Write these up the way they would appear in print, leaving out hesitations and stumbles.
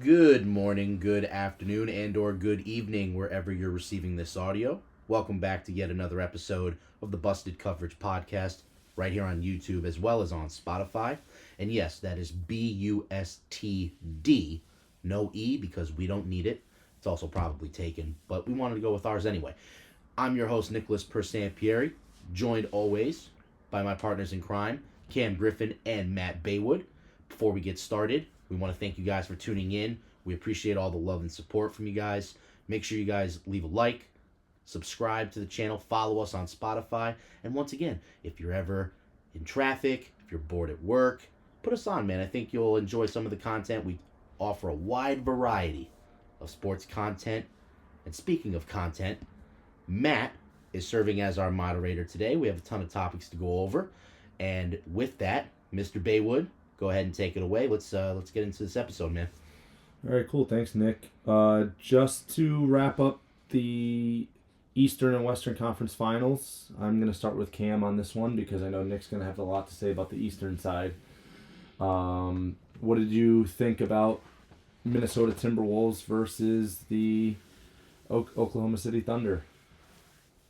Good morning, good afternoon, and or good evening wherever you're receiving this audio. Welcome back to yet another episode of the Busted Coverage Podcast right here on YouTube as well as on Spotify. And yes, that is BUSTD. No E because we don't need it. It's also probably taken, but we wanted to go with ours anyway. I'm your host, Nicholas Persampieri, joined always by my partners in crime, Cam Griffin and Matt Baywood. Before we get started, we want to thank you guys for tuning in. We appreciate all the love and support from you guys. Make sure you guys leave a like, subscribe to the channel, follow us on Spotify. And once again, if you're ever in traffic, if you're bored at work, put us on, man. I think you'll enjoy some of the content. We offer a wide variety of sports content. And speaking of content, Matt is serving as our moderator today. We have a ton of topics to go over. And with that, Mr. Baywood, go ahead and take it away. Let's get into this episode, man. All right, cool. Thanks, Nick. Just to wrap up the Eastern and Western Conference Finals, I'm going to start with Cam on this one because I know Nick's going to have a lot to say about the Eastern side. What did you think about Minnesota Timberwolves versus the Oklahoma City Thunder?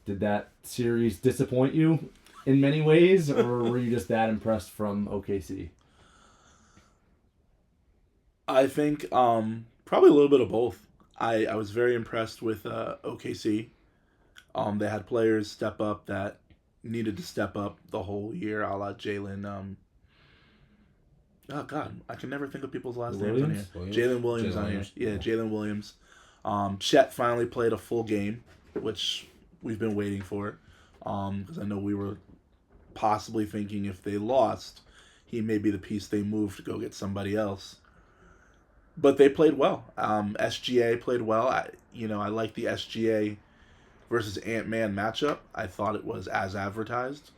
Did that series disappoint you in many ways, or were you just that impressed from OKC? I think probably a little bit of both. I was very impressed with OKC. They had players step up that needed to step up the whole year, a la Jalen. Oh God, I can never think of people's last names on here. Jalen Williams on here. Yeah, Jalen Williams. Chet finally played a full game, which we've been waiting for. Because I know we were possibly thinking if they lost, he may be the piece they move to go get somebody else. But they played well. SGA played well. I like the SGA versus Ant-Man matchup. I thought it was as advertised.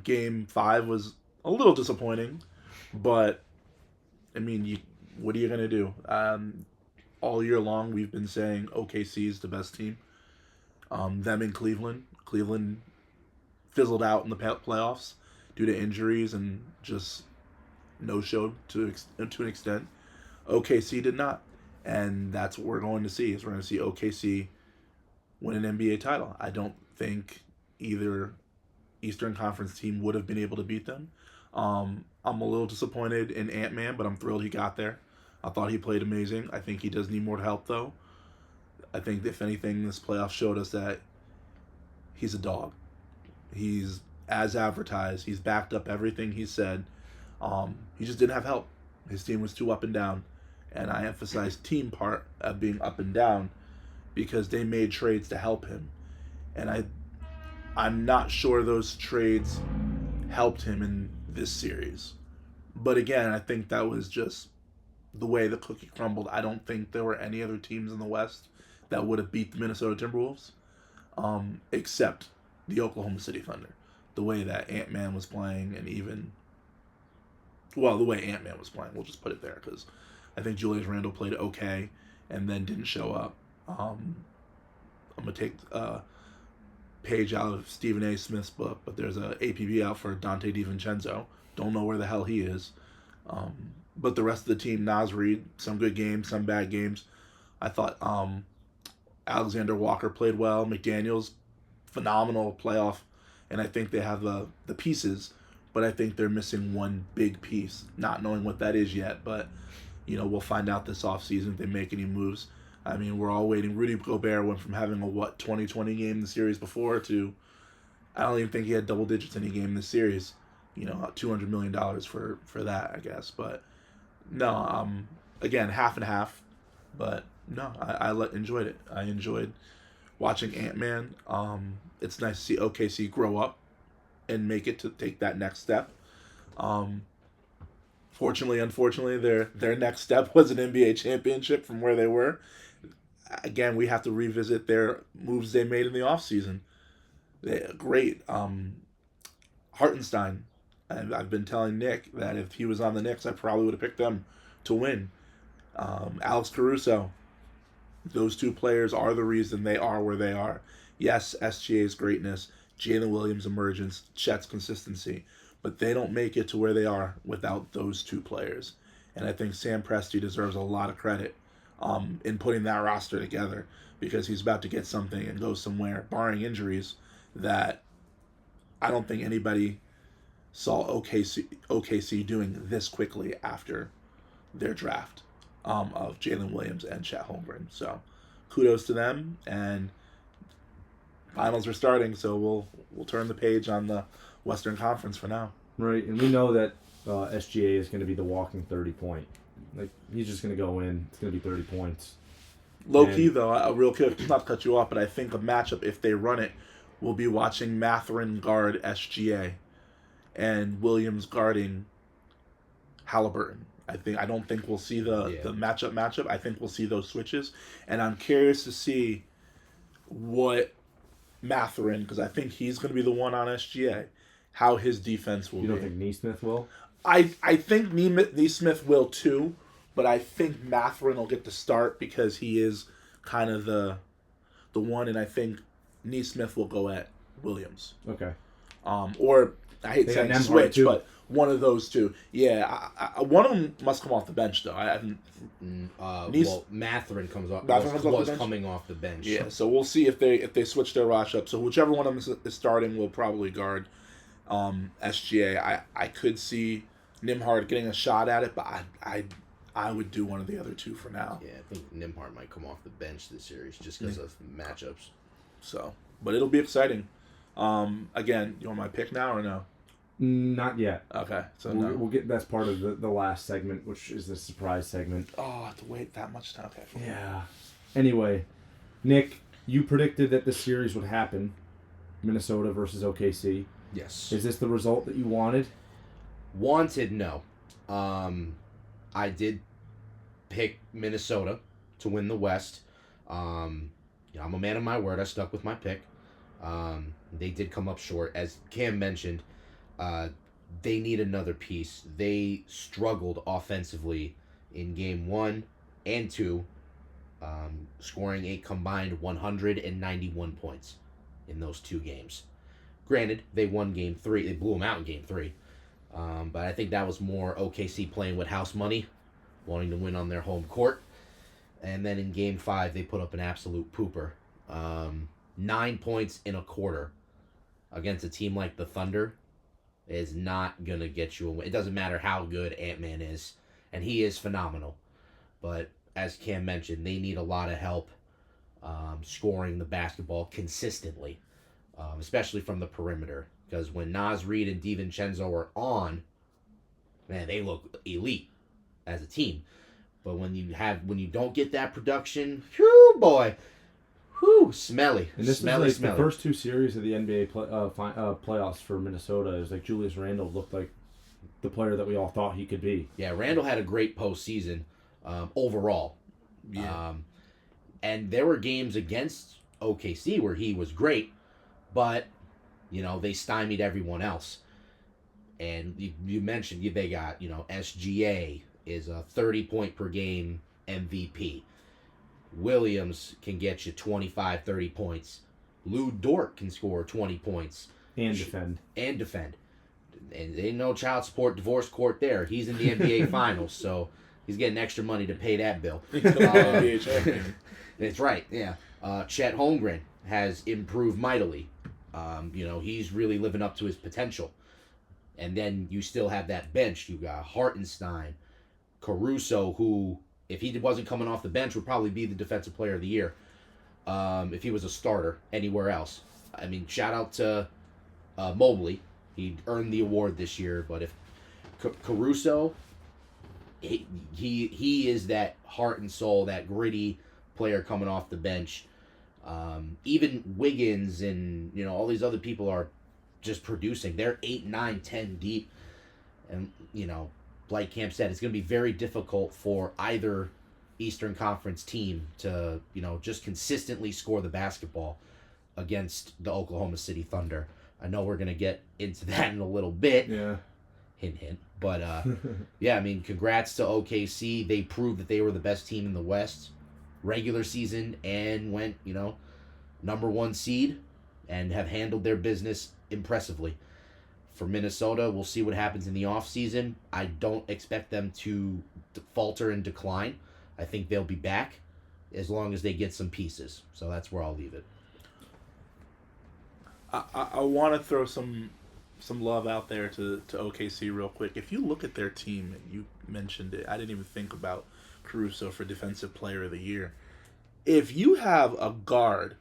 Game 5 was a little disappointing, but I mean, what are you gonna do? All year long, we've been saying OKC is the best team. Them in Cleveland. Cleveland fizzled out in the playoffs due to injuries and just no-showed to an extent. OKC did not. And that's what we're going to see. Is we're going to see OKC win an NBA title. I don't think either Eastern Conference team would have been able to beat them. I'm a little disappointed in Ant-Man, but I'm thrilled he got there. I thought he played amazing. I think he does need more help, though. I think, if anything, this playoff showed us that he's a dog. He's as advertised. He's backed up everything he said. He just didn't have help. His team was too up and down. And I emphasize team part of being up and down because they made trades to help him. And I'm not sure those trades helped him in this series. But again, I think that was just the way the cookie crumbled. I don't think there were any other teams in the West that would have beat the Minnesota Timberwolves, except the Oklahoma City Thunder. The way that Ant-Man was playing and the way Ant-Man was playing, we'll just put it there because I think Julius Randle played okay and then didn't show up. I'm going to take a page out of Stephen A. Smith's book, but there's a APB out for Dante DiVincenzo. Don't know where the hell he is. But the rest of the team, Naz Reid, some good games, some bad games. I thought Alexander Walker played well. McDaniels, phenomenal playoff. And I think they have the pieces, but I think they're missing one big piece. Not knowing what that is yet, but we'll find out this offseason if they make any moves. I mean, we're all waiting. Rudy Gobert went from having a 20-20 game in the series before to I don't even think he had double digits any game in the series. $200 million for that, I guess. But no, again, half and half. But no, I enjoyed it. I enjoyed watching Ant-Man. It's nice to see OKC grow up and make it to take that next step. Unfortunately, their next step was an NBA championship from where they were. Again, we have to revisit their moves they made in the offseason. Great. Hartenstein. I've been telling Nick that if he was on the Knicks, I probably would have picked them to win. Alex Caruso. Those two players are the reason they are where they are. Yes, SGA's greatness, Jalen Williams' emergence, Chet's consistency. But they don't make it to where they are without those two players. And I think Sam Presti deserves a lot of credit in putting that roster together, because he's about to get something and go somewhere, barring injuries, that I don't think anybody saw OKC doing this quickly after their draft of Jalen Williams and Chet Holmgren. So kudos to them, and finals are starting, so we'll turn the page on the Western Conference for now. Right, and we know that SGA is going to be the walking 30-point. Like, he's just going to go in. It's going to be 30 points. Low-key, though, real quick, not to cut you off, but I think a matchup, if they run it, we'll be watching Mathurin guard SGA and Williams guarding Halliburton. I don't think we'll see the matchup. I think we'll see those switches. And I'm curious to see what Mathurin, because I think he's going to be the one on SGA, how his defense will be. You don't think Neesmith will? I think Neesmith will too, but I think Mathurin will get the start because he is kind of the one, and I think Neesmith will go at Williams. Okay. Or I hate saying switch, but one of those two. Yeah, one of them must come off the bench though. Well, Mathurin was coming off the bench. Yeah, so we'll see if they switch their roster up. So whichever one of them is starting will probably guard SGA. I could see Nembhard getting a shot at it, but I would do one of the other two for now. Yeah, I think Nembhard might come off the bench this series just because of matchups. So, but it'll be exciting. Again, you want my pick now or no? Not yet. Okay, so we'll get that's part of the last segment, which is the surprise segment. Oh, I have to wait that much time. Okay. Yeah. Anyway, Nick, you predicted that the series would happen, Minnesota versus OKC. Yes. Is this the result that you wanted? Wanted, no. I did pick Minnesota to win the West. I'm a man of my word. I stuck with my pick. They did come up short. As Cam mentioned, they need another piece. They struggled offensively in Game 1 and 2, scoring a combined 191 points in those two games. Granted, they won Game 3. They blew them out in Game 3. But I think that was more OKC playing with house money, wanting to win on their home court. And then in Game 5, they put up an absolute pooper. 9 points in a quarter against a team like the Thunder is not going to get you a win. It doesn't matter how good Ant-Man is, and he is phenomenal. But as Cam mentioned, they need a lot of help scoring the basketball consistently, especially from the perimeter. Because when Naz Reid and DiVincenzo are on, man, they look elite as a team. But when you don't get that production, whew, boy, whew, smelly. And this smelly, is smelly. The first two series of the NBA playoffs for Minnesota is like Julius Randle looked like the player that we all thought he could be. Yeah, Randle had a great postseason overall. Yeah. And there were games against OKC where he was great, but they stymied everyone else. And you mentioned they got SGA is a 30-point per game MVP. Williams can get you 25, 30 points. Lou Dort can score 20 points. And defend. And ain't no child support divorce court there. He's in the NBA Finals, so he's getting extra money to pay that bill. He's going to be NBA champion. That's right, yeah. Chet Holmgren has improved mightily. He's really living up to his potential. And then you still have that bench. You got Hartenstein, Caruso, who, if he wasn't coming off the bench, would probably be the Defensive Player of the Year if he was a starter anywhere else. I mean, shout out to Mobley. He earned the award this year, but if Caruso, he is that heart and soul, that gritty player coming off the bench. Even Wiggins and all these other people are just producing. They're 8, 9, 10 deep, and like Cam said, it's going to be very difficult for either Eastern Conference team to just consistently score the basketball against the Oklahoma City Thunder. I know we're going to get into that in a little bit. Yeah. Hint, hint. But, yeah, I mean, congrats to OKC. They proved that they were the best team in the West regular season and went, number 1 seed and have handled their business impressively. For Minnesota, we'll see what happens in the offseason. I don't expect them to falter and decline. I think they'll be back as long as they get some pieces. So that's where I'll leave it. I want to throw some love out there to OKC real quick. If you look at their team, and you mentioned it, I didn't even think about Caruso for Defensive Player of the Year. If you have a guard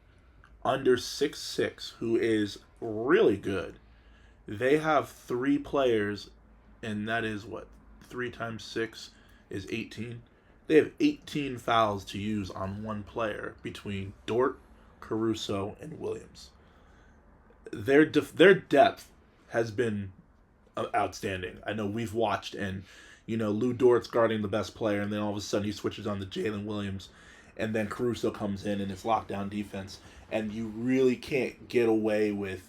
under 6'6" who is really good, they have 3 players, and that is what? 3 times 6 is 18. They have 18 fouls to use on one player between Dort, Caruso, and Williams. Their depth has been outstanding. I know we've watched, and Lou Dort's guarding the best player, and then all of a sudden he switches on to Jalen Williams, and then Caruso comes in and it's lockdown defense, and you really can't get away with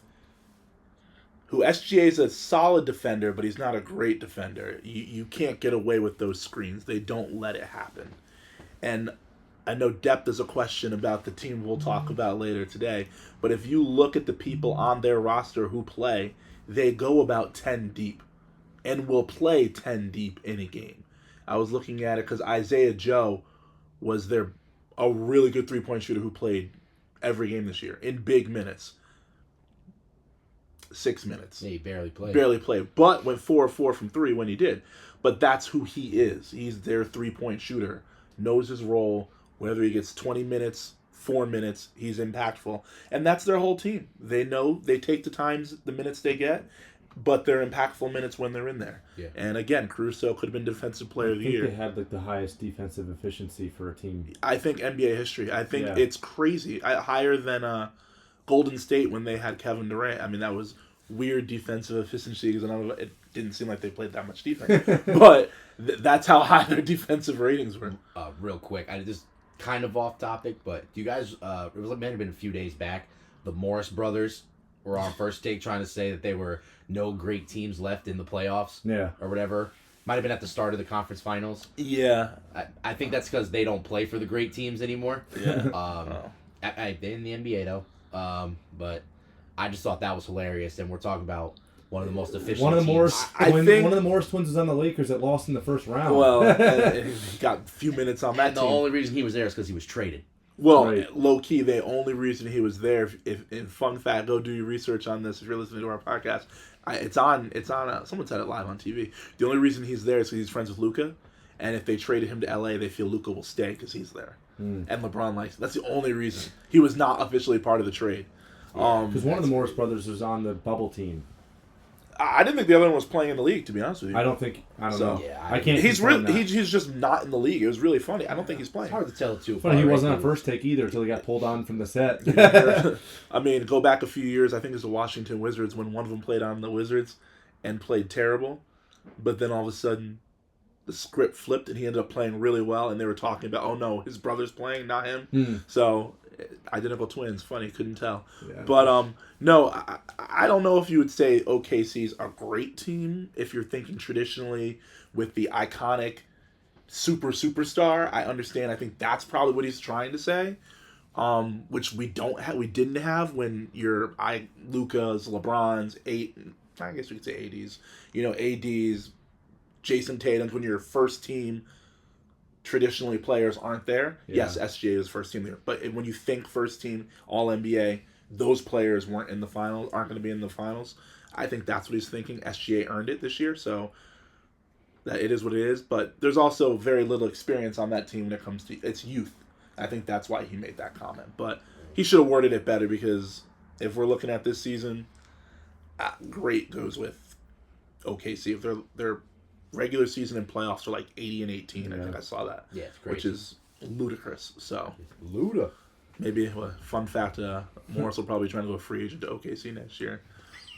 who SGA is a solid defender, but he's not a great defender. You can't get away with those screens. They don't let it happen. And I know depth is a question about the team we'll talk about later today, but if you look at the people on their roster who play, they go about 10 deep and will play 10 deep in a game. I was looking at it because Isaiah Joe was a really good three-point shooter who played every game this year in big minutes. 6 minutes. Yeah, he barely played. But went 4 of 4 from 3 when he did. But that's who he is. He's their three-point shooter. Knows his role. Whether he gets 20 minutes, 4 minutes, he's impactful. And that's their whole team. They know they take the minutes they get, but they're impactful minutes when they're in there. Yeah. And again, Caruso could have been Defensive Player of the Year. They had the highest defensive efficiency for a team. I think NBA history. I think it's crazy. Higher than Golden State when they had Kevin Durant. I mean, that was weird defensive efficiency because it didn't seem like they played that much defense. But that's how high their defensive ratings were. Real quick, I just kind of off topic, but do you guys? It might have been a few days back. The Morris brothers were on First Take trying to say that there were no great teams left in the playoffs. Yeah. Or whatever. Might have been at the start of the conference finals. Yeah. I think that's because they don't play for the great teams anymore. Yeah. In the NBA though. But I just thought that was hilarious, and we're talking about one of the most efficient one of the teams. One of the Morris twins was on the Lakers that lost in the first round. Well, he got a few minutes on that and team. the only reason he was there is because he was traded. Well, right. Low key, the only reason he was there. If fun fact, go do your research on this. If you're listening to our podcast, it's on. Someone said it live on TV. The only reason he's there is because he's friends with Luka, and if they traded him to LA, they feel Luka will stay because he's there, and LeBron likes. That's the only reason he was not officially part of the trade. Because one of the Morris brothers was on the bubble team. I didn't think the other one was playing in the league, to be honest with you. I don't know. Yeah, I can't. He's just not in the league. It was really funny. I don't think he's playing. It's hard to tell too. Funny, he wasn't on First Take either until he got pulled on from the set. I mean, go back a few years. I think it was the Washington Wizards when one of them played on the Wizards and played terrible, but then all of a sudden the script flipped and he ended up playing really well. And they were talking about, oh no, his brother's playing, not him. So identical twins. Funny, couldn't tell. Yeah. But no, I don't know if you would say OKC's a great team if you're thinking traditionally with the iconic superstar. I understand. I think that's probably what he's trying to say. Which we didn't have when your Luka's, LeBron's, I guess we could say ADs. ADs, Jason Tatum's, when your first team traditionally players aren't there. Yeah. Yes, SGA is first team there. But when you think first team All NBA, those players aren't going to be in the finals. I think that's what he's thinking. SGA earned it this year, so that it is what it is. But there's also very little experience on that team when it comes to its youth. I think that's why he made that comment. But he should have worded it better because if we're looking at this season, great goes with OKC. If their regular season and playoffs are like 80 and 18. Yeah. I think I saw that. Yeah, it's crazy. Which is ludicrous. So Luda. Maybe fun fact: Morris will probably try to go free agent to OKC next year.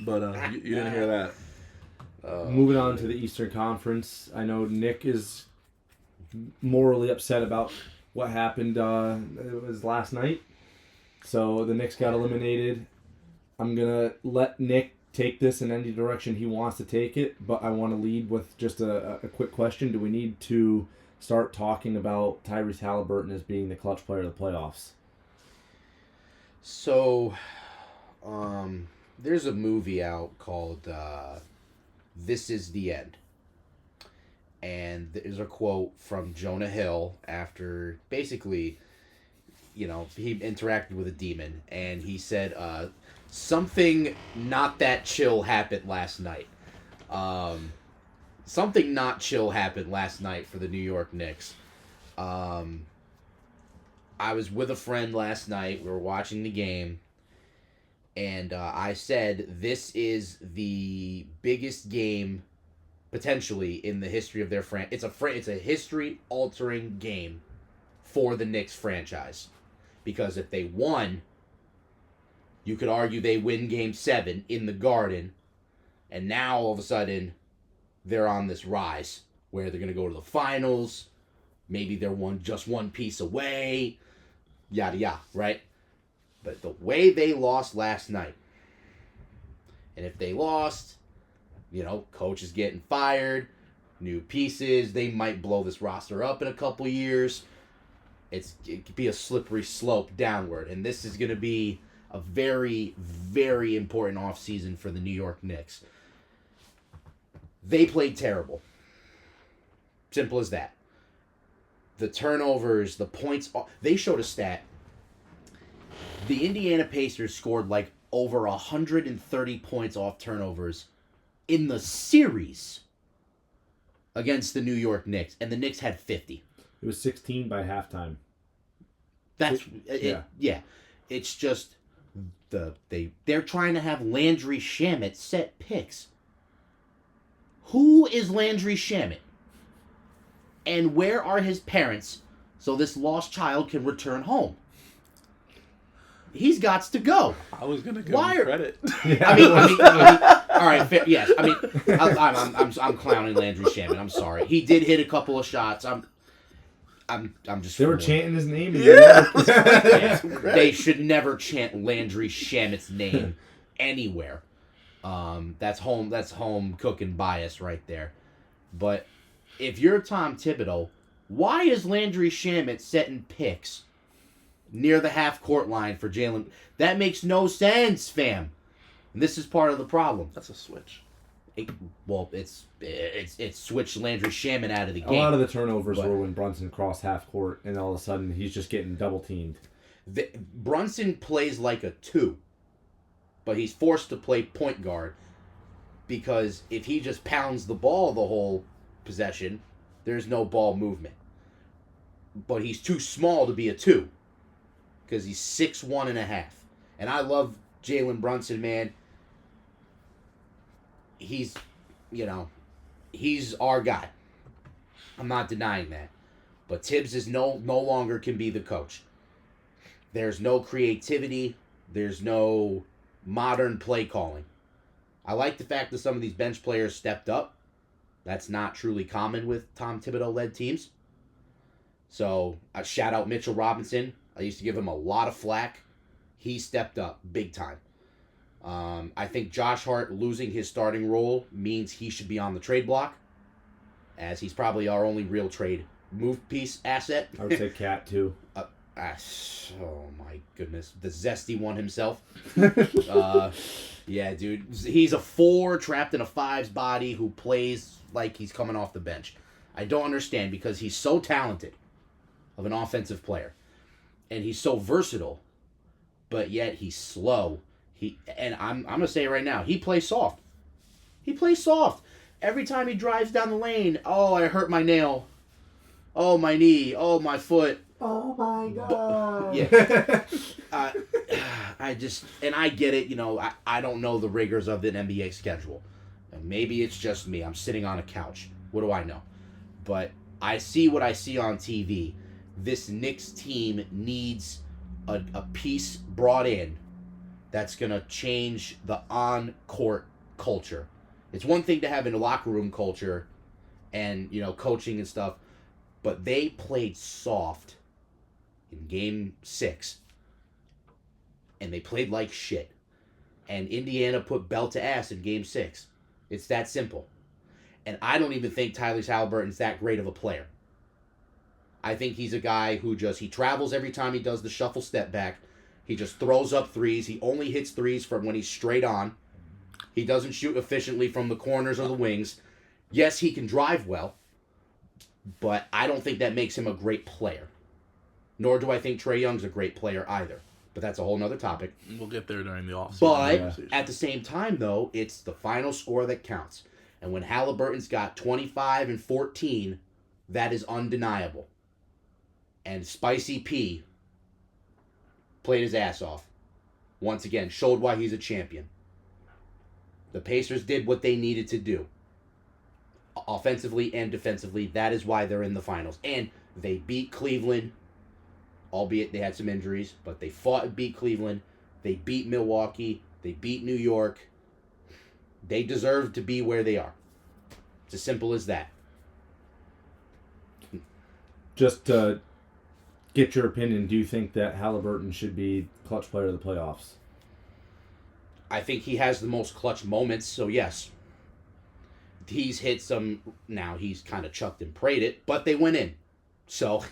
But you didn't hear that. Moving on to the Eastern Conference, I know Nick is morally upset about what happened. It was last night. So the Knicks got eliminated. I'm gonna let Nick take this in any direction he wants to take it, but I want to lead with just a quick question. Do we need to start talking about Tyrese Halliburton as being the clutch player of the playoffs? So, there's a movie out called This Is the End. And there's a quote from Jonah Hill after basically, he interacted with a demon, and he said, something not that chill happened last night. Something not chill happened last night for the New York Knicks. I was with a friend last night. We were watching the game, and I said, this is the biggest game potentially in the history of their franchise. It's a history-altering game for the Knicks franchise. Because if they won, you could argue they win Game 7 in the Garden, and now all of a sudden they're on this rise where they're going to go to the finals. Maybe they're just one piece away. Yada yada, right? But the way they lost last night, and if they lost, coach is getting fired, new pieces, they might blow this roster up in a couple years. It could be a slippery slope downward, and this is going to be a very, very important offseason for the New York Knicks. They played terrible. Simple as that. The turnovers, the points, they showed a stat. The Indiana Pacers scored like over 130 points off turnovers in the series against the New York Knicks, and the Knicks had 50. It was 16 by halftime. Yeah. It's just they're trying to have Landry Shamet set picks. Who is Landry Shamet? And where are his parents so this lost child can return home? He's got to go. I was gonna give him credit. I mean, all right, fair, yes. I mean, I'm clowning Landry Shamet. I'm sorry. He did hit a couple of shots. I'm just. They were chanting his name. Yeah. They should never chant Landry Shamet's name anywhere. That's home cooking bias right there. But if you're Tom Thibodeau, why is Landry Shamet setting picks near the half-court line for Jalen? That makes no sense, fam. And this is part of the problem. That's a switch. It's switched Landry Shamet out of the game. A lot of the turnovers were when Brunson crossed half-court, and all of a sudden he's just getting double-teamed. Brunson plays like a 2, but he's forced to play point guard because if he just pounds the ball the whole possession, there's no ball movement. But he's too small to be a 2. Because he's 6'1.5". And I love Jalen Brunson, man. He's our guy. I'm not denying that. But Tibbs is no longer can be the coach. There's no creativity. There's no modern play calling. I like the fact that some of these bench players stepped up. That's not truly common with Tom Thibodeau-led teams. So, shout out Mitchell Robinson. I used to give him a lot of flack. He stepped up big time. I think Josh Hart losing his starting role means he should be on the trade block, as he's probably our only real trade move piece asset. I would say Cat, too. Oh, my goodness. The zesty one himself. Yeah, dude. He's a 4 trapped in a 5's body who plays like he's coming off the bench. I don't understand because he's so talented of an offensive player. And he's so versatile, but yet he's slow. I'm gonna say it right now, he plays soft. He plays soft. Every time he drives down the lane, oh, I hurt my nail. Oh, my knee. Oh, my foot. Oh my God. Yeah. I get it, I don't know the rigors of the NBA schedule. And maybe it's just me. I'm sitting on a couch. What do I know? But I see what I see on TV. This Knicks team needs a piece brought in that's going to change the on-court culture. It's one thing to have a locker room culture and, coaching and stuff, but they played soft in Game 6, and they played like shit. And Indiana put belt to ass in Game 6. It's that simple. And I don't even think Tyrese Halliburton's that great of a player. I think he's a guy who he travels every time he does the shuffle step back. He just throws up threes. He only hits threes from when he's straight on. He doesn't shoot efficiently from the corners or the wings. Yes, he can drive well, but I don't think that makes him a great player. Nor do I think Trae Young's a great player either. But that's a whole nother topic. We'll get there during the offseason. But at the same time, though, it's the final score that counts. And when Halliburton's got 25 and 14, that is undeniable. And Spicy P played his ass off. Once again, showed why he's a champion. The Pacers did what they needed to do. Offensively and defensively, that is why they're in the finals. And they beat Cleveland, albeit they had some injuries, but they fought and beat Cleveland. They beat Milwaukee. They beat New York. They deserve to be where they are. It's as simple as that. Just to get your opinion, do you think that Halliburton should be clutch player of the playoffs? I think he has the most clutch moments, so yes. He's hit some, now he's kind of chucked and prayed it, but they went in. So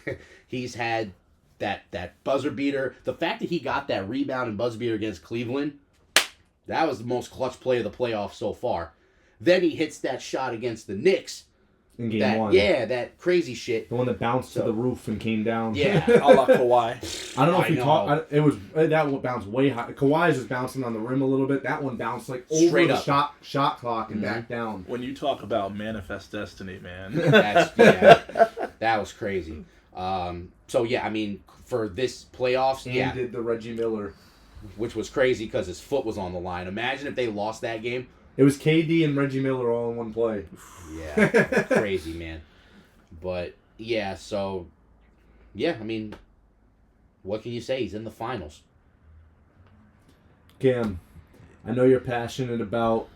he's had that buzzer beater. The fact that he got that rebound and buzzer beater against Cleveland, that was the most clutch play of the playoffs so far. Then he hits that shot against the Knicks. In game one. Yeah, that crazy shit. The one that bounced to the roof and came down. Yeah. A la Kawhi. I don't know if he talked. It was that one bounced way high. Kawhi's just bouncing on the rim a little bit. That one bounced like over the shot clock and back down. When you talk about manifest destiny, man. That was crazy. So yeah, I mean, for this playoffs, and did the Reggie Miller, which was crazy because his foot was on the line. Imagine if they lost that game. It was KD and Reggie Miller all in one play. Yeah, crazy, man. But, yeah, so, yeah, I mean, what can you say? He's in the finals. Cam, I know you're passionate about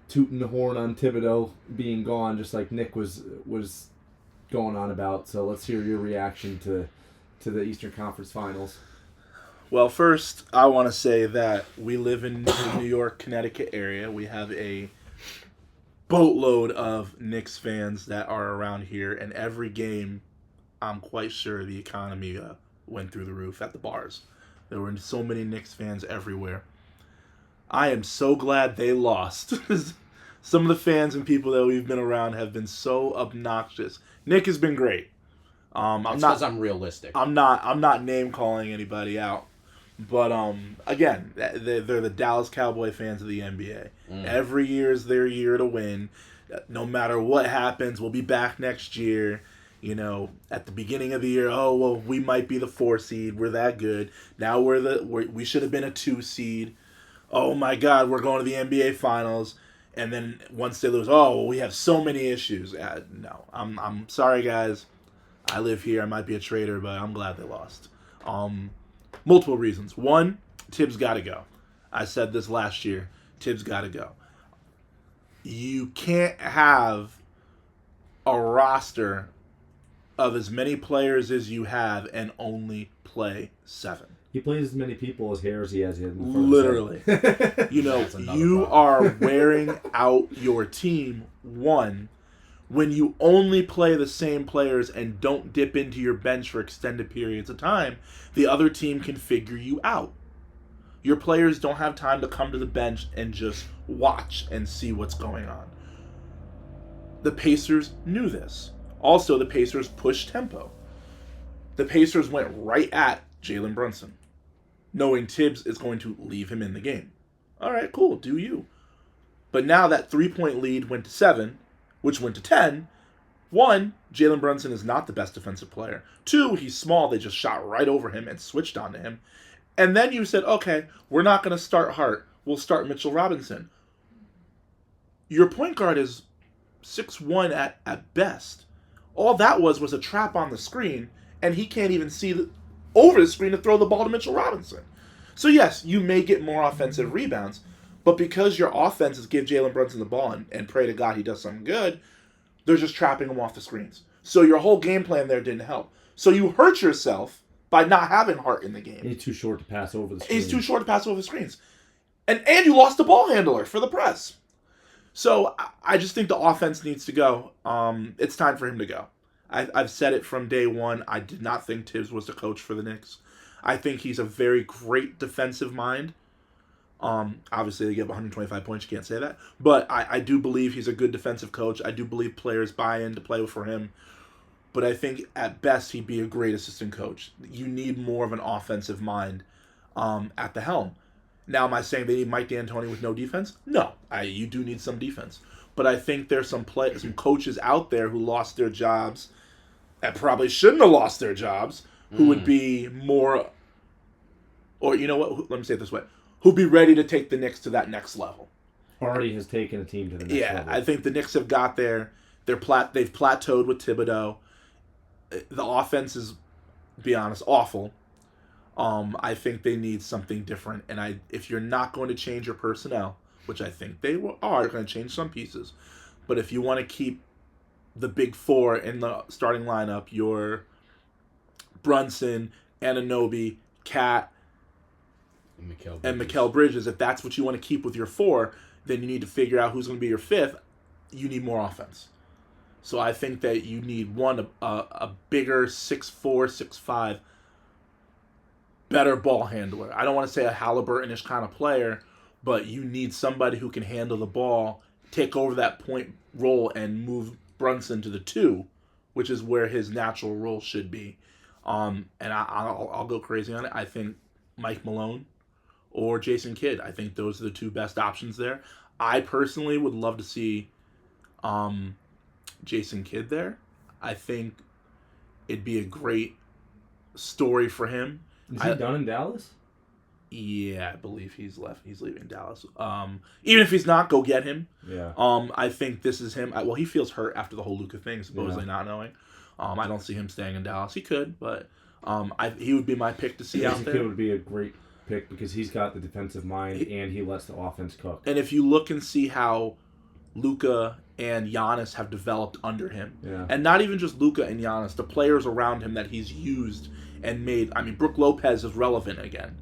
tooting the horn on Thibodeau being gone, just like Nick was going on about. So let's hear your reaction to the Eastern Conference Finals. Well, first, I want to say that we live in the New York, Connecticut area. We have a boatload of Knicks fans that are around here, and every game, I'm quite sure the economy went through the roof at the bars. There were so many Knicks fans everywhere. I am so glad they lost. Some of the fans and people that we've been around have been so obnoxious. Nick has been great. I'm realistic. I'm not name calling anybody out. But, again, they're the Dallas Cowboy fans of the NBA. Every year is their year to win. No matter what happens, we'll be back next year. You know, at the beginning of the year, oh, well, we might be the 4 seed. We're that good. Now we should have been a 2 seed. Oh, my God, we're going to the NBA Finals. And then once they lose, oh, well, we have so many issues. No, I'm sorry, guys. I live here. I might be a traitor, but I'm glad they lost. Multiple reasons. One, Tibbs got to go. I said this last year. Tibbs got to go. You can't have a roster of as many players as you have and only play 7. He plays as many people as hairs he has in the front. Literally. You know, you are wearing out your team, one, when you only play the same players and don't dip into your bench for extended periods of time. The other team can figure you out. Your players don't have time to come to the bench and just watch and see what's going on. The Pacers knew this. Also, the Pacers pushed tempo. The Pacers went right at Jalen Brunson, knowing Tibbs is going to leave him in the game. All right, cool, do you. But now that 3-point lead went to 7, which went to 10. 1, Jalen Brunson is not the best defensive player. 2, he's small. They just shot right over him and switched onto him. And then you said, okay, we're not going to start Hart. We'll start Mitchell Robinson. Your point guard is 6'1" at best. All that was a trap on the screen, and he can't even see over the screen to throw the ball to Mitchell Robinson. So yes, you may get more offensive rebounds, but because your offense is give Jalen Brunson the ball and pray to God he does something good, they're just trapping him off the screens. So your whole game plan there didn't help. So you hurt yourself by not having Hart in the game. He's too short to pass over the screens. He's too short to pass over the screens. And you lost the ball handler for the press. So I just think the offense needs to go. It's time for him to go. I've said it from day one. I did not think Tibbs was the coach for the Knicks. I think he's a very great defensive mind. Obviously, they give 125 points. You can't say that. But I do believe he's a good defensive coach. I do believe players buy in to play for him. but I think at best he'd be a great assistant coach. You need more of an offensive mind at the helm. Now, am I saying they need Mike D'Antoni with no defense? No, you do need some defense. But I think there's some coaches out there who lost their jobs that probably shouldn't have lost their jobs, who would be more, or you know what? Let me say it this way: who'd be ready to take the Knicks to that next level. Already has taken a team to the next level. Yeah, I think the Knicks have got there. They've plateaued with Thibodeau. The offense is, to be honest, awful. I think they need something different, and if you're not going to change your personnel, which I think they are going to change some pieces, but if you want to keep the big four in the starting lineup, your Brunson, Anunoby, Cat, and Mikal Bridges, if that's what you want to keep with your four, then you need to figure out who's going to be your fifth. You need more offense. So I think that you need a bigger 6'4", 6'5", better ball handler. I don't want to say a Halliburton-ish kind of player, but you need somebody who can handle the ball, take over that point role, and move Brunson to the 2, which is where his natural role should be. And I'll go crazy on it. I think Mike Malone or Jason Kidd. I think those are the two best options there. I personally would love to see Jason Kidd there. I think it'd be a great story for him. Is he done in Dallas? Yeah, I believe he's left. He's leaving Dallas. Even if he's not, go get him. Yeah. I think this is him. Well, he feels hurt after the whole Luka thing, supposedly not knowing. I don't see him staying in Dallas. He could, but he would be my pick to see out there. He would be a great pick because he's got the defensive mind and he lets the offense cook. And if you look and see how Luka and Giannis have developed under him, and not even just Luka and Giannis, the players around him that he's used and made. I mean, Brook Lopez is relevant again.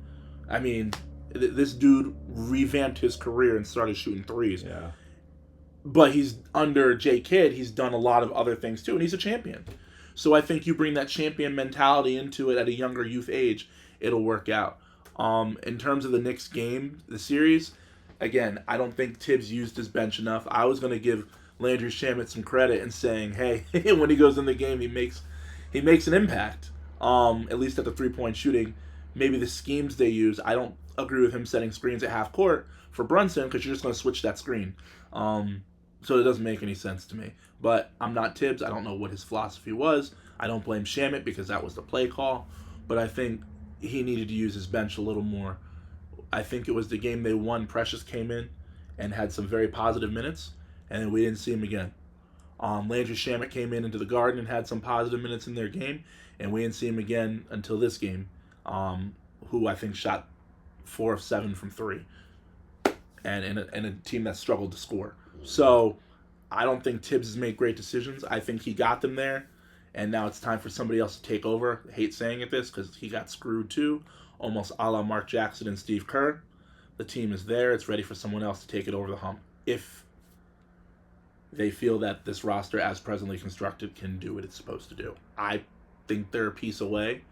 I mean, this dude revamped his career and started shooting threes. Yeah. But he's under J. Kidd. He's done a lot of other things too, and he's a champion. So I think you bring that champion mentality into it at a younger youth age, it'll work out. In terms of the Knicks game, the series, again, I don't think Tibbs used his bench enough. I was going to give Landry Shamet some credit and saying, hey, when he goes in the game, he makes an impact. At least at the 3-point shooting. Maybe the schemes they use, I don't agree with him setting screens at half court for Brunson because you're just going to switch that screen. So it doesn't make any sense to me. But I'm not Tibbs. I don't know what his philosophy was. I don't blame Shamet because that was the play call. But I think he needed to use his bench a little more. I think it was the game they won. Precious came in and had some very positive minutes, and then we didn't see him again. Landry Shamet came into the Garden and had some positive minutes in their game, and we didn't see him again until this game, who I think shot 4 of 7 from 3, and in a team that struggled to score. So I don't think Tibbs has made great decisions. I think he got them there, and now it's time for somebody else to take over. I hate saying it this because he got screwed too, almost a la Mark Jackson and Steve Kerr. The team is there. It's ready for someone else to take it over the hump if they feel that this roster, as presently constructed, can do what it's supposed to do. I think they're a piece away,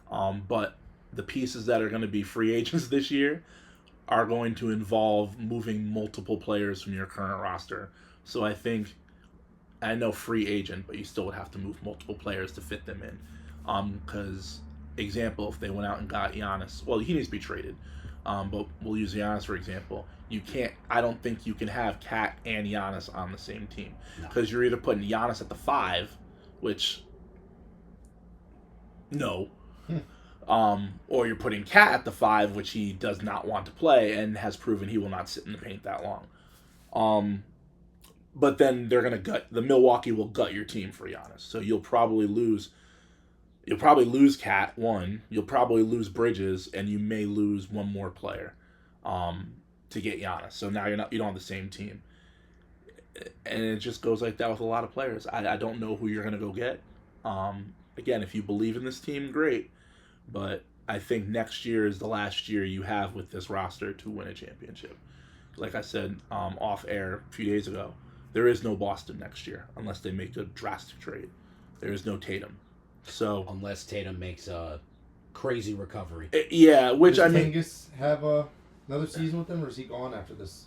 but the pieces that are going to be free agents this year are going to involve moving multiple players from your current roster. So I know free agent, but you still would have to move multiple players to fit them in. Because, example, if they went out and got Giannis, well, he needs to be traded. But we'll use Giannis for example. I don't think you can have Kat and Giannis on the same team. Because you're either putting Giannis at the 5, which, no. Or you're putting Kat at the 5, which he does not want to play and has proven he will not sit in the paint that long. But then they're going to Milwaukee will gut your team for Giannis. So you'll probably lose Kat, one. You'll probably lose Bridges, and you may lose one more player to get Giannis. So now you don't have the same team. And it just goes like that with a lot of players. I don't know who you're going to go get. Again, if you believe in this team, great. But I think next year is the last year you have with this roster to win a championship. Like I said off air a few days ago, there is no Boston next year unless they make a drastic trade. There is no Tatum. So unless Tatum makes a crazy recovery. Yeah, which Does Kangas have another season with them, or is he gone after this?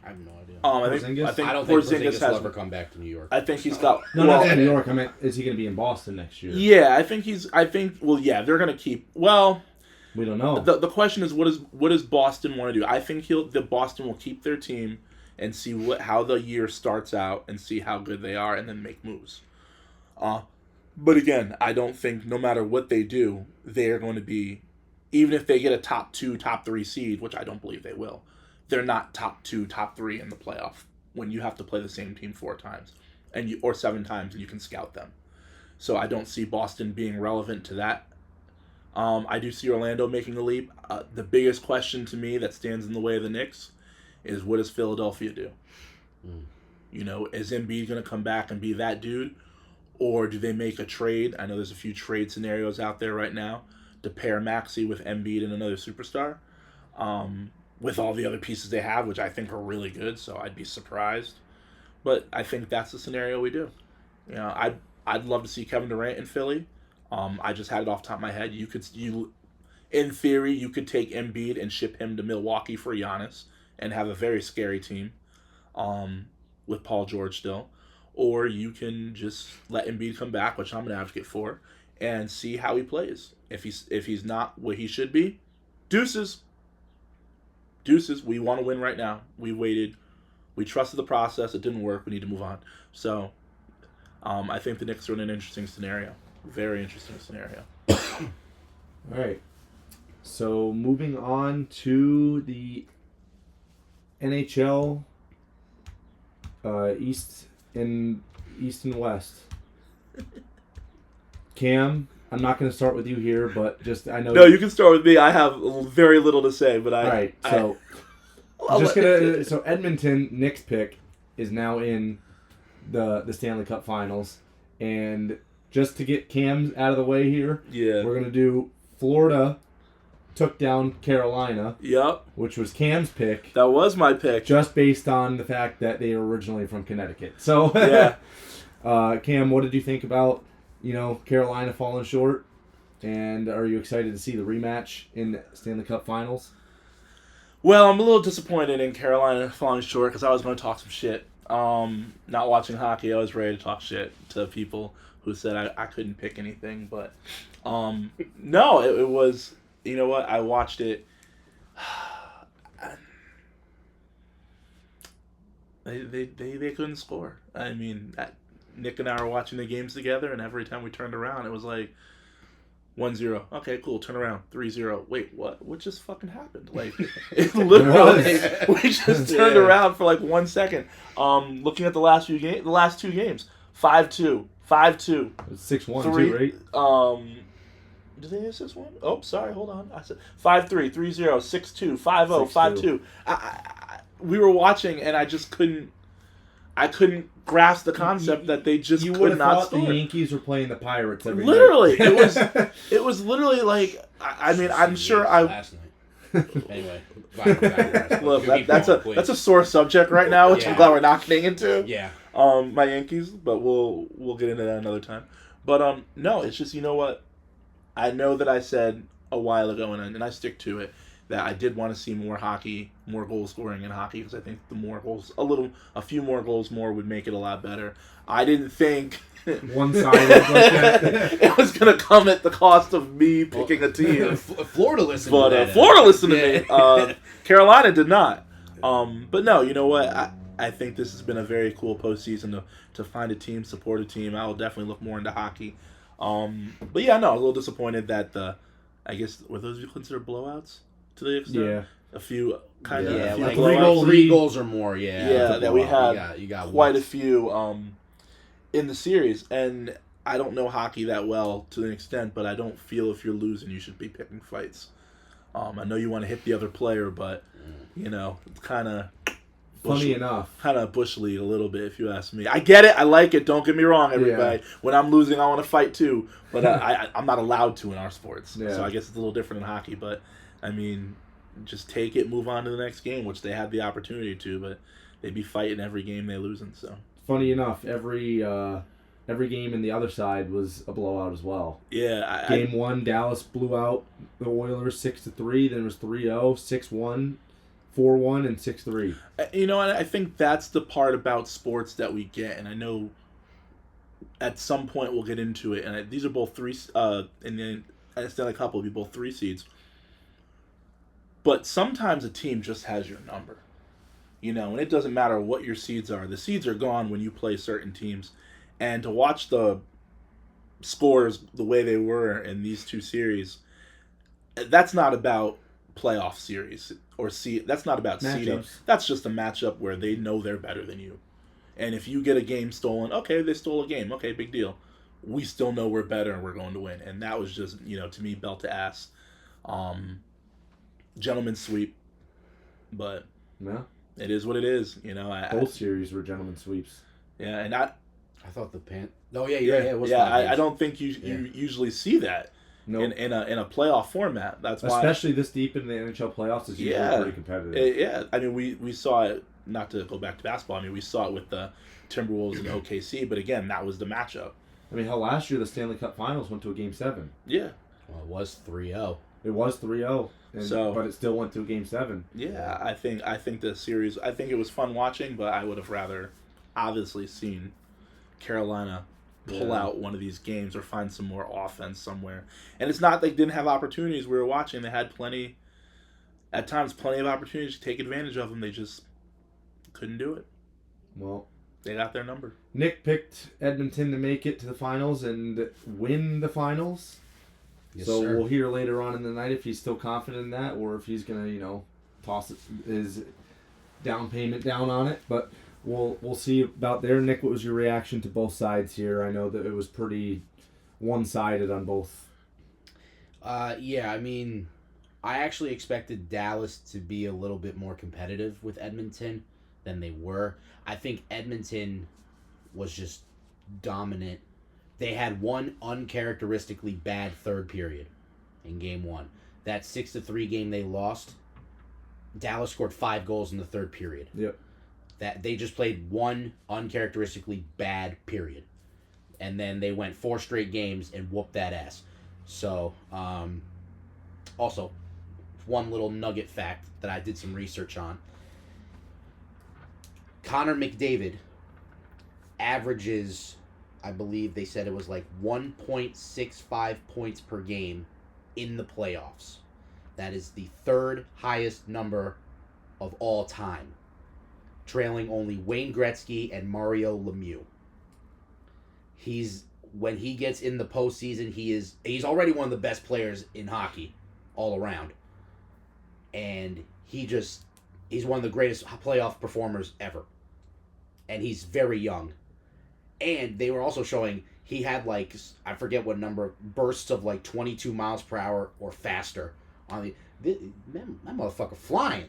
I have no idea. I think I don't think Porzingis will has ever come back to New York. I think he's got not in New York. I meant, is he going to be in Boston next year? Yeah, I think they're going to keep. Well, we don't know. The question is, what does Boston want to do? I think Boston will keep their team and see how the year starts out and see how good they are and then make moves. But again, I don't think no matter what they do, they are going to be, even if they get a top 2, top 3 seed, which I don't believe they will, they're not top 2, top 3 in the playoff when you have to play the same team 4 times or 7 times and you can scout them. So I don't see Boston being relevant to that. I do see Orlando making a leap. The biggest question to me that stands in the way of the Knicks is, what does Philadelphia do? Is Embiid going to come back and be that dude? Or do they make a trade? I know there's a few trade scenarios out there right now to pair Maxey with Embiid and another superstar. With all the other pieces they have, which I think are really good, so I'd be surprised. But I think that's the scenario we do. I'd love to see Kevin Durant in Philly. I just had it off the top of my head. In theory, you could take Embiid and ship him to Milwaukee for Giannis and have a very scary team with Paul George still. Or you can just let Embiid come back, which I'm an advocate for, and see how he plays. If he's not what he should be, deuces. We want to win right now. We waited. We trusted the process. It didn't work. We need to move on. So I think the Knicks are in an interesting scenario. Very interesting scenario. All right. So moving on to the NHL East and West. Cam, I'm not going to start with you here, but I know. No, you can start with me. I have very little to say, but all right. So so Edmonton, Knicks pick, is now in the Stanley Cup Finals, and just to get Cam's out of the way here, we're going to do Florida took down Carolina. Yep. Which was Cam's pick. That was my pick. Just based on the fact that they were originally from Connecticut. So, Cam, what did you think about, Carolina falling short? And are you excited to see the rematch in Stanley Cup Finals? Well, I'm a little disappointed in Carolina falling short because I was going to talk some shit. Not watching hockey, I was ready to talk shit to people who said I couldn't pick anything. But, no, it was... You know what? I watched it. They couldn't score. I mean, Nick and I were watching the games together, and every time we turned around, it was like 1-0. Okay, cool. Turn around. 3-0. Wait, what? What just fucking happened? Like, it literally, we just turned around for like 1 second. Looking at the last two games, 5-2, 5-2, 6-1, too, right? Did they say 6-1? Oh, sorry, hold on. I said 5-3, 3-0, 6-2, 5-0, 5-2. We were watching, and I just couldn't grasp the concept that they just could not score. The Yankees were playing the Pirates every literally, night. it was literally like, I mean, I'm sure last night. Anyway, look, that's a sore subject right now, which I'm glad we're not getting into. Yeah. My Yankees, but we'll get into that another time. But no, it's just, you know what? I know that I said a while ago, and I stick to it, that I did want to see more hockey, more goal scoring in hockey, because I think the more goals, a few more goals more would make it a lot better. I didn't think one-sided like that. It was going to come at the cost of me picking a team. Florida listened to that. Florida listened to me. Carolina did not. But no, you know what? I think this has been a very cool postseason to find a team, support a team. I will definitely look more into hockey. But yeah, no, I was a little disappointed that I guess, were those considered blowouts to the extent? Yeah. A few kind of yeah, a few like blowouts. three goals or more. Yeah, that we had you got quite a few in the series, and I don't know hockey that well to an extent, but I don't feel if you're losing you should be picking fights. I know you want to hit the other player, but it's kind of. Funny enough. Kind of bush league a little bit, if you ask me. I get it. I like it. Don't get me wrong, everybody. Yeah. When I'm losing, I want to fight too. But I'm not allowed to in our sports. Yeah. So I guess it's a little different in hockey. But, I mean, just take it, move on to the next game, which they had the opportunity to. But they'd be fighting every game they losing. So funny enough, every game in the other side was a blowout as well. Yeah. Game 1, Dallas blew out the Oilers 6-3. Then it was 3-0, 6-1. 4-1 and 6-3. You know, and I think that's the part about sports that we get, and I know at some point we'll get into it. And these are both three, and then I Stanley Cup will be both 3 seeds. But sometimes a team just has your number, you know, and it doesn't matter what your seeds are. The seeds are gone when you play certain teams, and to watch the scores the way they were in these 2 series, that's not about playoff series or that's not about seeding. That's just a matchup where they know they're better than you. And if you get a game stolen, okay, they stole a game. Okay, big deal. We still know we're better and we're going to win. And that was just, you know, to me, belt to ass. Gentleman's sweep. But no, it is what it is. You know, both series were gentleman sweeps. Yeah, and I thought the Oh yeah, it was. Yeah, I don't think you usually see that. Nope. In a playoff format. That's why, especially this deep in the NHL playoffs, is usually pretty competitive. Yeah, I mean, we saw it. Not to go back to basketball. I mean, we saw it with the Timberwolves and OKC, but again, that was the matchup. I mean, hell, last year the Stanley Cup Finals went to a Game 7. Yeah. Well, it was 3-0. It was 3-0, but it still went to a Game 7. Yeah, I think the series. I think it was fun watching, but I would have rather, obviously, seen Carolina pull out one of these games or find some more offense somewhere. And it's not they didn't have opportunities. We were watching; they had plenty of opportunities to take advantage of them. They just couldn't do it. Well, they got their number. Nick picked Edmonton to make it to the finals and win the finals. Yes, so sir. We'll hear later on in the night if he's still confident in that or if he's gonna, toss his down payment down on it. But we'll see about there. Nick, what was your reaction to both sides here? I know that it was pretty one-sided on both. Yeah, I mean, I actually expected Dallas to be a little bit more competitive with Edmonton than they were. I think Edmonton was just dominant. They had one uncharacteristically bad third period in Game 1. That 6-3 game they lost, Dallas scored 5 goals in the third period. Yep. That they just played one uncharacteristically bad period. And then they went 4 straight games and whooped that ass. So, also, one little nugget fact that I did some research on. Connor McDavid averages, I believe they said it was like 1.65 points per game in the playoffs. That is the 3rd highest number of all time, trailing only Wayne Gretzky and Mario Lemieux. When he gets in the postseason, he's already one of the best players in hockey all around. And he's one of the greatest playoff performers ever. And he's very young. And they were also showing he had I forget what number, bursts of 22 miles per hour or faster on that motherfucker flying.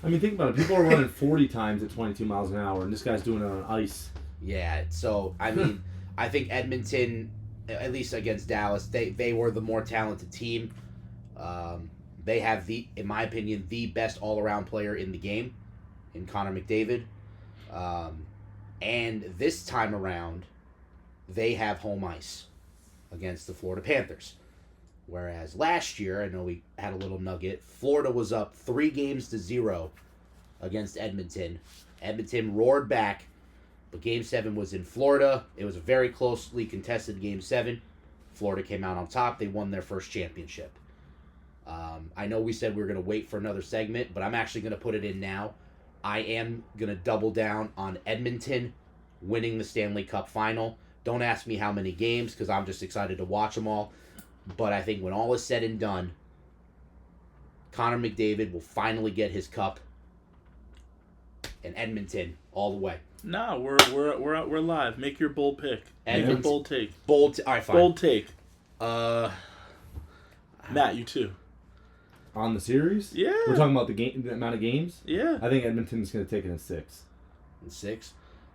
I mean, think about it. People are running 40 times at 22 miles an hour, and this guy's doing it on ice. Yeah, so, I mean, I think Edmonton, at least against Dallas, they were the more talented team. They have, in my opinion, the best all-around player in the game, in Connor McDavid. And this time around, they have home ice against the Florida Panthers. Whereas last year, I know we had a little nugget, Florida was up 3-0 against Edmonton. Edmonton roared back, but Game 7 was in Florida. It was a very closely contested Game 7. Florida came out on top. They won their first championship. I know we said we were going to wait for another segment, but I'm actually going to put it in now. I am going to double down on Edmonton winning the Stanley Cup final. Don't ask me how many games, because I'm just excited to watch them all. But I think when all is said and done, Connor McDavid will finally get his cup, and Edmonton all the way. No, we're live. Make your bold pick. Make your bold take. All right, fine. Bold take. Matt, you too. On the series? Yeah. We're talking about the amount of games? Yeah. I think Edmonton's going to take it in 6. In 6?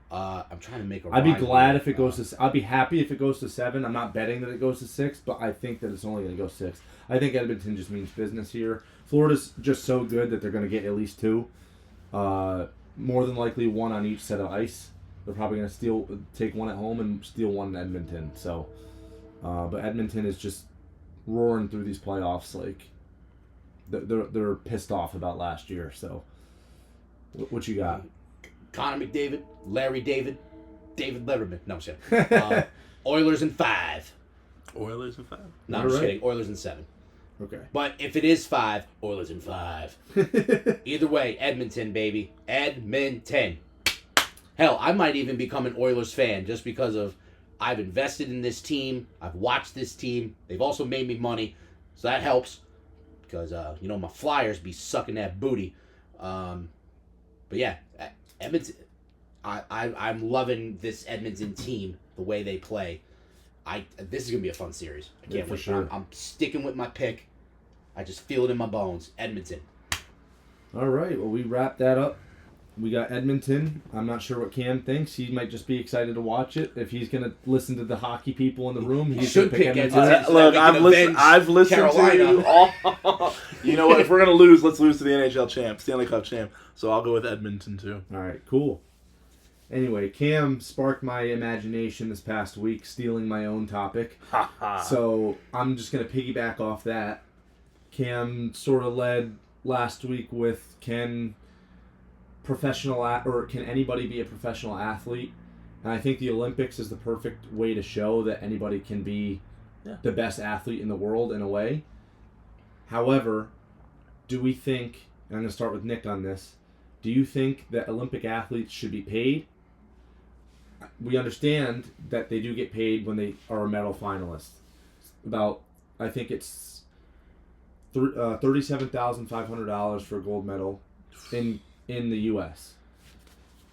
I'm trying to make a I'd be glad if it goes to... I'd be happy if it goes to 7. I'm not betting that it goes to 6, but I think that it's only going to go 6. I think Edmonton just means business here. Florida's just so good that they're going to get at least 2. More than likely 1 on each set of ice. They're probably going to take 1 at home and steal 1 in Edmonton. So, but Edmonton is just roaring through these playoffs. They're pissed off about last year. So What you got? Connor McDavid, Larry David, David Letterman. No, I'm just kidding. Oilers in 5. Oilers in 5? No, I'm just kidding. Oilers in 7. Okay. But if it is 5, Oilers in 5. Either way, Edmonton, baby. Edmonton. Hell, I might even become an Oilers fan just because of I've invested in this team. I've watched this team. They've also made me money. So that helps. Because, my Flyers be sucking that booty. But yeah, Edmonton. I'm loving this Edmonton team, the way they play. This is going to be a fun series. I can't wait. Sure. I'm sticking with my pick. I just feel it in my bones. Edmonton. All right. Well, we wrapped that up. We got Edmonton. I'm not sure what Cam thinks. He might just be excited to watch it. If he's going to listen to the hockey people in the room, he should pick Edmonton. Look, I've listened Carolina. to you all. You know what? If we're going to lose, let's lose to the NHL champ, Stanley Cup champ. So I'll go with Edmonton, too. All right, cool. Anyway, Cam sparked my imagination this past week, stealing my own topic. So I'm just going to piggyback off that. Cam sort of led last week with can anybody be a professional athlete? And I think the Olympics is the perfect way to show that anybody can be the best athlete in the world in a way. However, do we think, and I'm going to start with Nick on this, do you think that Olympic athletes should be paid? We understand that they do get paid when they are a medal finalist. I think it's $37,500 for a gold medal in the U.S.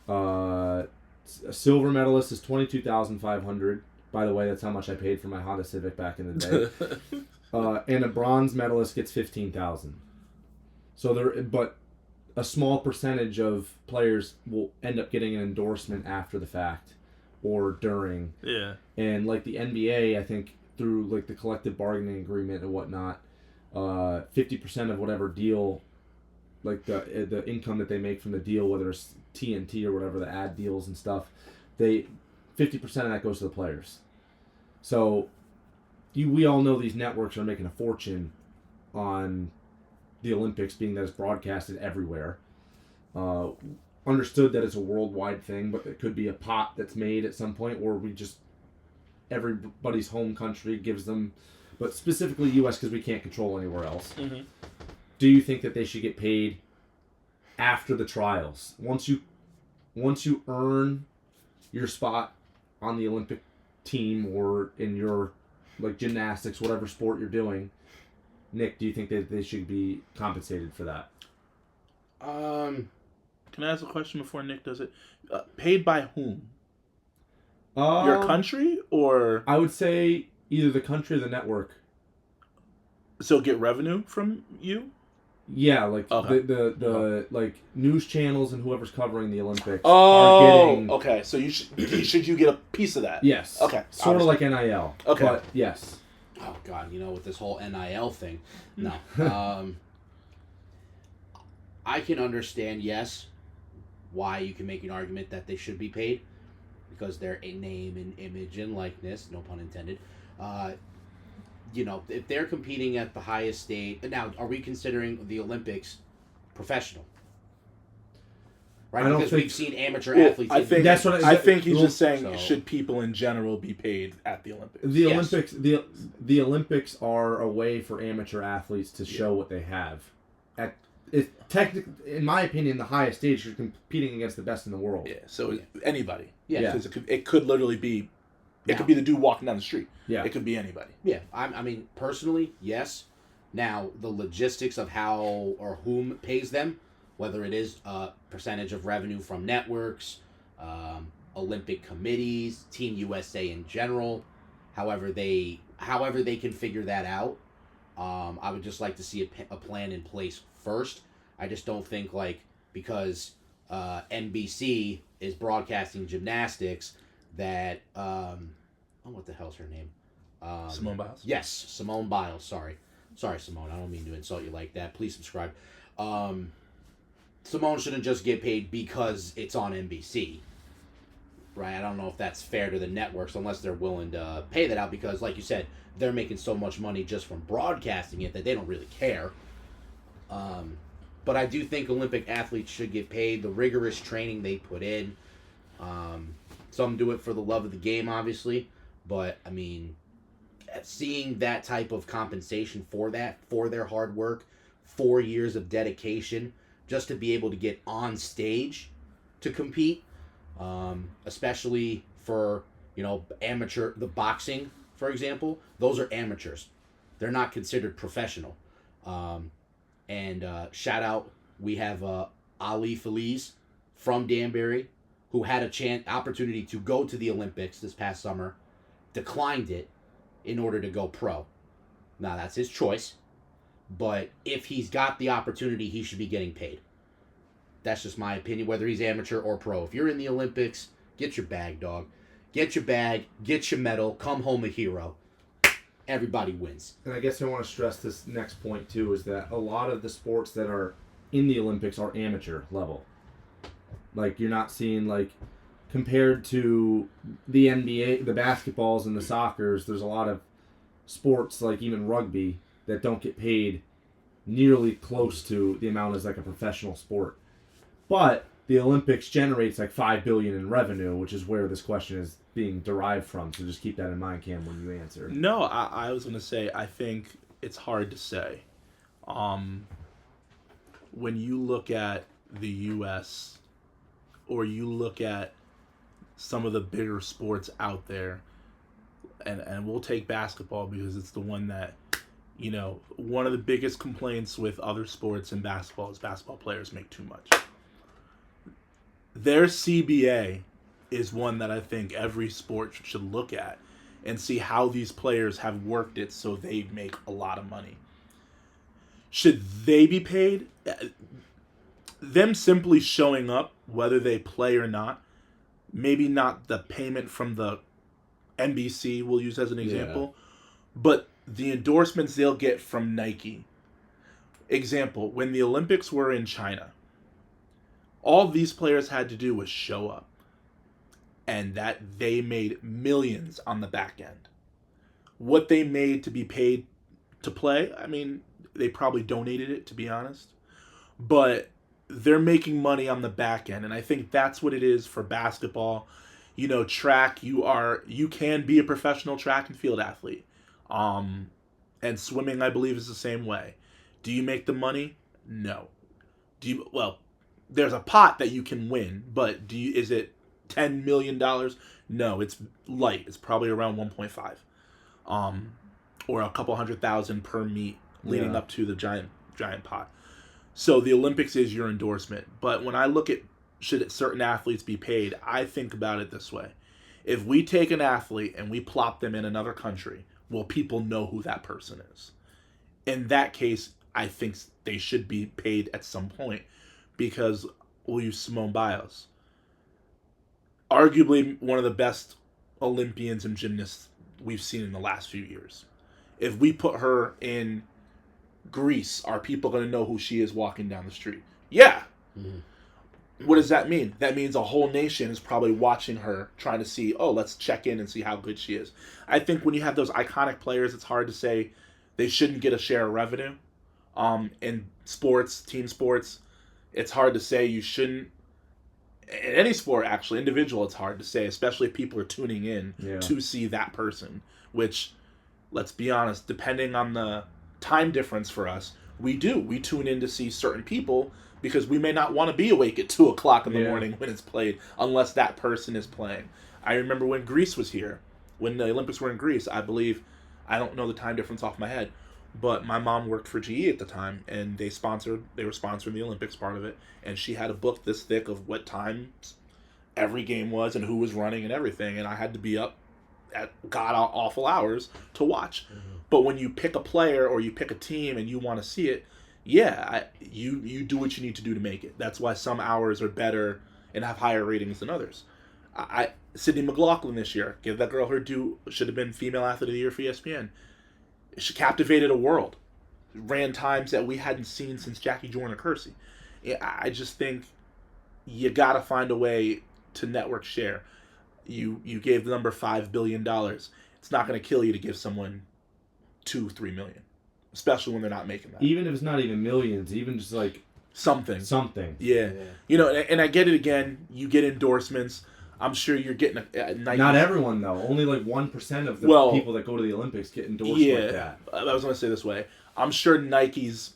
A silver medalist is $22,500. By the way, that's how much I paid for my Honda Civic back in the day. And a bronze medalist gets $15,000. But a small percentage of players will end up getting an endorsement after the fact or during. Yeah. And like the NBA, I think through like the collective bargaining agreement and whatnot, 50% of whatever deal, like the income that they make from the deal, whether it's TNT or whatever, the ad deals and stuff, 50% of that goes to the players. So we all know these networks are making a fortune on the Olympics, being that it's broadcasted everywhere. Understood that it's a worldwide thing, but it could be a pot that's made at some point, or everybody's home country gives them, but specifically U.S. because we can't control anywhere else. Mm-hmm. Do you think that they should get paid after the trials? Once you earn your spot on the Olympic team or in your like gymnastics, whatever sport you're doing, Nick, do you think that they should be compensated for that? Can I ask a question before Nick does it? Paid by whom? Your country or? I would say either the country or the network. So get revenue from you? Yeah, like okay. the like news channels and whoever's covering the Olympics are getting. Okay, so should you get a piece of that? Yes. Okay. Sort of like NIL. Okay. But yes. Oh God, with this whole NIL thing, no. I can understand, yes, why you can make an argument that they should be paid, because they're a name and image and likeness, no pun intended. If they're competing at the highest stage, now are we considering the Olympics professional? Right, because we've seen amateur athletes. I think that's what I think he's just saying. Should people in general be paid at the Olympics? The Olympics are a way for amateur athletes to show what they have. Technically, in my opinion, the highest stage, you're competing against the best in the world. Yeah. So anybody. Yeah. Because it could literally be. It could be the dude walking down the street. Yeah. It could be anybody. Yeah. I mean, personally, yes. Now, the logistics of how or whom pays them, whether it is a percentage of revenue from networks, Olympic committees, Team USA in general, however they can figure that out, I would just like to see a plan in place first. I just don't think because NBC is broadcasting gymnastics that what the hell's her name? Simone Biles? Yes, Simone Biles. Sorry, Simone. I don't mean to insult you like that. Please subscribe. Simone shouldn't just get paid because it's on NBC. Right? I don't know if that's fair to the networks unless they're willing to pay that out, because, like you said, they're making so much money just from broadcasting it that they don't really care. But I do think Olympic athletes should get paid. The rigorous training they put in. Some do it for the love of the game, obviously. But, I mean, seeing that type of compensation for their hard work, 4 years of dedication, just to be able to get on stage to compete, especially for, the boxing, for example, those are amateurs. They're not considered professional. And shout out, we have Ali Feliz from Danbury, who had opportunity to go to the Olympics this past summer, declined it in order to go pro. Now, that's his choice, but if he's got the opportunity, he should be getting paid. That's just my opinion, whether he's amateur or pro. If you're in the Olympics, get your bag, dog. Get your bag, get your medal, come home a hero. Everybody wins. And I guess I want to stress this next point, too, is that a lot of the sports that are in the Olympics are amateur level. Like, you're not seeing, like, compared to the NBA, the basketballs and the soccers, there's a lot of sports, like even rugby, that don't get paid nearly close to the amount as, like, a professional sport. But the Olympics generates, like, $5 billion in revenue, which is where this question is being derived from. So just keep that in mind, Cam, when you answer. No, I was going to say, I think it's hard to say. When you look at the U.S., or you look at some of the bigger sports out there, and we'll take basketball because it's the one that, one of the biggest complaints with other sports and basketball is basketball players make too much. Their CBA is one that I think every sport should look at and see how these players have worked it so they make a lot of money. Should they be paid? Them simply showing up, whether they play or not, maybe not the payment from the NBC, we'll use as an example, but the endorsements they'll get from Nike. Example, when the Olympics were in China, all these players had to do was show up, and that they made millions on the back end. What they made to be paid to play, I mean, they probably donated it, to be honest, but they're making money on the back end, and I think that's what it is for basketball. Track, you can be a professional track and field athlete. And swimming, I believe, is the same way. Do you make the money? No. There's a pot that you can win, but is it $10 million? No, it's light. It's probably around 1.5. Or a couple $100,000 per meet leading up to the giant pot. So the Olympics is your endorsement. But when I look at should certain athletes be paid, I think about it this way. If we take an athlete and we plop them in another country, will people know who that person is? In that case, I think they should be paid at some point, because we'll use Simone Biles. Arguably one of the best Olympians and gymnasts we've seen in the last few years. If we put her in Greece, are people going to know who she is walking down the street? Yeah. Mm-hmm. What does that mean? That means a whole nation is probably watching her, trying to see, let's check in and see how good she is. I think when you have those iconic players, it's hard to say they shouldn't get a share of revenue. In sports, team sports, it's hard to say you shouldn't. In any sport, actually, individual, it's hard to say, especially if people are tuning in to see that person, which, let's be honest, depending on the time difference for us, we tune in to see certain people because we may not want to be awake at 2 o'clock in the morning when it's played unless that person is playing. I remember when Greece was here, when the Olympics were in Greece, I believe, I don't know the time difference off my head, but my mom worked for GE at the time, and they were sponsoring the Olympics part of it, and she had a book this thick of what times every game was and who was running and everything, and I had to be up at god-awful hours to watch. Mm-hmm. But when you pick a player or you pick a team and you want to see it, you do what you need to do to make it. That's why some hours are better and have higher ratings than others. Sydney McLaughlin this year, give that girl her due, should have been Female Athlete of the Year for ESPN. She captivated a world. Ran times that we hadn't seen since Jackie Joyner-Kersee. I just think you got to find a way to network share. You gave the number $5 billion. It's not going to kill you to give someone $2-3 million, especially when they're not making that. Even if it's not even millions, even just like something. Yeah. You know, and I get it again. You get endorsements. I'm sure you're getting a Nike. Not everyone though. Only like 1% of the people that go to the Olympics get endorsed like that. I was going to say this way. I'm sure Nike's.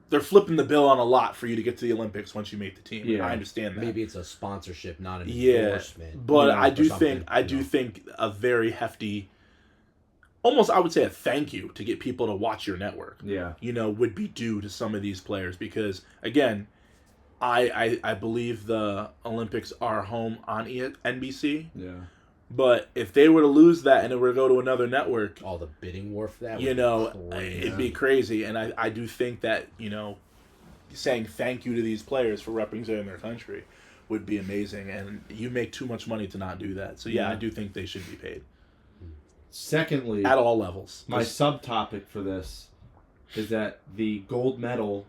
They're flipping the bill on a lot for you to get to the Olympics once you make the team. Yeah. I understand that. Maybe it's a sponsorship, not an endorsement. But I do think a very hefty, almost I would say a thank you to get people to watch your network. Yeah. You know, would be due to some of these players because again, I believe the Olympics are home on NBC. Yeah. But if they were to lose that and it were to go to another network, all the bidding war for that, it'd be crazy. And I do think that, you know, saying thank you to these players for representing their country would be amazing. And you make too much money to not do that. So I do think they should be paid. Secondly, at all levels. My subtopic for this is that the gold medal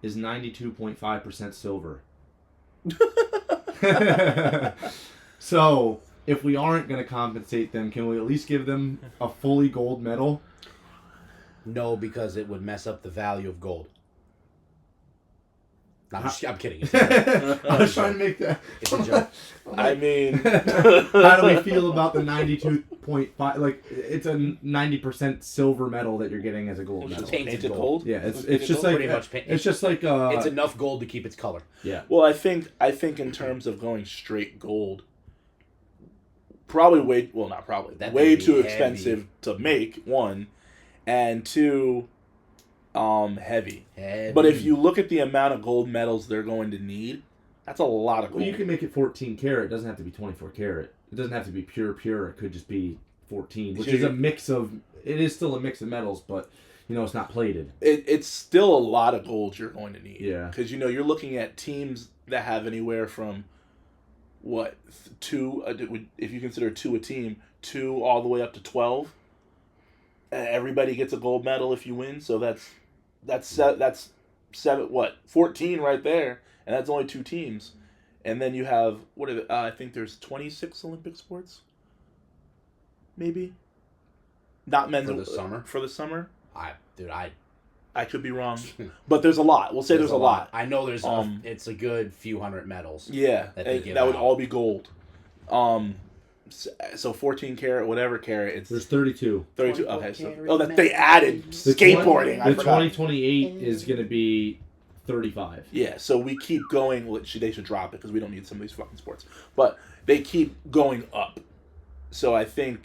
is 92.5% silver. So, if we aren't going to compensate them, can we at least give them a fully gold medal? No, because it would mess up the value of gold. I'm kidding. I was trying to make that. It's a joke. I mean, how do we feel about the 92.5? Like, it's a 90% silver medal that you're getting as a gold medal. Painted gold. Yeah, it's just like pretty much. It's just like it's enough gold to keep its color. Yeah. Well, I think in terms of going straight gold, probably way too expensive to make, one, and two, heavy. But if you look at the amount of gold medals they're going to need, that's a lot of gold. Well, you can make it 14 karat. It doesn't have to be 24 karat. It doesn't have to be pure. It could just be 14, which is a mix of. It is still a mix of metals, but you know it's not plated. It's still a lot of gold you're going to need. Yeah. Because you're looking at teams that have anywhere from two, if you consider two a team, 2 all the way up to 12. Everybody gets a gold medal if you win, so that's 14 right there, and that's only 2 teams. And then you have I think there's 26 Olympic sports, maybe. Not men's for the summer. I could be wrong, but there's a lot. We'll say there's a lot. I know there's it's a good few hundred medals. Yeah, that would all be gold. So 14 karat, whatever karat, there's 32. 32. Okay, so they added skateboarding. The 2028 is going to be 35. Yeah, so we keep going. They should drop it because we don't need some of these fucking sports. But they keep going up. So I think,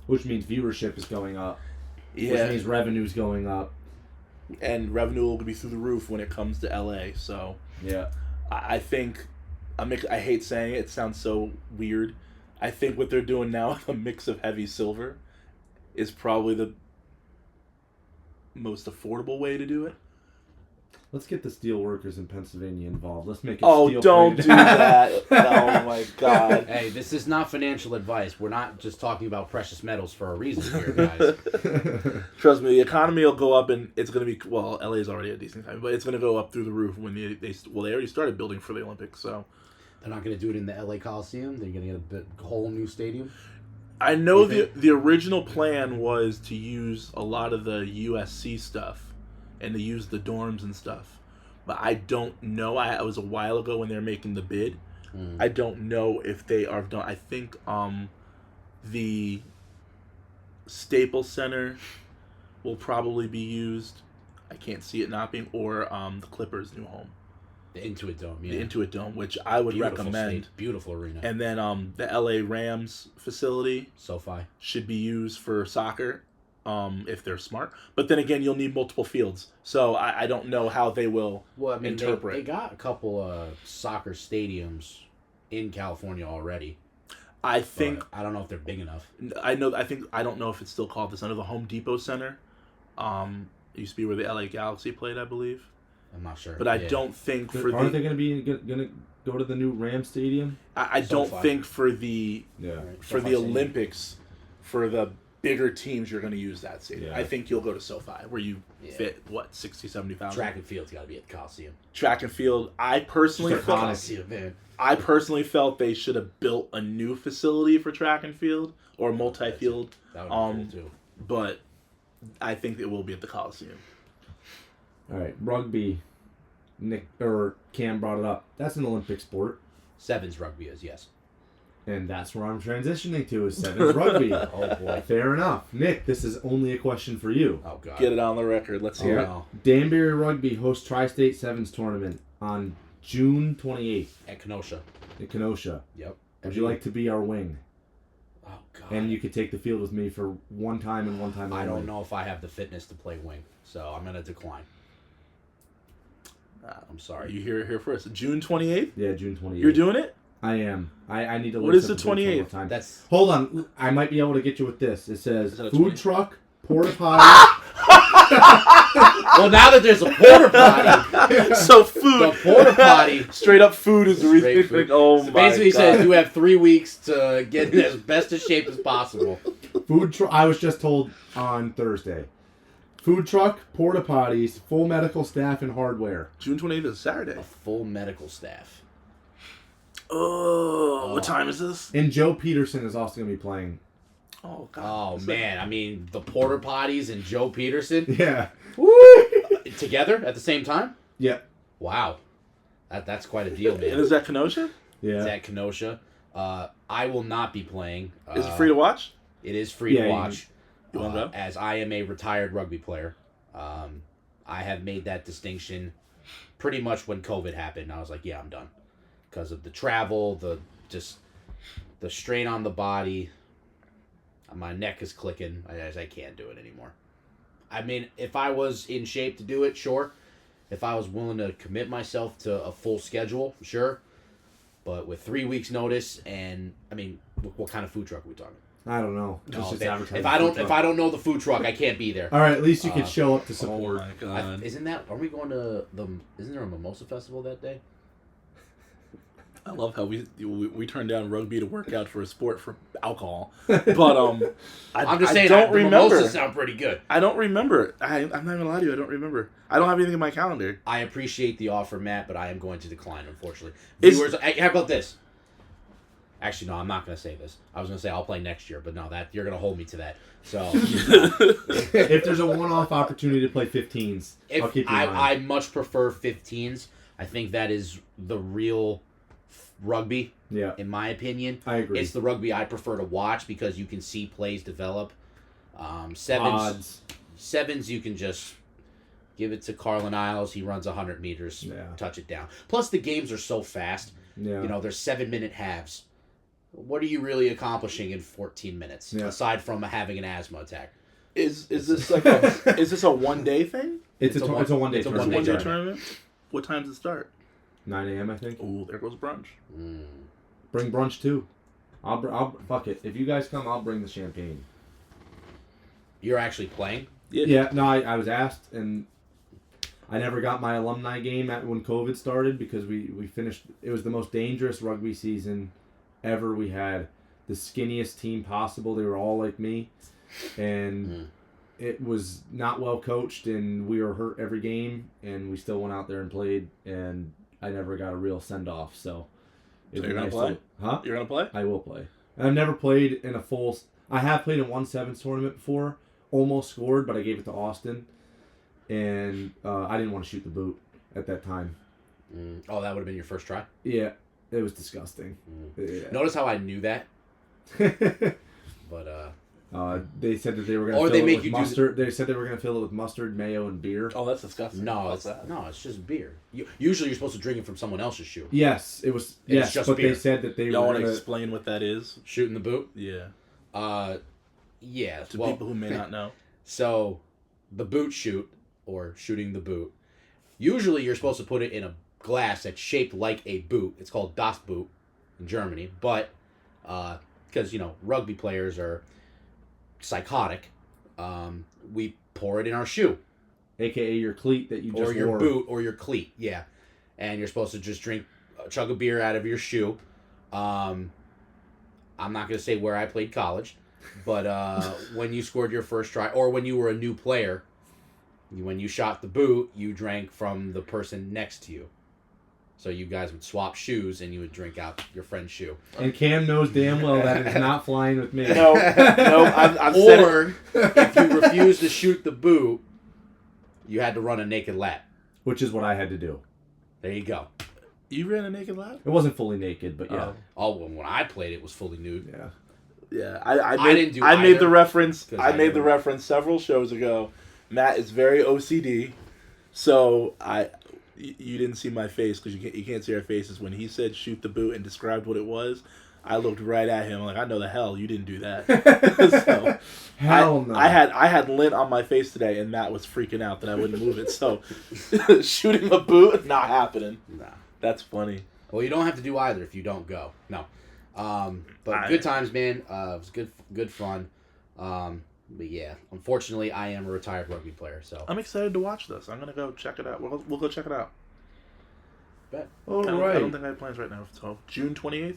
which means viewership is going up. Yeah, which means revenue is going up. And revenue will be through the roof when it comes to LA. So yeah, I think I hate saying it. It sounds so weird. I think what they're doing now with a mix of heavy silver is probably the most affordable way to do it. Let's get the steel workers in Pennsylvania involved. Let's make it steel don't do that. Oh my God. Hey, this is not financial advice. We're not just talking about precious metals for a reason here, guys. Trust me, the economy will go up, and it's going to be, well, LA is already a decent economy, but it's going to go up through the roof when they already started building for the Olympics, so. They're not going to do it in the LA Coliseum? They're going to get a whole new stadium? I know the original plan was to use a lot of the USC stuff and to use the dorms and stuff. But I don't know. It was a while ago when they were making the bid. I don't know if they are done. I think the Staples Center will probably be used. I can't see it not being. Or the Clippers' new home. The Intuit Dome, yeah. The Intuit Dome, which I would recommend. Beautiful arena. And then the LA Rams facility. SoFi. Should be used for soccer. If they're smart. But then again, you'll need multiple fields. So I don't know how they will interpret. They got a couple soccer stadiums in California already. I think... I don't know if they're big enough. I don't know if it's still called this. Under the Home Depot Center. It used to be where the LA Galaxy played, I believe. I'm not sure. But I don't think Aren't they going to go to the new Rams Stadium? I don't think for the Olympics, for the bigger teams, you're going to use that stadium. Yeah. I think you'll go to SoFi, where you fit, 60, 70,000? Track and field's got to be at the Coliseum. Track and field, I personally felt they should have built a new facility for track and field, or multi-field. That would be cool, too. But I think it will be at the Coliseum. All right, rugby. Nick or Cam brought it up. That's an Olympic sport. Sevens rugby is, yes. And that's where I'm transitioning to is sevens rugby. Oh, boy. Fair enough. Nick, this is only a question for you. Oh, God. Get it on the record. Let's hear it. Danbury Rugby hosts Tri-State Sevens tournament on June 28th. At Kenosha. In Kenosha. Yep. Would you like to be our wing? Oh, God. And you could take the field with me for one time and one time only. I don't know if I have the fitness to play wing, so I'm going to decline. I'm sorry. You hear it here first. June 28th? Yeah, June 28th. You're doing it? I am. I need to look What is up the dates one more 28th? time. That's Hold on. I might be able to get you with this. It says Is that a food 20? truck, porta potty. well, now that there's a porta potty, So food. the porta potty Straight up food is the Straight reason. food. Oh so my basically God. says you have 3 weeks to get in as best of shape as possible. Food truck. I was just told on Thursday. Food truck, porta potties, full medical staff, and hardware. June 28th is Saturday. A full medical staff. Oh, what time is this? And Joe Peterson is also going to be playing. Oh, God. Oh, man. I mean, the porta potties and Joe Peterson Yeah. together at the same time? Yeah. Wow. That's quite a deal, And man. is that Kenosha? Yeah. It's at Kenosha. I will not be playing. Is it free to watch? It is free Yeah, to you- watch. You want to go? As I am a retired rugby player. I have made that distinction pretty much when COVID happened. I was like, yeah, I'm done. Because of the travel, the strain on the body. My neck is clicking. I can't do it anymore. I mean, if I was in shape to do it, sure. If I was willing to commit myself to a full schedule, sure. But with 3 weeks notice and, I mean, what kind of food truck are we talking? I don't know. It's Oh, just okay. advertising If I don't food truck. know the food truck, I can't be there. All right, at least you could show up to support. Oh, my God. Isn't we going to isn't there a mimosa festival that day? I love how we turn down rugby to work out for a sport for alcohol. But I'm just saying, I don't the remember. mimosas sound pretty good. I don't remember. I'm not gonna lie to you. I don't remember. I don't have anything in my calendar. I appreciate the offer, Matt, but I am going to decline, unfortunately. Is- Viewers, how about this? Actually, no, I'm not going to say this. I was going to say I'll play next year, but no, that you're going to hold me to that. So If there's a one-off opportunity to play 15s, I'll keep you in mind. I much prefer 15s. I think that is the real rugby, Yeah, in my opinion. I agree. It's the rugby I prefer to watch because you can see plays develop. Sevens, you can just give it to Carlin Isles. He runs 100 meters, Yeah. touch it down. Plus, the games are so fast. Yeah. You know, there's 7-minute halves. What are you really accomplishing in 14 minutes aside from having an asthma attack? Is this like is this a 1 day thing? It's a one-day it's a tournament. It's a one-day 1 day tournament. tournament. What time does it start? 9 a.m. I think. Oh, there goes brunch. Bring brunch too. I'll fuck it. If you guys come, I'll bring the champagne. You're actually playing? Yeah. No, I was asked, and I never got my alumni game when COVID started because we finished. It was the most dangerous rugby season ever. We had the skinniest team possible. They were all like me, and it was not well coached, and we were hurt every game, and we still went out there and played, and I never got a real send off. So you're gonna play? Huh? You're gonna play? I will play. I've never played in a full. I have played in 1 sevens tournament before. Almost scored, but I gave it to Austin, and I didn't want to shoot the boot at that time. Oh, that would have been your first try? Yeah, it was disgusting. Yeah. Notice how I knew that? But, they said that they were going Or to they fill it make with you do mustard. They said they were going to fill it with mustard, mayo, and beer. Oh, that's disgusting. no, What's that? it's just beer. Usually you're supposed to drink it from someone else's shoe. Yes, it was. Yes, just but beer. they said that they Y'all were want going to to. explain what that is? Shooting the boot? Yeah. Yeah. To Well, people who may not know. so, the boot shoot, or shooting the boot, usually you're supposed to put it in a glass that's shaped like a boot. It's called Das Boot in Germany. But, because, rugby players are psychotic, we pour it in our shoe. AKA your cleat that you just Or your wore. boot, or your cleat, yeah. And you're supposed to just chug a beer out of your shoe. I'm not going to say where I played college, but when you scored your first try, or when you were a new player, when you shot the boot, you drank from the person next to you. So you guys would swap shoes, and you would drink out your friend's shoe. And Cam knows damn well that is not flying with me. No, I've said it. Or, if you refused to shoot the boot, you had to run a naked lap. Which is what I had to do. There you go. You ran a naked lap? It wasn't fully naked, but yeah. Oh, when I played, it was fully nude. Yeah. Yeah, I didn't do I made the either, reference. because I I made the never- reference several shows ago. Matt is very OCD, so you didn't see my face because you can't see our faces. When he said shoot the boot and described what it was, I looked right at him like, I know the hell you didn't do that. So, Hell no. I had lint on my face today, and Matt was freaking out that I wouldn't move it. So shooting a boot, not happening. Nah. That's funny. Well, you don't have to do either if you don't go. No. But good times, man. It was good fun. But yeah, unfortunately, I am a retired rugby player, so I'm excited to watch this. I'm gonna go check it out. We'll go check it out. bet. All I right. don't think I have plans right now. So June 28th.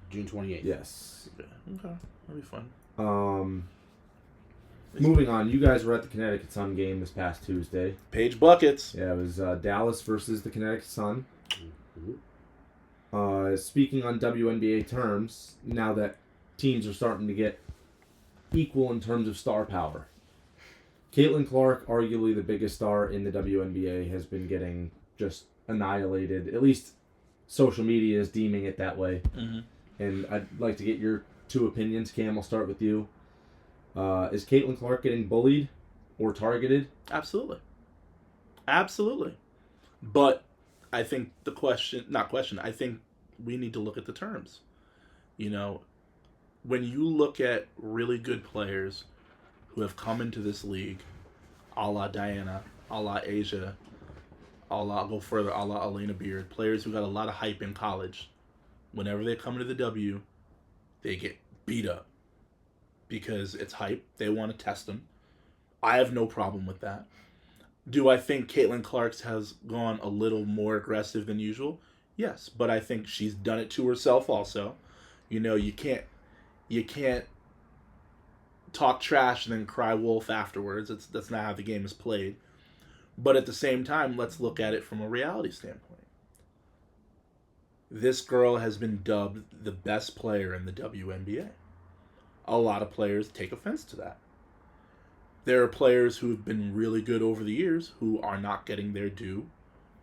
June 28th. Yes. Okay, that'll be fun. Moving on, you guys were at the Connecticut Sun game this past Tuesday. Page buckets. Yeah, it was Dallas versus the Connecticut Sun. Mm-hmm. Speaking on WNBA terms, now that teams are starting to get equal in terms of star power, Caitlin Clark, arguably the biggest star in the WNBA, has been getting just annihilated. At least social media is deeming it that way. Mm-hmm. And I'd like to get your two opinions. Cam, I'll start with you. Is Caitlin Clark getting bullied or targeted? Absolutely. But I think I think we need to look at the terms. You know, when you look at really good players who have come into this league, a la Diana, a la Asia, I'll go further, a la Elena Beard, players who got a lot of hype in college, whenever they come into the W, they get beat up. Because it's hype. They want to test them. I have no problem with that. Do I think Caitlin Clark's has gone a little more aggressive than usual? Yes, but I think she's done it to herself also. You know, you can't talk trash and then cry wolf afterwards. That's not how the game is played. But at the same time, let's look at it from a reality standpoint. This girl has been dubbed the best player in the WNBA. A lot of players take offense to that. There are players who have been really good over the years who are not getting their due.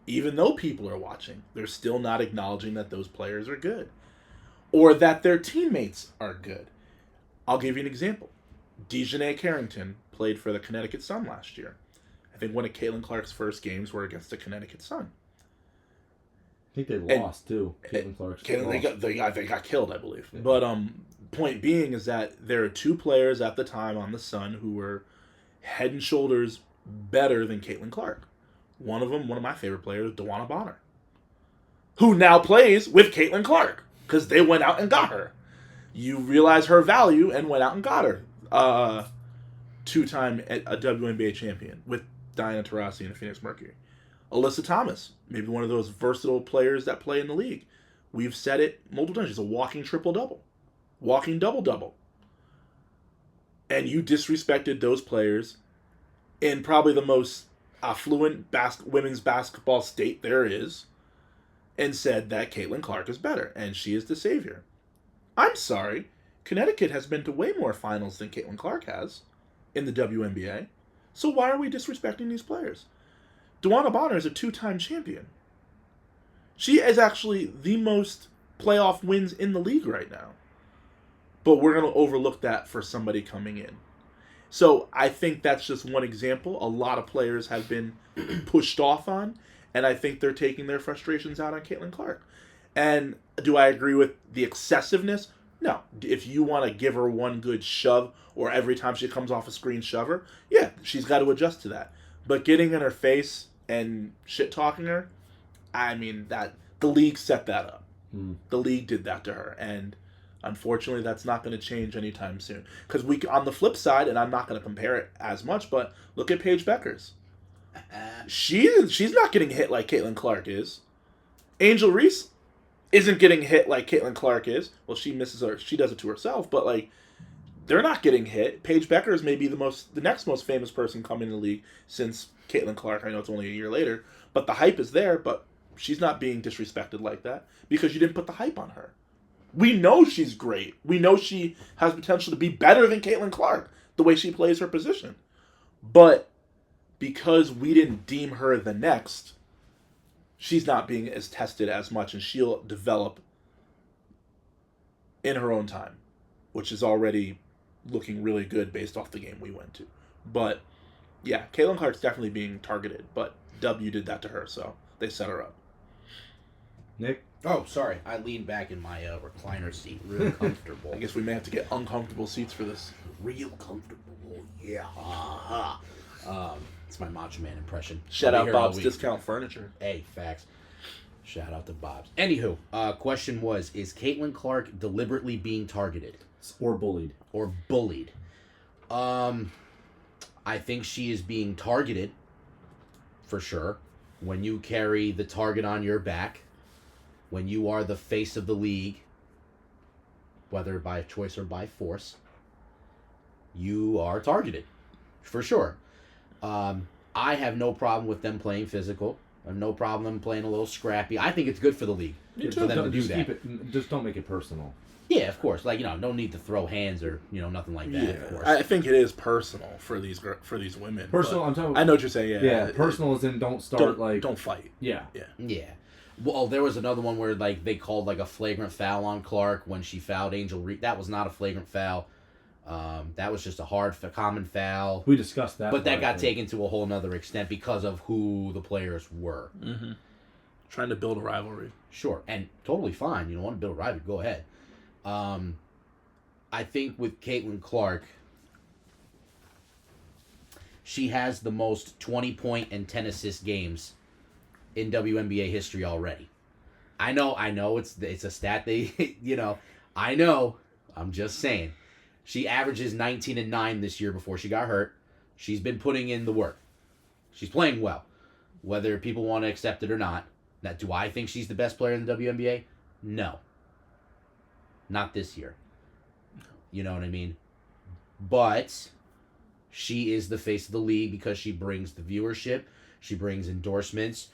Even though people are watching, they're still not acknowledging that those players are good. Or that their teammates are good. I'll give you an example. Dejanay Carrington played for the Connecticut Sun last year. I think one of Caitlin Clark's first games were against the Connecticut Sun. I think they lost, too. Caitlin Clark's They got killed, I believe. Yeah. But point being is that there are two players at the time on the Sun who were head and shoulders better than Caitlin Clark. One of them, one of my favorite players, DeWanna Bonner, who now plays with Caitlin Clark because they went out and got her. You realize her value and went out and got her. Two-time a WNBA champion with Diana Taurasi and the Phoenix Mercury. Alyssa Thomas, maybe one of those versatile players that play in the league. We've said it multiple times. She's a walking triple-double. Walking double-double. And you disrespected those players in probably the most affluent women's basketball state there is and said that Caitlin Clark is better and she is the savior. I'm sorry. Connecticut has been to way more finals than Caitlin Clark has in the WNBA. So why are we disrespecting these players? DeWanna Bonner is a two-time champion. She is actually the most playoff wins in the league right now. But we're going to overlook that for somebody coming in. So I think that's just one example. A lot of players have been pushed off on, and I think they're taking their frustrations out on Caitlin Clark. And do I agree with the excessiveness? No. If you want to give her one good shove, or every time she comes off a screen shove her, yeah, she's got to adjust to that. But getting in her face and shit-talking her, I mean, that the league set that up. The league did that to her, and unfortunately, that's not going to change anytime soon. Because on the flip side, and I'm not going to compare it as much, but look at Paige Beckers. She's not getting hit like Caitlin Clark is. Angel Reese isn't getting hit like Caitlin Clark is. Well, she does it to herself, but like they're not getting hit. Paige Beckers may be the next most famous person coming in the league since Caitlin Clark. I know it's only a year later, but the hype is there. But she's not being disrespected like that because you didn't put the hype on her. We know she's great. We know she has potential to be better than Caitlin Clark, the way she plays her position. But because we didn't deem her the next, she's not being as tested as much, and she'll develop in her own time, which is already looking really good based off the game we went to. But yeah, Caitlin Clark's definitely being targeted, but W did that to her, so they set her up. Nick? Oh, sorry. I leaned back in my recliner seat. Real comfortable. I guess we may have to get uncomfortable seats for this. Real comfortable. Yeah. It's my Macho Man impression. Shout out Bob's Discount Furniture. Hey, facts. Shout out to Bob's. Anywho, question was, is Caitlin Clark deliberately being targeted? Or bullied. Or bullied? I think she is being targeted, for sure. When you carry the target on your back, when you are the face of the league, whether by choice or by force, you are targeted, for sure. I have no problem with them playing physical. I have no problem them playing a little scrappy. I think it's good for the league for them to do that. Just don't make it personal. Yeah, of course. Like, no need to throw hands or nothing like that. Yeah, of course. I think it is personal for these women. Personal. I'm talking. I know what you're saying. Yeah. Personal as in don't start don't fight. Yeah. Yeah. Well, there was another one where they called a flagrant foul on Clark when she fouled Angel Reese. That was not a flagrant foul. That was just a common foul. We discussed that. But that got taken to a whole nother extent because of who the players were. Mm-hmm. Trying to build a rivalry. Sure, and totally fine. You want to build a rivalry, go ahead. I think with Caitlin Clark, she has the most 20-point and 10-assist games in WNBA history already. I know it's a stat they, I know. I'm just saying. She averages 19-9 this year before she got hurt. She's been putting in the work. She's playing well, whether people want to accept it or not. Now, do I think she's the best player in the WNBA? No. Not this year. You know what I mean? But she is the face of the league because she brings the viewership. She brings endorsements.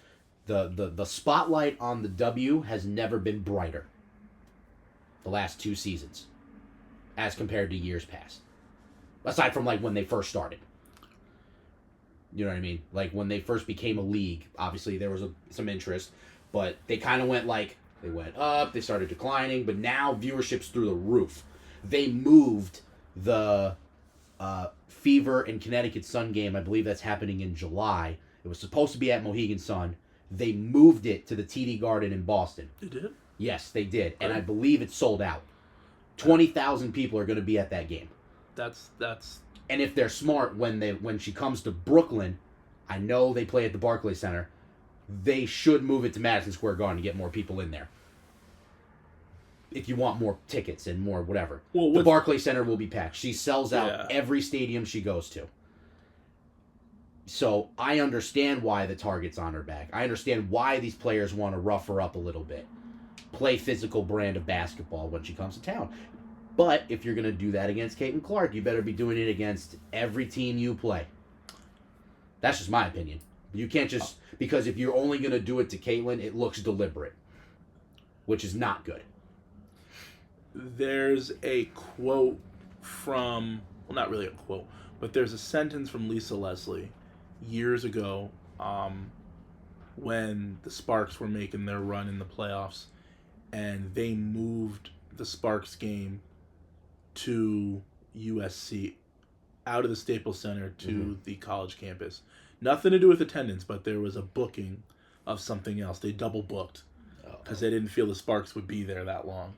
The spotlight on the W has never been brighter the last 2 seasons as compared to years past. Aside from when they first started. You know what I mean? When they first became a league, obviously there was some interest, but they kind of went they went up, they started declining, but now viewership's through the roof. They moved the Fever and Connecticut Sun game. I believe that's happening in July. It was supposed to be at Mohegan Sun. They moved it to the TD Garden in Boston. They did? Yes, they did. And I believe it's sold out. 20,000 people are going to be at that game. That's. And if they're smart, when she comes to Brooklyn, I know they play at the Barclays Center. They should move it to Madison Square Garden to get more people in there. If you want more tickets and more whatever. Well, the Barclays Center will be packed. She sells out every stadium she goes to. So I understand why the target's on her back. I understand why these players want to rough her up a little bit. Play physical brand of basketball when she comes to town. But if you're going to do that against Caitlin Clark, you better be doing it against every team you play. That's just my opinion. You can't just... Because if you're only going to do it to Caitlin, it looks deliberate. Which is not good. There's a quote from... Well, not really a quote. But there's a sentence from Lisa Leslie years ago when the Sparks were making their run in the playoffs. And they moved the Sparks game to USC, out of the Staples Center to the college campus. Nothing to do with attendance, but there was a booking of something else. They double booked because they didn't feel the Sparks would be there that long.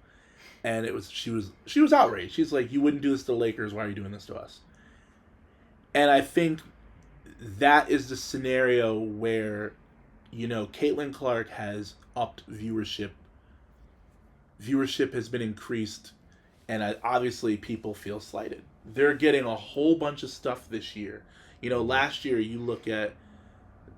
And she was outraged. She's like, "You wouldn't do this to the Lakers. Why are you doing this to us?" And I think that is the scenario where, Caitlin Clark has upped viewership. Viewership has been increased, and obviously people feel slighted. They're getting a whole bunch of stuff this year. Last year you look at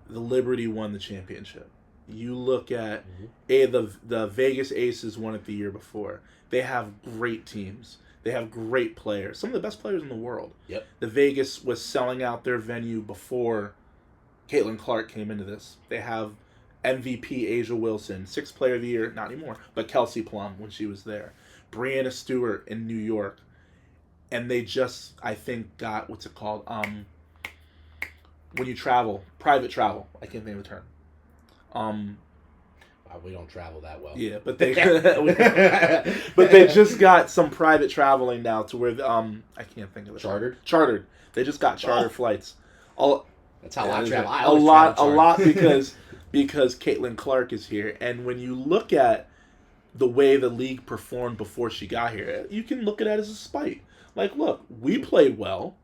the Liberty won the championship. You look at the Vegas Aces won it the year before. They have great teams. They have great players. Some of the best players in the world. Yep. The Vegas was selling out their venue before Caitlin Clark came into this. They have MVP Asia Wilson, 6th Player of the Year, not anymore, but Kelsey Plum when she was there. Brianna Stewart in New York. And they just, I think, got, what's it called? When you travel, private travel. I can't think of the term. We don't travel that well. Yeah, but they just got some private traveling now to where I can't think of it. Chartered. They just got charter flights. That's how I travel. A lot because Caitlin Clark is here, and when you look at the way the league performed before she got here, you can look at it as a spite. Like, look, we played well.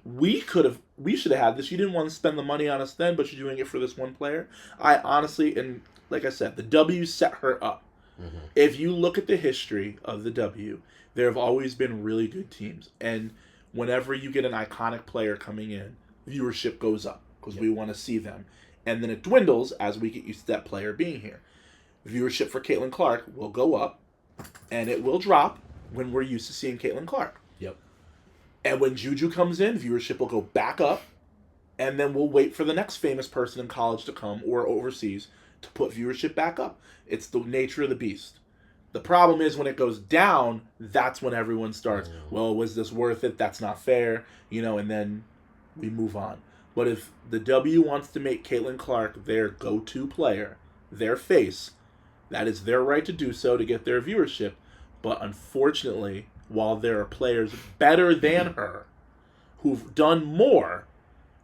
We should have had this. You didn't want to spend the money on us then, but you're doing it for this one player. I honestly, and like I said, the W set her up. Mm-hmm. If you look at the history of the W, there have always been really good teams. And whenever you get an iconic player coming in, viewership goes up because we want to see them. And then it dwindles as we get used to that player being here. Viewership for Caitlin Clark will go up, and it will drop when we're used to seeing Caitlin Clark. Yep. And when Juju comes in, viewership will go back up, and then we'll wait for the next famous person in college to come or overseas to put viewership back up. It's the nature of the beast. The problem is when it goes down, that's when everyone starts, well, was this worth it? That's not fair, and then we move on. But if the W wants to make Caitlin Clark their go-to player, their face, that is their right to do so to get their viewership. But unfortunately, while there are players better than her who've done more,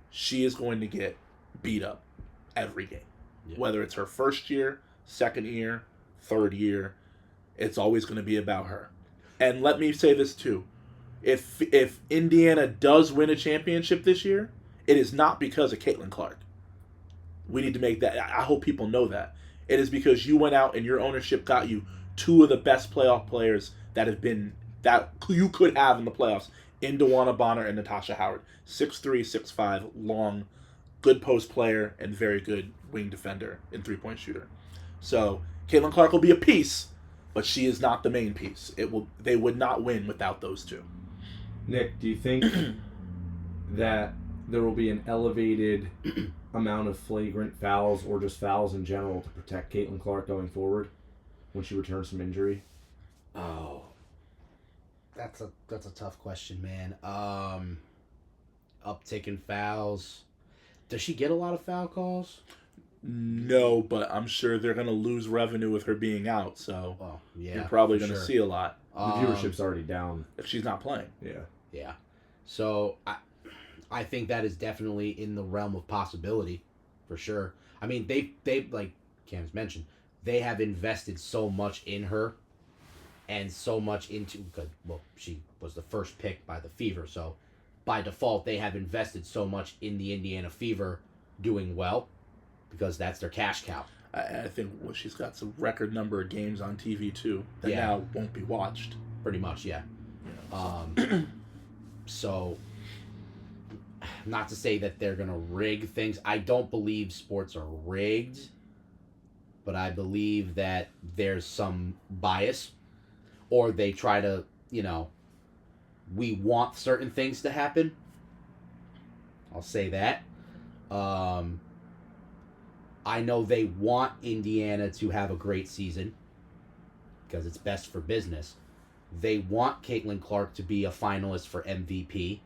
she is going to get beat up every game. Yeah. Whether it's her first year, second year, third year, it's always going to be about her. And let me say this too. If Indiana does win a championship this year, it is not because of Caitlin Clark. We need to make that. I hope people know that. It is because you went out and your ownership got you two of the best playoff players that you could have in the playoffs in DeWanna Bonner and Natasha Howard. 6'3", 6'5", long, good post player, and very good wing defender and three-point shooter. So Caitlin Clark will be a piece, but she is not the main piece. They would not win without those two. Nick, do you think that there will be an elevated amount of flagrant fouls or just fouls in general to protect Caitlin Clark going forward when she returns from injury? Oh, that's a tough question, man. Uptick in fouls. Does she get a lot of foul calls? No, but I'm sure they're going to lose revenue with her being out, so you're probably going to see a lot. The viewership's already down. If she's not playing. Yeah. So I think that is definitely in the realm of possibility, for sure. I mean, they like Cam's mentioned, they have invested so much in her, and so much into she was the first pick by the Fever, so by default they have invested so much in the Indiana Fever doing well, because that's their cash cow. I think she's got some record number of games on TV too that now won't be watched. Pretty much, yeah. So, not to say that they're going to rig things. I don't believe sports are rigged, but I believe that there's some bias, or they try to, we want certain things to happen. I'll say that. I know they want Indiana to have a great season because it's best for business. They want Caitlin Clark to be a finalist for MVP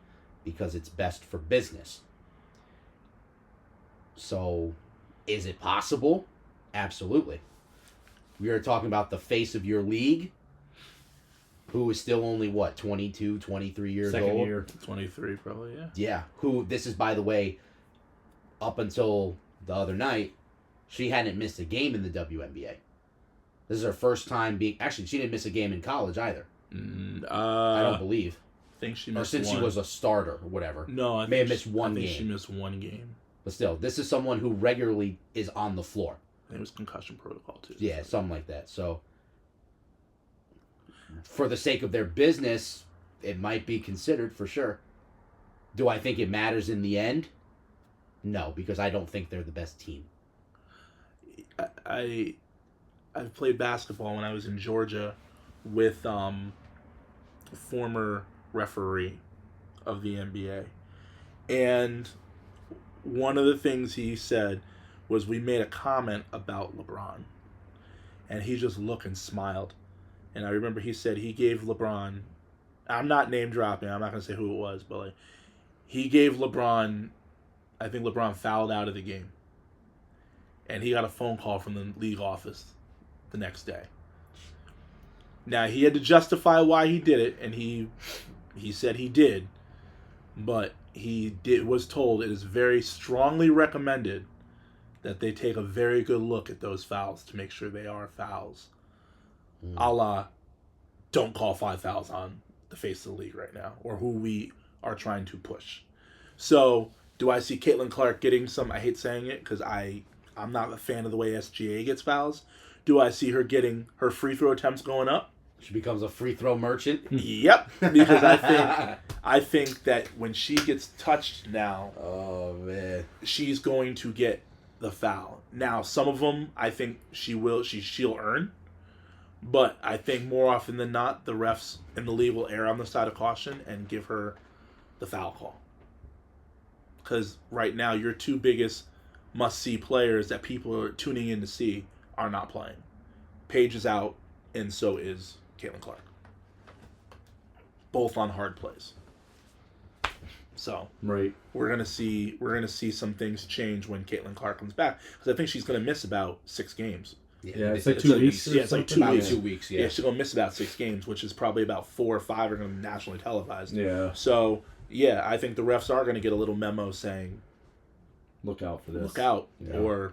because it's best for business. So, is it possible? Absolutely. We are talking about the face of your league, who is still only, 22, 23 years old? Second year. 23, probably, yeah. Yeah, who, this is, by the way, up until the other night, she hadn't missed a game in the WNBA. This is her first time being... Actually, she didn't miss a game in college either. I don't believe. I think she missed since one. she was a starter or whatever. No, I may have missed one game. I think she missed one game. But still, this is someone who regularly is on the floor. It was concussion protocol, too. Yeah, something like that. So, for the sake of their business, it might be considered for sure. Do I think it matters in the end? No, because I don't think they're the best team. I played basketball when I was in Georgia with a former referee of the NBA. And one of the things he said was we made a comment about LeBron. And he just looked and smiled. And I remember he said he gave LeBron, I'm not name dropping, I'm not going to say who it was, but he gave LeBron, I think LeBron fouled out of the game. and he got a phone call from the league office the next day. Now, he had to justify why he did it, and he said he did, but was told it is very strongly recommended that they take a very good look at those fouls to make sure they are fouls. A la, don't call 5 fouls on the face of the league right now, or who we are trying to push. So, do I see Caitlin Clark getting some, I hate saying it, because I'm not a fan of the way SGA gets fouls. Do I see her getting her free throw attempts going up? She becomes a free throw merchant. Yep, because I think that when she gets touched now, oh man, she's going to get the foul. Now, some of them I think she'll earn, but I think more often than not, the refs in the league will err on the side of caution and give her the foul call. Because right now, your two biggest must-see players that people are tuning in to see are not playing. Paige is out, and so is Caitlin Clark. Both on hard plays. So right, we're gonna see some things change when Caitlin Clark comes back, because I think she's gonna miss about 6 games. Yeah, it's like 2 weeks. Yeah, it's like 2 about weeks. 2 weeks. Yeah, she's gonna miss about 6 games, which is probably about 4 or 5 are gonna be nationally televised. Yeah. So yeah, I think the refs are gonna get a little memo saying, "Look out for this. Look out," yeah. or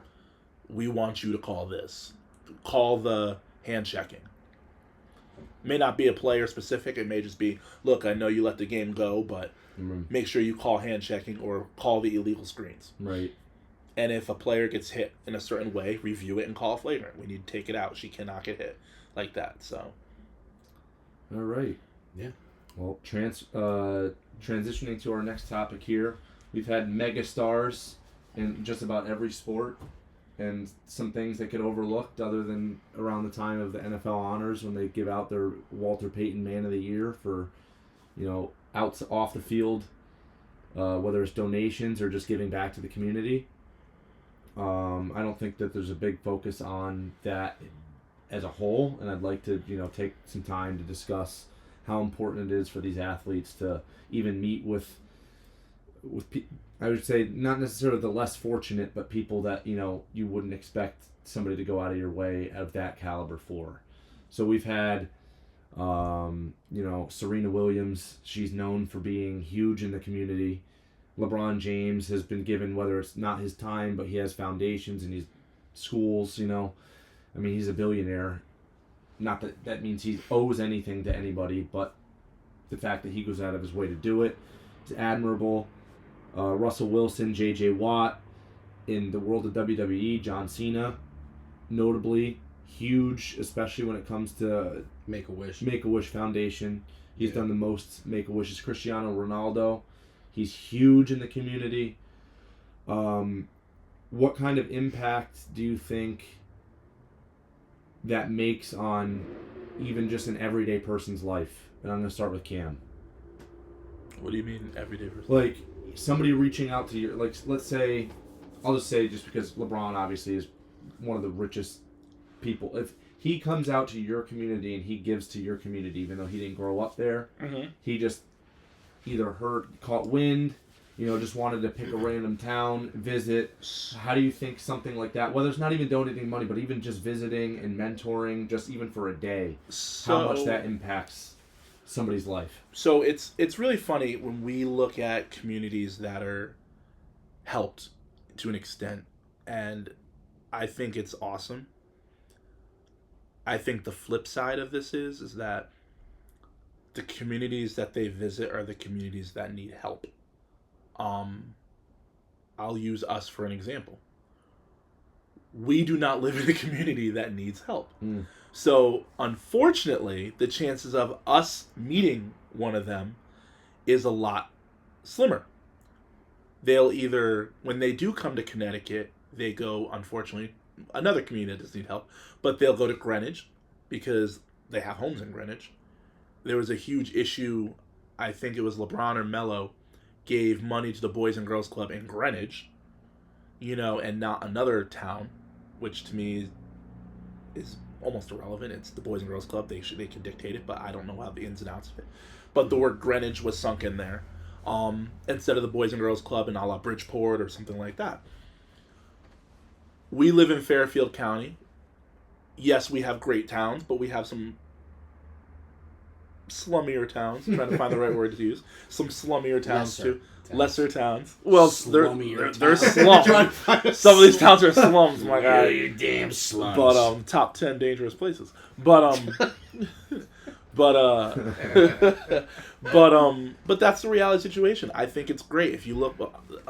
"We want you to call this. Call the hand checking." May not be a player specific. It may just be, look, I know you let the game go, but make sure you call hand checking or call the illegal screens. Right. And if a player gets hit in a certain way, review it and call flagrant. We need to take it out. She cannot get hit like that. So. All right. Yeah. Well, transitioning to our next topic here, we've had mega stars in just about every sport, and some things that get overlooked other than around the time of the NFL honors when they give out their Walter Payton Man of the Year for, off the field, whether it's donations or just giving back to the community. I don't think that there's a big focus on that as a whole, and I'd like to, take some time to discuss how important it is for these athletes to even meet with I would say not necessarily the less fortunate, but people that, you wouldn't expect somebody to go out of your way of that caliber for. So we've had, Serena Williams. She's known for being huge in the community. LeBron James has been given, whether it's not his time, but he has foundations and he's schools, he's a billionaire. Not that means he owes anything to anybody, but the fact that he goes out of his way to do it is admirable. Russell Wilson, J.J. Watt, in the world of WWE, John Cena, notably huge, especially when it comes to Make-A-Wish Foundation. He's done the most Make-A-Wishes. Cristiano Ronaldo, he's huge in the community. What kind of impact do you think that makes on even just an everyday person's life? And I'm going to start with Cam. What do you mean everyday person? Like, somebody reaching out to you, like, let's say, I'll just say, just because LeBron obviously is one of the richest people, if he comes out to your community and he gives to your community, even though he didn't grow up there, he just either caught wind, just wanted to pick a random town, visit. How do you think something like that, whether it's not even donating money, but even just visiting and mentoring, just even for a day, how much that impacts somebody's life? So it's really funny when we look at communities that are helped to an extent, and I think it's awesome. I think the flip side of this is that the communities that they visit are the communities that need help. I'll use us for an example. We do not live in a community that needs help. So, unfortunately, the chances of us meeting one of them is a lot slimmer. They'll either, when they do come to Connecticut, they go, unfortunately, another community that does need help, but they'll go to Greenwich because they have homes in Greenwich. There was a huge issue, I think it was LeBron or Melo, gave money to the Boys and Girls Club in Greenwich, and not another town, which to me is almost irrelevant. It's the Boys and Girls Club. They can dictate it, but I don't know how the ins and outs of it. But the word Greenwich was sunk in there, instead of the Boys and Girls Club in a la Bridgeport or something like that. we live in Fairfield County. Yes, we have great towns, but we have some slummier towns. I'm trying to find the right word to use. Some slummier towns too. Lesser towns. Well, they're slums. Some of these towns are slums, my guy. You damn slums. But top 10 dangerous places. But but that's the reality situation. I think it's great. If you look,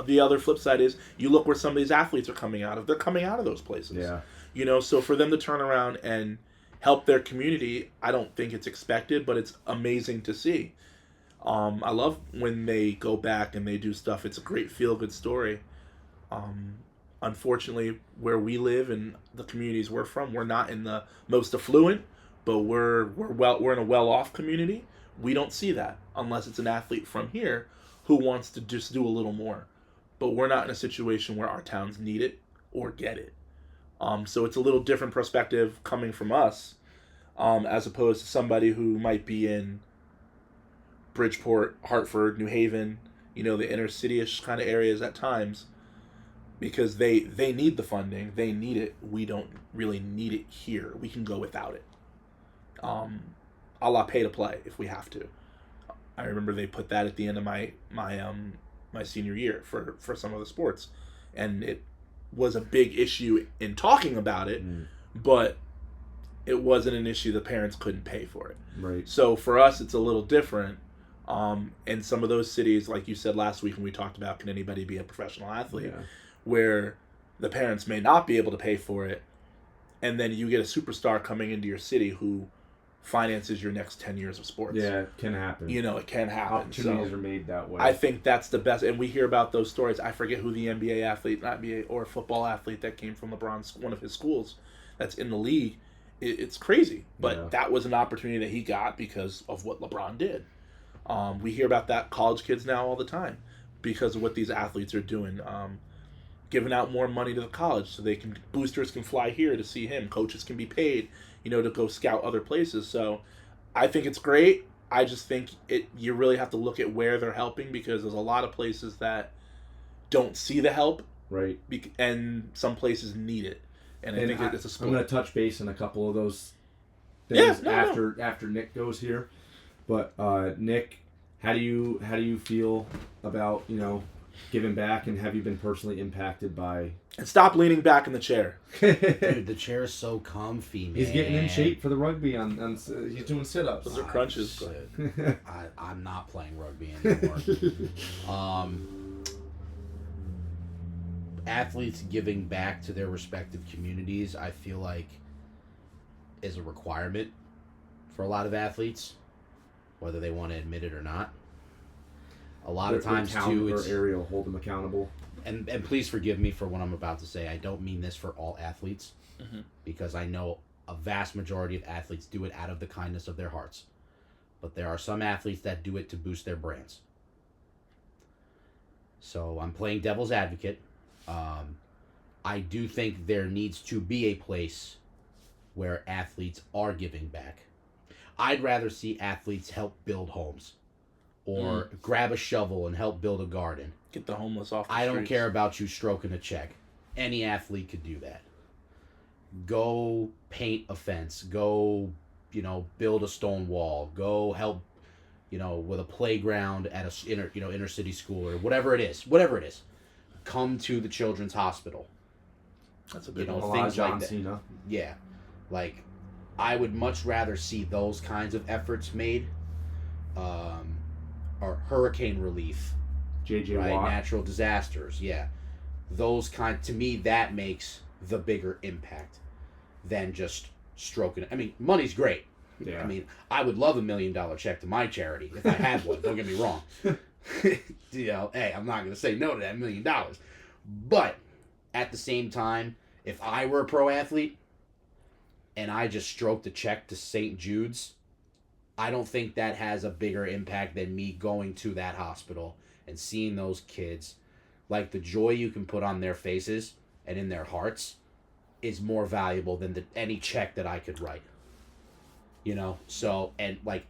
the other flip side is you look where some of these athletes are coming out of. They're coming out of those places. Yeah. You know, so for them to turn around and help their community, I don't think it's expected, but it's amazing to see. I love when they go back and they do stuff. It's a great feel-good story. Unfortunately, where we live and the communities we're from, we're not in the most affluent, but we're in a well-off community. We don't see that unless it's an athlete from here who wants to just do a little more. But we're not in a situation where our towns need it or get it. So it's a little different perspective coming from us, as opposed to somebody who might be in Bridgeport, Hartford, New Haven, you know, the inner city-ish kind of areas at times, because they need the funding, they need it. We don't really need it here. We can go without it. A la pay to play if we have to. I remember they put that at the end of my senior year for some of the sports, and it was a big issue in talking about it, but it wasn't an issue the parents couldn't pay for it. Right. So for us, it's a little different. In some of those cities, like you said last week when we talked about can anybody be a professional athlete, where the parents may not be able to pay for it, and then you get a superstar coming into your city who finances your next 10 years of sports. Yeah, it can happen. You know, it can happen. Opportunities are made that way. I think that's the best, and we hear about those stories. I forget who the NBA athlete, not NBA, or football athlete that came from LeBron's, one of his schools, that's in the league. It's crazy, but that was an opportunity that he got because of what LeBron did. We hear about that college kids now all the time because of what these athletes are doing. Giving out more money to the college so boosters can fly here to see him. Coaches can be paid, you know, to go scout other places. So I think it's great. I just think you really have to look at where they're helping, because there's a lot of places that don't see the help. Right. And some places need it. And I think it's a split. I'm going to touch base on a couple of those things after Nick goes here. But Nick, how do you feel about, you know, giving back, and have you been personally impacted by? And stop leaning back in the chair. Dude, the chair is so comfy, man. He's getting in shape for the rugby. He's doing sit-ups. Those are crunches. I'm not playing rugby anymore. Athletes giving back to their respective communities, I feel like, is a requirement for a lot of athletes, whether they want to admit it or not. A lot of times, too, it's area will hold them accountable. And please forgive me for what I'm about to say. I don't mean this for all athletes, because I know a vast majority of athletes do it out of the kindness of their hearts. But there are some athletes that do it to boost their brands. So I'm playing devil's advocate. I do think there needs to be a place where athletes are giving back. I'd rather see athletes help build homes, or grab a shovel and help build a garden. Get the homeless off the I don't streets. care about you stroking a check. Any athlete could do that. Go paint a fence. Go, you know, build a stone wall. Go help, you know, with a playground at a inner city school, or whatever it is. Whatever it is. Come to the children's hospital. That's a big things like that. Yeah. Like, I would much rather see those kinds of efforts made. Or hurricane relief. JJ right? Watt. Natural disasters, yeah. Those to me, that makes the bigger impact than just stroking it. I mean, money's great. Yeah. I mean, I would love $1 million check to my charity if I had one. Don't get me wrong. You know, hey, I'm not going to say no to that $1 million. But at the same time, if I were a pro athlete and I just stroked a check to St. Jude's, I don't think that has a bigger impact than me going to that hospital and seeing those kids. Like, the joy you can put on their faces and in their hearts is more valuable than any check that I could write. You know? So, and like,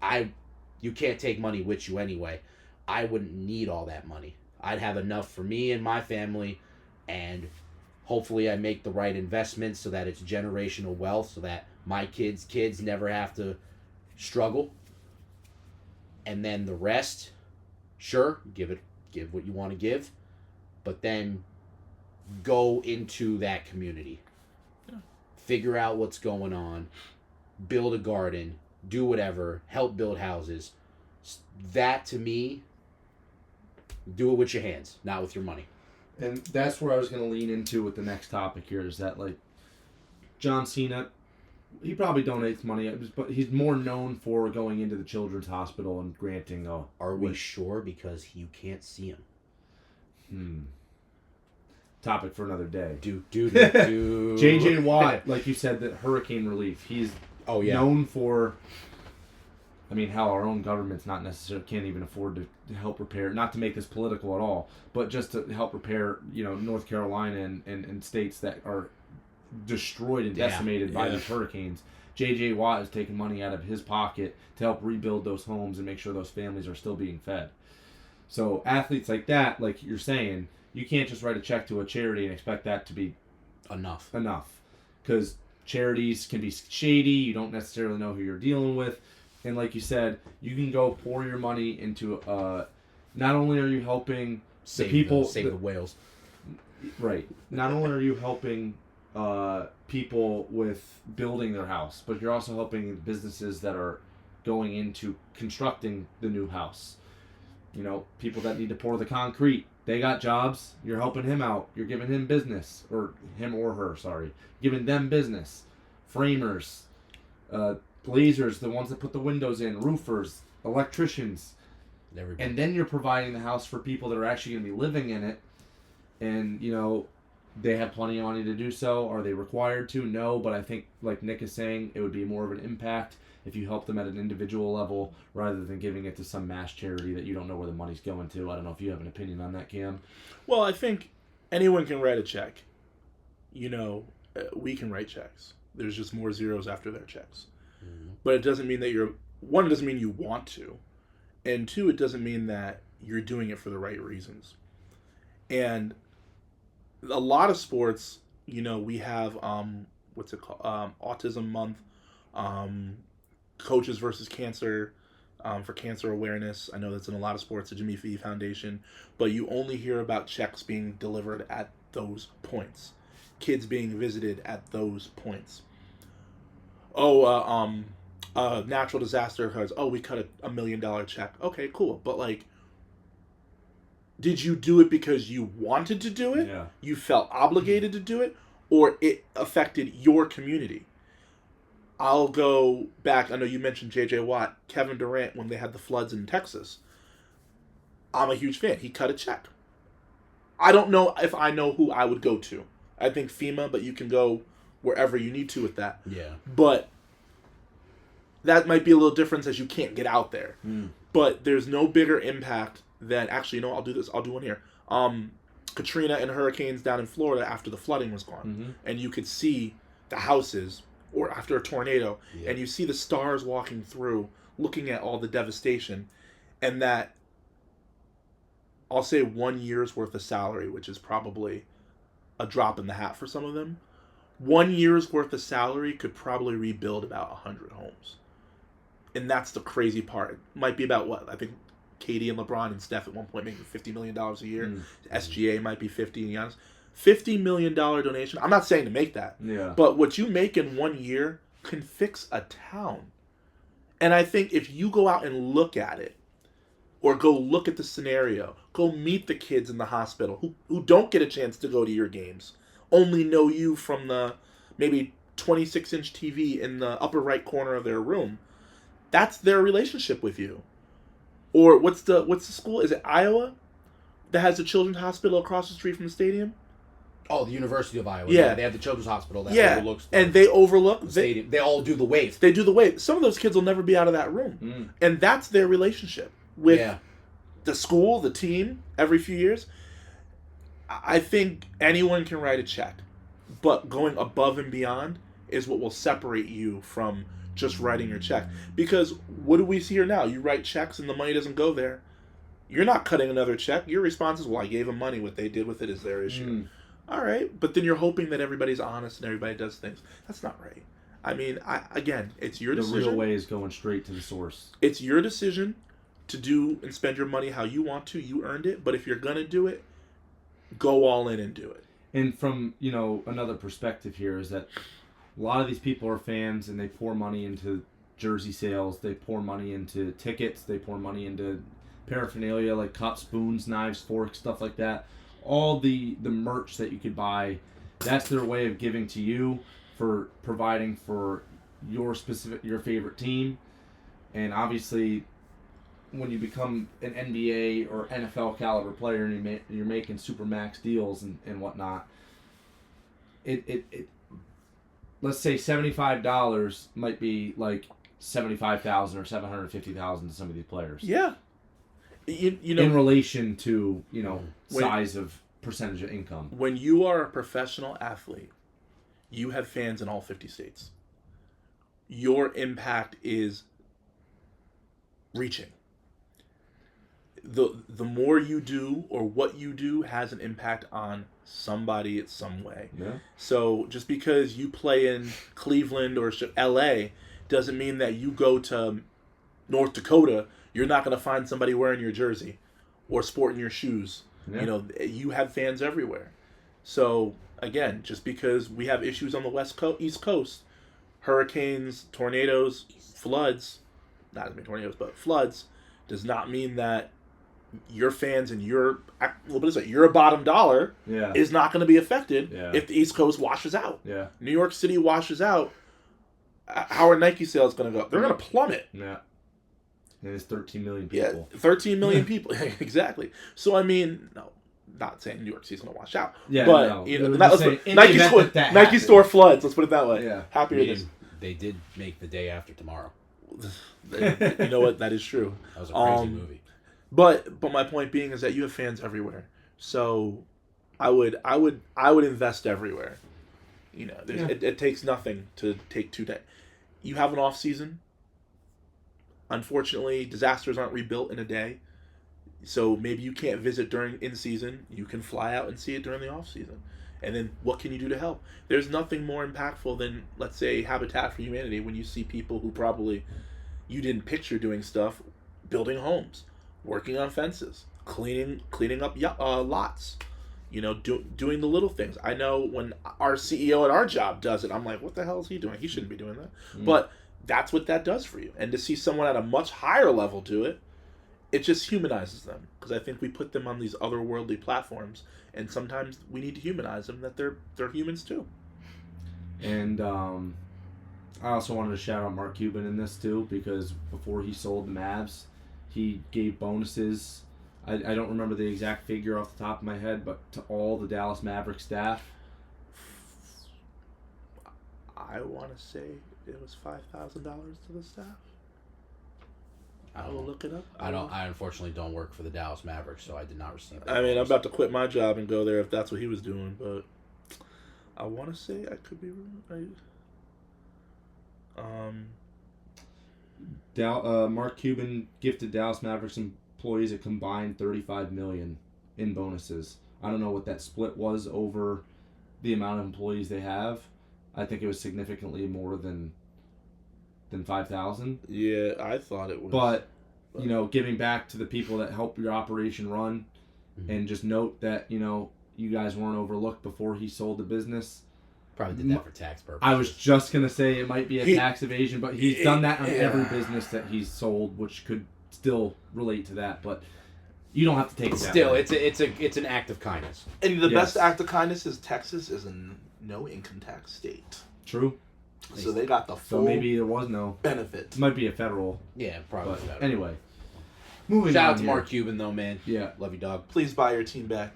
you can't take money with you anyway. I wouldn't need all that money. I'd have enough for me and my family, and Hopefully I make the right investments so that it's generational wealth, so that my kids never have to struggle. And then the rest, sure, give what you want to give, but then go into that community. Yeah. Figure out what's going on, build a garden, do whatever, help build houses. That, to me, do it with your hands, not with your money. And that's where I was going to lean into with the next topic here, is that, like, John Cena, he probably donates money, but he's more known for going into the children's hospital and granting a... Are we sure? Because you can't see him. Topic for another day. Do. J.J. Watt, like you said, that hurricane relief. He's known for... I mean, hell, our own government's not necessarily, can't even afford to help repair, not to make this political at all, but just to help repair, North Carolina and states that are destroyed and decimated by these hurricanes. J.J. Watt has taken money out of his pocket to help rebuild those homes and make sure those families are still being fed. So athletes like that, like you're saying, you can't just write a check to a charity and expect that to be enough. Because charities can be shady. You don't necessarily know who you're dealing with. And like you said, you can go pour your money into, not only are you helping the people... Save the whales. Right. Not only are you helping people with building their house, but you're also helping businesses that are going into constructing the new house. People that need to pour the concrete. They got jobs. You're helping him out. You're giving him business. Or him or her, sorry. Giving them business. Framers. Glazers, the ones that put the windows in, roofers, electricians. Everybody. And then you're providing the house for people that are actually going to be living in it. And, they have plenty of money to do so. Are they required to? No, but I think, like Nick is saying, it would be more of an impact if you help them at an individual level rather than giving it to some mass charity that you don't know where the money's going to. I don't know if you have an opinion on that, Cam. Well, I think anyone can write a check. We can write checks. There's just more zeros after their checks. But it doesn't mean that it doesn't mean you want to. And two, it doesn't mean that you're doing it for the right reasons. And a lot of sports, we have, what's it called? Autism Month, Coaches versus Cancer, for cancer awareness. I know that's in a lot of sports, the Jimmy Fee Foundation. But you only hear about checks being delivered at those points. Kids being visited at those points. Natural disaster occurs. We cut a $1 million check. Okay, cool. But did you do it because you wanted to do it? Yeah. You felt obligated to do it? Or it affected your community? I'll go back. I know you mentioned J.J. Watt, Kevin Durant, when they had the floods in Texas. I'm a huge fan. He cut a check. I don't know if I know who I would go to. I think FEMA, but you can go wherever you need to with that. Yeah. But that might be a little difference as you can't get out there. But there's no bigger impact than, actually, I'll do this. I'll do one here. Katrina and hurricanes down in Florida after the flooding was gone. And you could see the houses, or after a tornado, and you see the stars walking through, looking at all the devastation. And that, I'll say 1 year's worth of salary, which is probably a drop in the hat for some of them. 1 year's worth of salary could probably rebuild about 100 homes. And that's the crazy part. It might be about what? I think Katie and LeBron and Steph at one point making $50 million a year. SGA might be 50, to be honest. $50 million donation. I'm not saying to make that. Yeah. But what you make in 1 year can fix a town. And I think if you go out and look at it, or go look at the scenario, go meet the kids in the hospital who don't get a chance to go to your games, only know you from the maybe 26-inch TV in the upper right corner of their room. That's their relationship with you. Or what's the school? Is it Iowa that has a children's hospital across the street from the stadium? Oh, the University of Iowa. Yeah. They have the children's hospital that overlooks and they overlook the stadium. They all do the wave. They do the wave. Some of those kids will never be out of that room. And that's their relationship with the school, the team, every few years. I think anyone can write a check, but going above and beyond is what will separate you from just writing your check. Because what do we see here now? You write checks and the money doesn't go there. You're not cutting another check. Your response is, well, I gave them money. What they did with it is their issue. All right, but then you're hoping that everybody's honest and everybody does things. That's not right. I mean, again, it's your decision. The real way is going straight to the source. It's your decision to do and spend your money how you want to. You earned it, but if you're gonna do it, go all in and do it. And from, another perspective here is that a lot of these people are fans and they pour money into jersey sales, they pour money into tickets, they pour money into paraphernalia like cups, spoons, knives, forks, stuff like that. All the merch that you could buy, that's their way of giving to you for providing for your favorite team. And obviously, when you become an NBA or NFL caliber player and you're making super max deals and whatnot, it let's say $75 might be like $75,000 or $750,000 to some of these players. Yeah, in relation to size of percentage of income. When you are a professional athlete, you have fans in all 50 states. Your impact is reaching. The more you do or what you do has an impact on somebody in some way. Yeah. So just because you play in Cleveland or LA doesn't mean that you go to North Dakota, you're not going to find somebody wearing your jersey or sporting your shoes. Yeah. You have fans everywhere. So again, just because we have issues on the East Coast, hurricanes, tornadoes, floods, not as many tornadoes, but floods, does not mean that your fans and your bottom dollar is not going to be affected if the East Coast washes out. Yeah. New York City washes out. How are Nike sales going to go? They're going to plummet. Yeah. And it's 13 million people. Yeah, 13 million people. Exactly. So, I mean, no, not saying New York City's going to wash out. Yeah, but, no. Nike store floods. Let's put it that way. Yeah. Happier than... They did make The Day After Tomorrow. You know what? That is true. That was a crazy movie. But my point being is that you have fans everywhere. So I would invest everywhere. It takes nothing to take 2 days. You have an off season. Unfortunately, disasters aren't rebuilt in a day. So maybe you can't visit in season. You can fly out and see it during the off season. And then what can you do to help? There's nothing more impactful than, let's say, Habitat for Humanity, when you see people who probably you didn't picture doing stuff, building homes, working on fences, cleaning up lots, doing the little things. I know when our CEO at our job does it, I'm like, what the hell is he doing? He shouldn't be doing that. But that's what that does for you. And to see someone at a much higher level do it, it just humanizes them. Because I think we put them on these otherworldly platforms, and sometimes we need to humanize them, that they're humans too. And I also wanted to shout out Mark Cuban in this too, because before he sold the Mavs, he gave bonuses. I don't remember the exact figure off the top of my head, but to all the Dallas Mavericks staff. I want to say it was $5,000 to the staff. I will look it up. I unfortunately don't work for the Dallas Mavericks, so I did not receive that. I mean, I'm about to quit my job and go there if that's what he was doing, but I want to say I could be wrong. Mark Cuban gifted Dallas Mavericks employees a combined $35 million in bonuses. I don't know what that split was over the amount of employees they have. I think it was significantly more than 5,000. Yeah, I thought it was. But giving back to the people that help your operation run, and just note that you guys weren't overlooked before he sold the business. Probably did that for tax purposes. I was just going to say it might be a tax evasion, but he's done that on every business that he's sold, which could still relate to that. But you don't have to take it that still, way. it's an act of kindness. And the best act of kindness is Texas is a no income tax state. True. So they got the full. So maybe there was no benefit. It might be a federal. Yeah, probably. But anyway, moving Shout on out to Mark Cuban though, man. Yeah, love you, dog. Please buy your team back.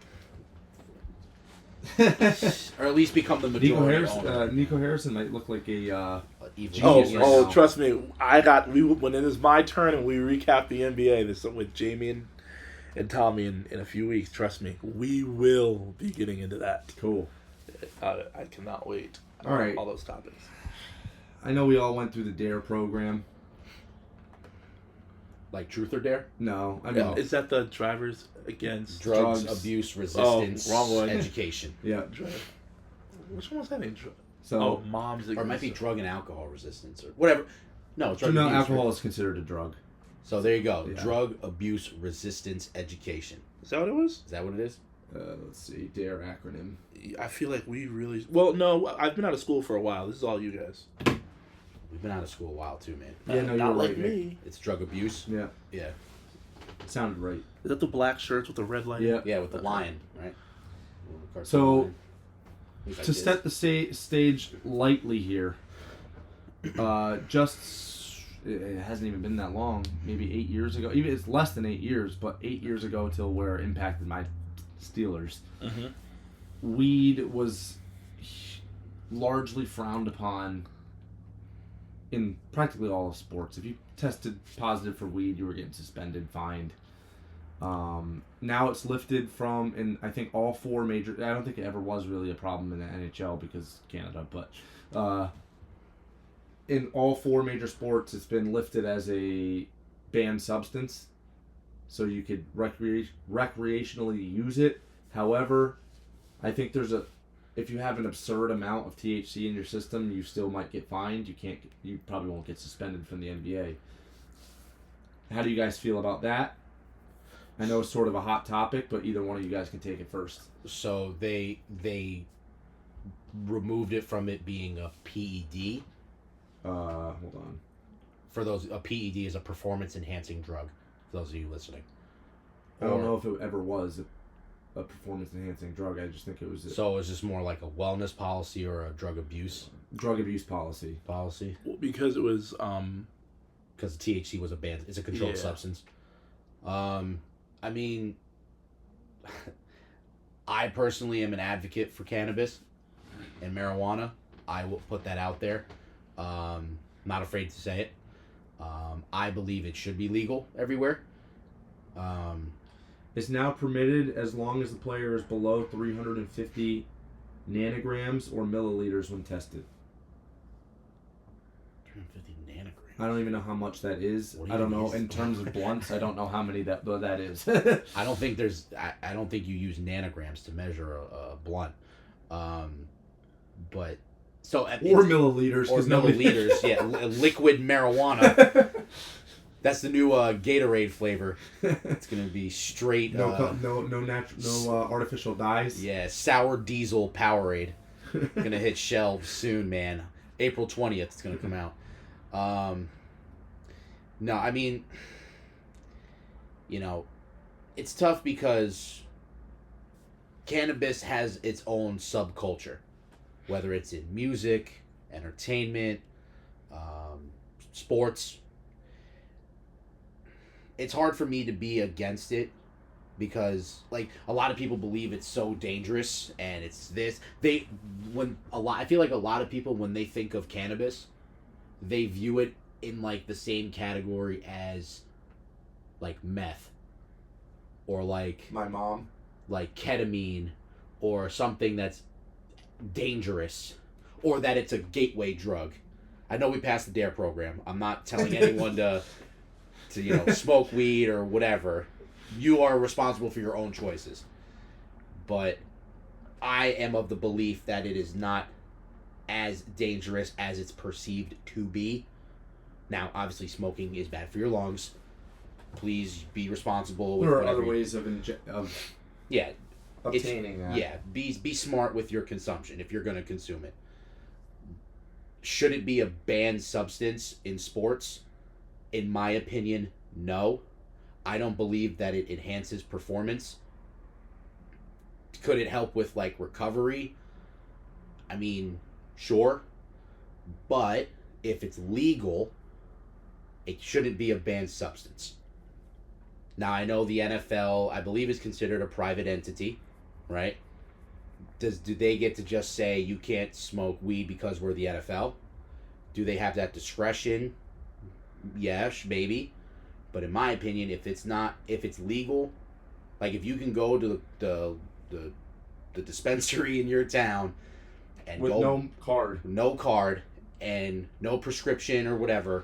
Or at least become the majority owner. Nico Harrison might look like a evil. Trust me, when it is my turn and we recap the NBA this with Jamie and Tommy in a few weeks. Trust me, we will be getting into that. Cool. I cannot wait. All right, all those topics. I know we all went through the DARE program. Like Truth or Dare? No, I mean Is that the Drivers Against Drugs Abuse, Resistance, wrong one. Education. Yeah. Which one was that in? So Moms. Or it might be Drug and Alcohol Resistance or whatever. No, it's Drug no, Abuse. alcohol Right? is considered a drug. So there you go. Yeah. Drug Abuse, Resistance, Education. Is that what it was? Is that what it is? Let's see, DARE acronym. I feel like we really. Well, no, I've been out of school for a while. This is all you guys. We've been out of school a while too, man. Yeah, no, Not you're like right, me. It's drug abuse. Yeah, Yeah. sounded right. Is that the black shirts with the red light? Yeah. Yeah, with the lion, right? Cartoon So, lion. Looks like To this. set the stage lightly here, it hasn't even been that long. Maybe 8 years ago. Even it's less than 8 years, but 8 years ago till where it impacted my Steelers. Mm-hmm. Weed was largely frowned upon in practically all of sports. If you tested positive for weed, you were getting suspended, fined. Now it's lifted from, in I think all four major. I don't think it ever was really a problem in the NHL because Canada, but in all four major sports, it's been lifted as a banned substance, so you could recreationally use it. However, I think if you have an absurd amount of THC in your system, you still might get fined. You probably won't get suspended from the NBA. How do you guys feel about that? I know it's sort of a hot topic, but either one of you guys can take it first. So they removed it from it being a PED. Hold on. For those, a PED is a performance enhancing drug. For those of you listening. I don't know if it ever was a performance enhancing drug. I just think it was So is this more like a wellness policy or a drug abuse drug abuse policy. policy? Well, because it was Because THC was it's a controlled Yeah. substance. I mean, I personally am an advocate for cannabis and marijuana. I will put that out there. Not afraid to say it. I believe it should be legal everywhere. It's now permitted as long as the player is below 350 nanograms or milliliters when tested. 350 nanograms. I don't even know how much that is. What do I you don't know use? in terms of blunts. I don't know how many that is. I don't think I don't think you use nanograms to measure a blunt. But so or milliliters. or 'cause nobody- milliliters. Yeah, liquid marijuana. That's the new Gatorade flavor. It's gonna be straight. no artificial dyes. Yeah, sour diesel Powerade. Gonna hit shelves soon, man. April 20th, it's gonna come out. No, I mean, it's tough because cannabis has its own subculture, whether it's in music, entertainment, sports. It's hard for me to be against it because, like, a lot of people believe it's so dangerous and it's this. I feel like a lot of people, when they think of cannabis, they view it in, like, the same category as, like, meth or, like, My mom. like ketamine or something that's dangerous or that it's a gateway drug. I know we passed the DARE program. I'm not telling anyone to smoke weed or whatever. You are responsible for your own choices. But I am of the belief that it is not as dangerous as it's perceived to be. Now, obviously, smoking is bad for your lungs. Please be responsible with There are whatever other you- ways of Yeah, obtaining that. yeah, be smart with your consumption if you're going to consume it. Should it be a banned substance in sports? In my opinion, no. I don't believe that it enhances performance. Could it help with, like, recovery? I mean, sure. But if it's legal, it shouldn't be a banned substance. Now, I know the NFL, I believe, is considered a private entity, right? Do they get to just say you can't smoke weed because we're the NFL? Do they have that discretion? Yes, maybe. But in my opinion, if it's legal, like if you can go to the dispensary in your town and With no card. And no prescription or whatever,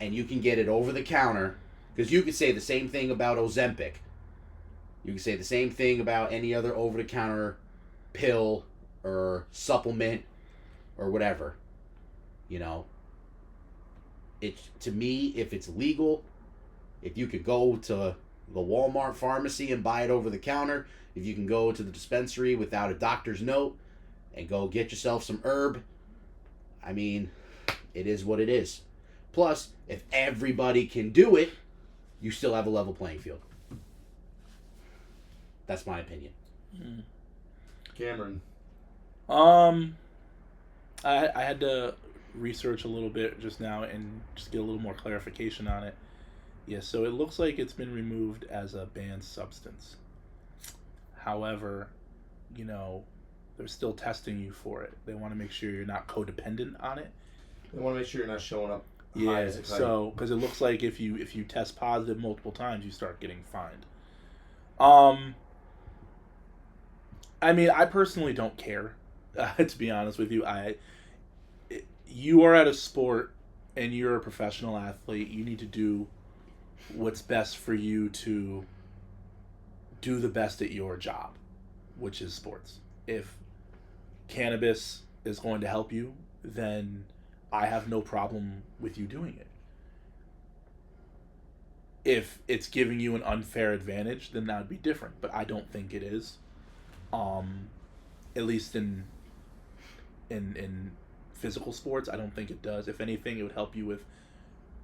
and you can get it over the counter Because you could say the same thing about Ozempic. You could say the same thing about any other over-the-counter pill or supplement or whatever. You know, to me, if it's legal, if you could go to the Walmart pharmacy and buy it over the counter, if you can go to the dispensary without a doctor's note and go get yourself some herb, I mean, it is what it is. Plus, if everybody can do it, you still have a level playing field. That's my opinion. Cameron. I had to research a little bit just now and just get a little more clarification on it. Yeah, so it looks like it's been removed as a banned substance. However, you know, they're still testing you for it. They want to make sure you're not codependent on it. They want to make sure you're not showing up. Yeah, so because it looks like if you test positive multiple times, you start getting fined. I mean, I personally don't care. To be honest with you, you are at a sport and you're a professional athlete. You need to do what's best for you to do the best at your job, which is sports. If cannabis is going to help you, then I have no problem with you doing it. If it's giving you an unfair advantage, then that would be different. But I don't think it is. At least in physical sports, I don't think it does. If anything, it would help you with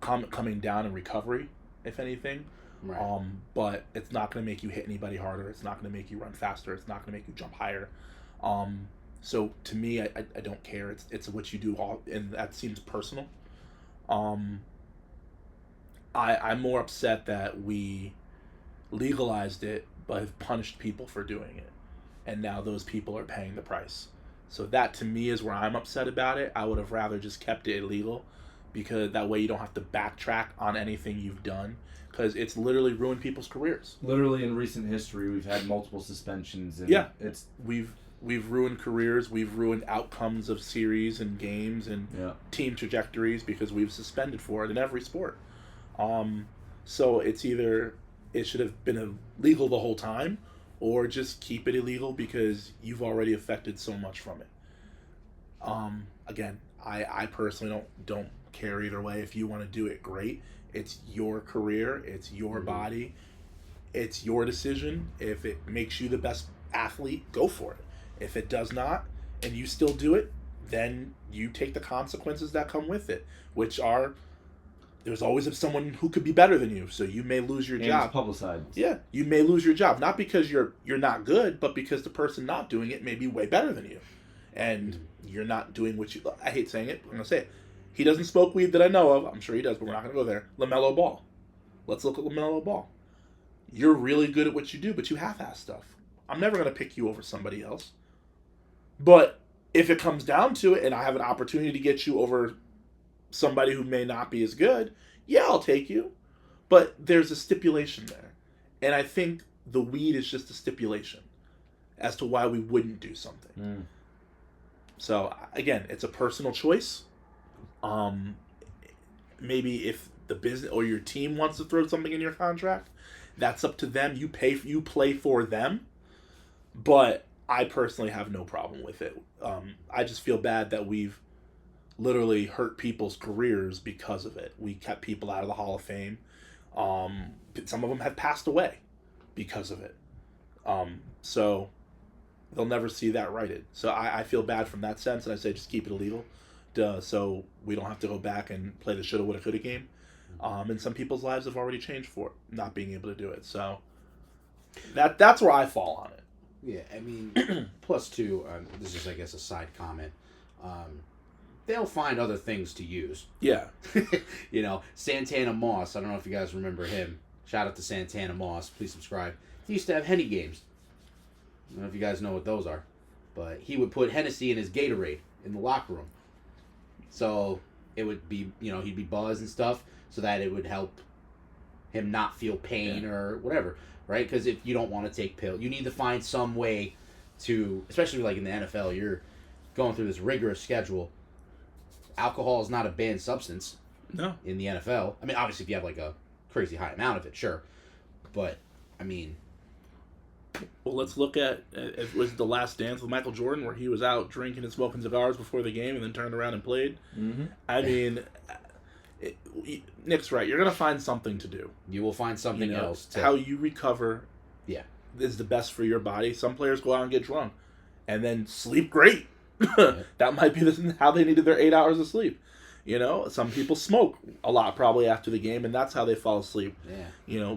coming down and recovery, if anything. Right. But it's not going to make you hit anybody harder. It's not going to make you run faster. It's not going to make you jump higher. So to me, I don't care. It's what you do, all, and that seems personal. I'm more upset that we legalized it, but have punished people for doing it, and now those people are paying the price. So that to me is where I'm upset about it. I would have rather just kept it illegal, because that way you don't have to backtrack on anything you've done, because it's literally ruined people's careers. Literally in recent history, we've had multiple suspensions. And yeah, we've ruined careers, we've ruined outcomes of series and games and team trajectories because we've suspended for it in every sport. So it's either it should have been illegal the whole time, or just keep it illegal because you've already affected so much from it. Again, I personally don't care either way. If you want to do it, great. It's your career, it's your body, it's your decision. If it makes you the best athlete, go for it. If it does not, and you still do it, then you take the consequences that come with it, which are there's always someone who could be better than you, so you may lose your job. It's publicized. Yeah, you may lose your job, not because you're not good, but because the person not doing it may be way better than you, and you're not doing what you. I hate saying it, but I'm gonna say it. He doesn't smoke weed that I know of. I'm sure he does, but we're not gonna go there. LaMelo Ball. Let's look at LaMelo Ball. You're really good at what you do, but you half-ass stuff. I'm never gonna pick you over somebody else. But if it comes down to it, and I have an opportunity to get you over somebody who may not be as good, yeah, I'll take you. But there's a stipulation there. And I think the weed is just a stipulation as to why we wouldn't do something. So, again, it's a personal choice. Maybe if the business or your team wants to throw something in your contract, that's up to them. You play for them. But I personally have no problem with it. I just feel bad that we've literally hurt people's careers because of it. We kept people out of the Hall of Fame. Some of them have passed away because of it. So they'll never see that righted. So I feel bad from that sense, and I say just keep it illegal, so we don't have to go back and play the shoulda, woulda, coulda game. And some people's lives have already changed for it, not being able to do it. So that's where I fall on it. Yeah, I mean, plus two, this is, I guess, a side comment. They'll find other things to use. Yeah. You know, Santana Moss, I don't know if you guys remember him. Shout out to Santana Moss. Please subscribe. He used to have Henny games. I don't know if you guys know what those are. But he would put Hennessy in his Gatorade in the locker room. So it would be, you know, he'd be buzzed and stuff so that it would help him not feel pain or whatever, right? Because if you don't want to take pills, you need to find some way to, especially like in the NFL, you're going through this rigorous schedule. Alcohol is not a banned substance. No. In the NFL. I mean, obviously if you have like a crazy high amount of it, sure. But, I mean... Well, let's look at it was The Last Dance with Michael Jordan, where he was out drinking and smoking cigars before the game and then turned around and played. Mm-hmm. I mean, Nick's right. You're going to find something to do. You will find something else. How you recover is the best for your body. Some players go out and get drunk and then sleep great. That might be how they needed their 8 hours of sleep. Some people smoke a lot probably after the game, and that's how they fall asleep. Yeah.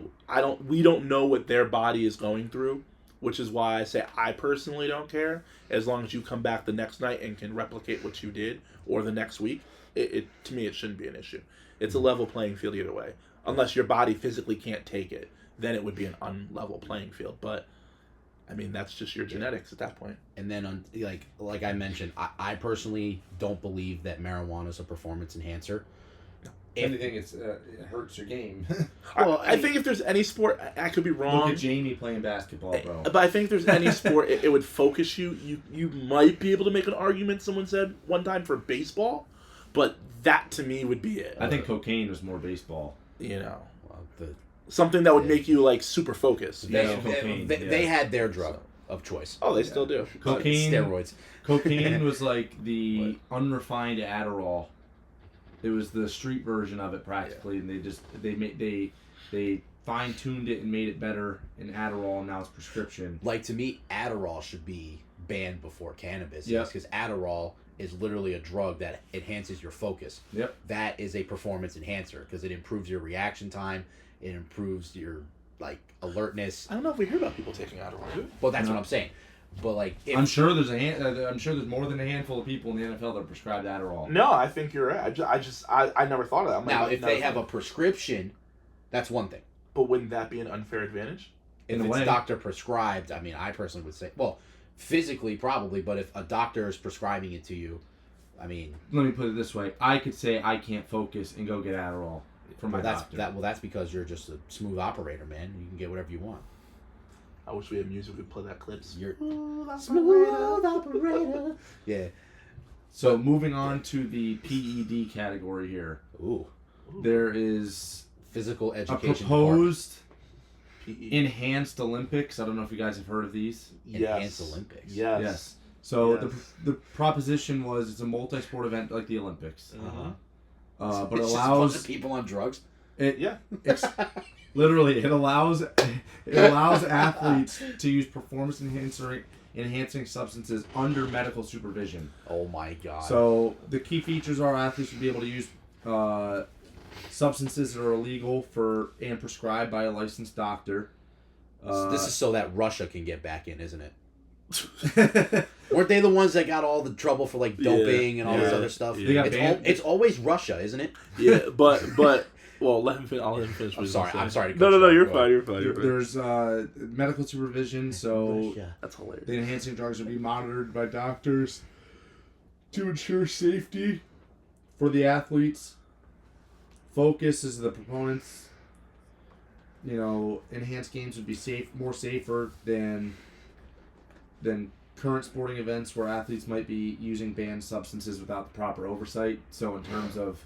We don't know what their body is going through, which is why I say I personally don't care. As long as you come back the next night and can replicate what you did, or the next week, to me it shouldn't be an issue. It's a level playing field either way. Unless your body physically can't take it, then it would be an unlevel playing field. But I mean, that's just your genetics at that point. And then, like I mentioned, I personally don't believe that marijuana is a performance enhancer. If anything, it hurts your game. Well, I think if there's any sport, I could be wrong. Look at Jamie playing basketball, bro. But I think if there's any sport, it would focus you. You might be able to make an argument, someone said one time, for baseball. But that, to me, would be it. I think cocaine was more baseball. Something that would make you, super focused. They had their drug of choice. Oh, they still do. Cocaine. Steroids. Cocaine was like the unrefined Adderall. It was the street version of it practically, and they fine-tuned it and made it better in Adderall, and now it's prescription. To me, Adderall should be banned before cannabis. Yep. Because Adderall is literally a drug that enhances your focus. Yep. That is a performance enhancer because it improves your reaction time. It improves your alertness. I don't know if we hear about people taking Adderall, do we? Well, that's what I'm saying. But I'm sure there's more than a handful of people in the NFL that are prescribed Adderall. No, I think you're right. I never thought of that. Now, if they have a prescription, that's one thing. But wouldn't that be an unfair advantage? If it's doctor prescribed, I mean, I personally would say, well, physically probably, but if a doctor is prescribing it to you, I mean... Let me put it this way. I could say I can't focus and go get Adderall from my doctor. That's because you're just a smooth operator, man. You can get whatever you want. I wish we had music we could play that clips. You're smooth operator. Yeah. So moving on to the PED category here. Ooh. There is physical education. A proposed enhanced Olympics. I don't know if you guys have heard of these. Enhanced Olympics. Yes. So the proposition was it's a multi-sport event like the Olympics. But it allows just people on drugs. It's literally it allows athletes to use performance enhancing substances under medical supervision. Oh my God! So the key features are athletes will be able to use substances that are illegal and prescribed by a licensed doctor. This is so that Russia can get back in, isn't it? Weren't they the ones that got all the trouble for doping and all this other stuff? Yeah. It's always Russia, isn't it? Yeah, but well, let him finish. I'll let him finish. I'm sorry. No, you're fine. There's medical supervision, so that's hilarious. The enhancing drugs will be monitored by doctors to ensure safety for the athletes. Focus is the proponents. Enhanced games would be more safer than current sporting events where athletes might be using banned substances without the proper oversight. So in terms of...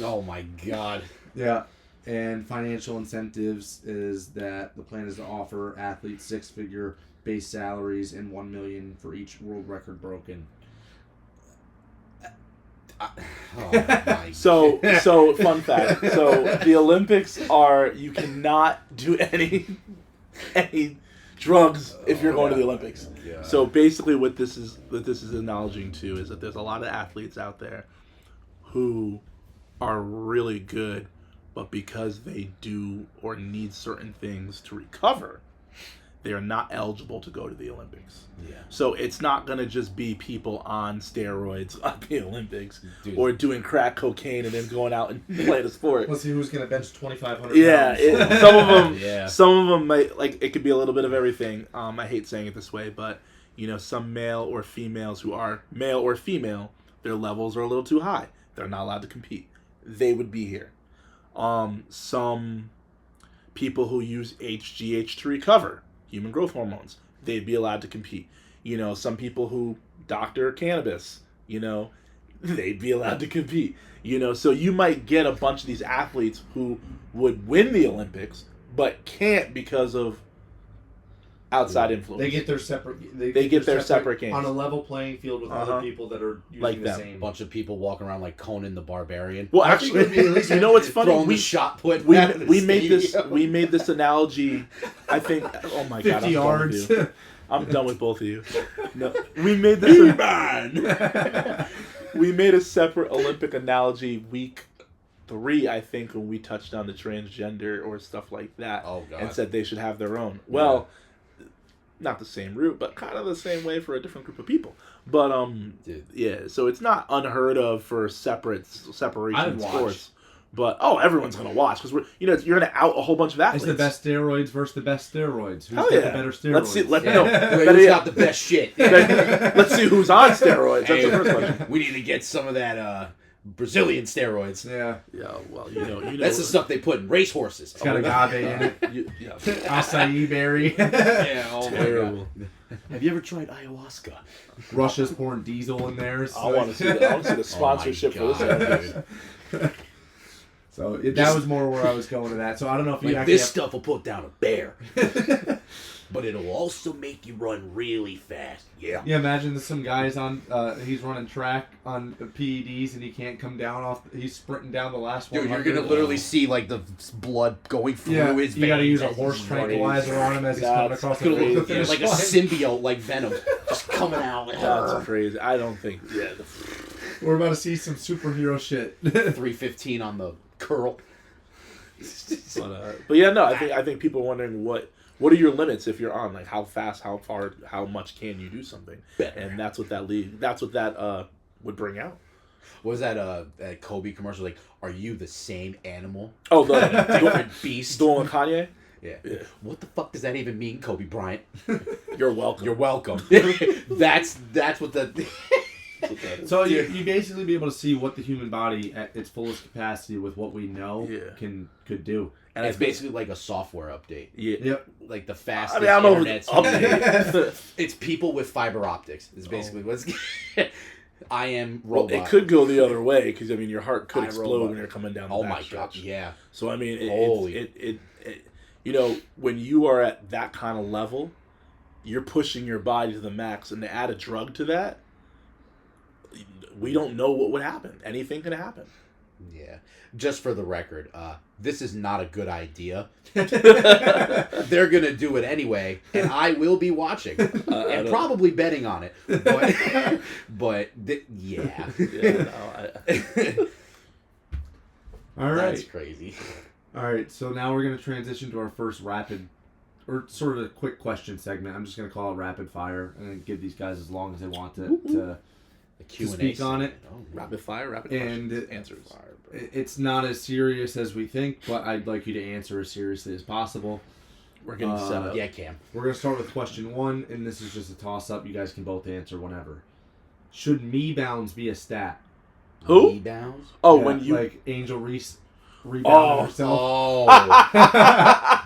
Oh my God. Yeah. And financial incentives is that the plan is to offer athletes 6-figure base salaries and $1 million for each world record broken. So fun fact. So the Olympics you cannot do any drugs if you're going to the Olympics. Yeah. So basically what this is acknowledging too is that there's a lot of athletes out there who are really good, but because they do or need certain things to recover, they are not eligible to go to the Olympics. Yeah. So it's not going to just be people on steroids at the Olympics. Dude. Or doing crack cocaine and then going out and playing a sport. Let's see who's going to bench 2,500 pounds. Some of them might, it could be a little bit of everything. I hate saying it this way, but, some male or females who are male or female, their levels are a little too high. They're not allowed to compete. They would be here. Some people who use HGH to recover, human growth hormones, they'd be allowed to compete. Some people who doctor cannabis, they'd be allowed to compete. So you might get a bunch of these athletes who would win the Olympics, but can't because of outside influence. They get their separate. They get their separate games on a level playing field with other people that are using like the same. Bunch of people walking around like Conan the Barbarian. Well, actually, you know what's funny? We shot put. We made this analogy. I think. Oh my 50 god! yards. I'm done with both of you. No, we made this. We made a separate Olympic analogy week 3, I think, when we touched on the transgender or stuff like that, and said they should have their own. Well, not the same route, but kind of the same way for a different group of people. But yeah. So it's not unheard of for separation in sports. But everyone's gonna watch because you're gonna out a whole bunch of athletes. It's the best steroids versus the best steroids. Who's got the better steroids? Let's see. Who's got the best shit? Let's see who's on steroids. That's the first question. We need to get some of that Brazilian steroids. Yeah. Well, that's the stuff they put in racehorses. It's got agave in it. Acai berry. Terrible. Have you ever tried ayahuasca? Russia's pouring diesel in theirs. I want to see the sponsorship for this. So that was more where I was going to that. So I don't know if you actually this stuff will put down a bear, but it'll also make you run really fast. Yeah. Yeah. Imagine some guys on. He's running track on PEDs and he can't come down off. He's sprinting down the last one. Dude, you're gonna literally see like the blood going through his veins. You gotta use a horse tranquilizer on him as he's coming across the finish like line. a symbiote, like Venom, just coming out. That's crazy. I don't think. Yeah. We're about to see some superhero shit. 315 on the curl. But yeah, no. I think people are wondering what are your limits if you're on, like how fast, how far, how much can you do something, and that's what that would bring out. What was that Kobe commercial? Like, are you the same animal? Oh, the different beast. The one with Kanye. Yeah. What the fuck does that even mean, Kobe Bryant? You're welcome. You're welcome. That's what the. So you basically be able to see what the human body at its fullest capacity with what we know could do. And it's basically like a software update. Yeah. Yep. Like the fastest internet update. It's people with fiber optics. It's basically what's. I am robot. Well, it could go the other way because your heart could explode when you're coming down. The my god! Yeah. So it when you are at that kind of level, you're pushing your body to the max, and to add a drug to that. We don't know what would happen. Anything can happen. Yeah. Just for the record, this is not a good idea. They're going to do it anyway, and I will be watching. And probably betting on it. Yeah. All right. That's crazy. All right, so now we're going to transition to our first rapid, or sort of a quick question segment. I'm just going to call it rapid fire, and then give these guys as long as they want to Q&A speak on it. Rapid fire, and questions, answers. It's not as serious as we think, but I'd like you to answer as seriously as possible. We're getting set up. Yeah, Cam. We're going to start with question 1, and this is just a toss-up. You guys can both answer whenever. Should me-bounds be a stat? Who? Me-bounds? Oh, when you... Like Angel Reese rebounded herself. Oh.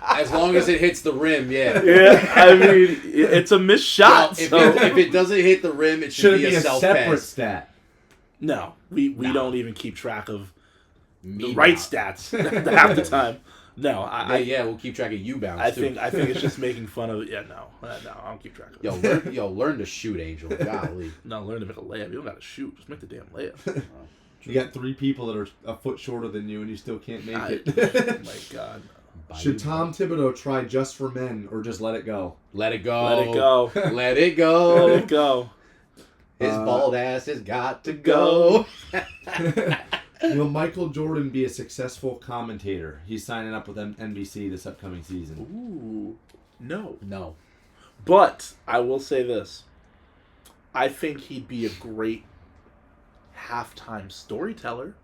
As long as it hits the rim, yeah. Yeah, I mean, it's a missed shot. Well, if it doesn't hit the rim, it should be a separate stat. No, we don't even keep track of the right stats half the time. No, we'll keep track of you bounds. I think it's just making fun of it. Yeah, no, I don't keep track of it. Learn to shoot, Angel. Golly. No, learn to make a layup. You don't got to shoot. Just make the damn layup. You got 3 people that are a foot shorter than you, and you still can't make it. Oh my god. Should Tom Thibodeau try Just for Men or just let it go? Let it go. Let it go. Let it go. Let it go. His bald ass has got to go. Will Michael Jordan be a successful commentator? He's signing up with NBC this upcoming season. Ooh. No. But I will say this. I think he'd be a great halftime storyteller.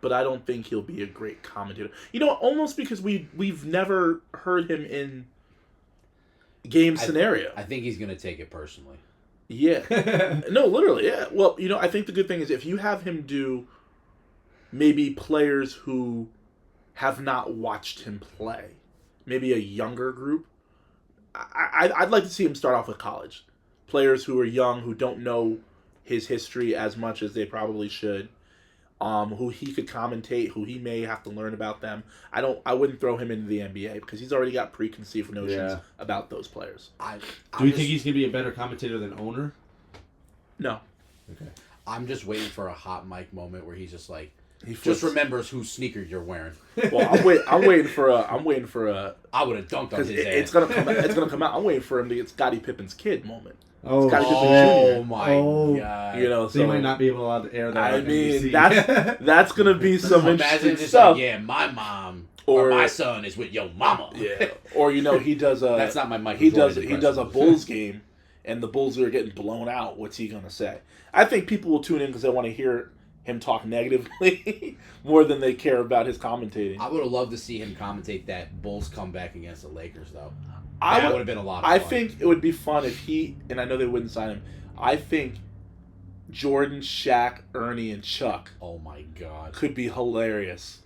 But I don't think he'll be a great commentator. Almost because we've never heard him in game scenario. I think he's going to take it personally. Yeah. No, literally, yeah. Well, I think the good thing is if you have him do maybe players who have not watched him play, maybe a younger group, I'd like to see him start off with college. Players who are young, who don't know his history as much as they probably should. Who he could commentate, who he may have to learn about them. I wouldn't throw him into the NBA because he's already got preconceived notions about those players. Do you think he's going to be a better commentator than owner? No. Okay. I'm just waiting for a hot mic moment where he's just like, He just remembers whose sneaker you're wearing. Well, I'm waiting for a. I would have dunked on his ass. It's gonna come out. I'm waiting for him to get Scottie Pippen's kid moment. Oh, Scottie Pippen Jr. My God! You know, so you might not be able to air that. I on mean, NBC. that's gonna be some interesting stuff. Like, yeah, my mom or my son is with your mama. Yeah, or he does a. That's not my mic. He does a Bulls game, and the Bulls are getting blown out. What's he gonna say? I think people will tune in because they want to hear him talk negatively more than they care about his commentating. I would have loved to see him commentate that Bulls comeback against the Lakers, though. That would have been a lot of fun. I think it would be fun if and I know they wouldn't sign him, I think Jordan, Shaq, Ernie, and Chuck oh my God, could be hilarious.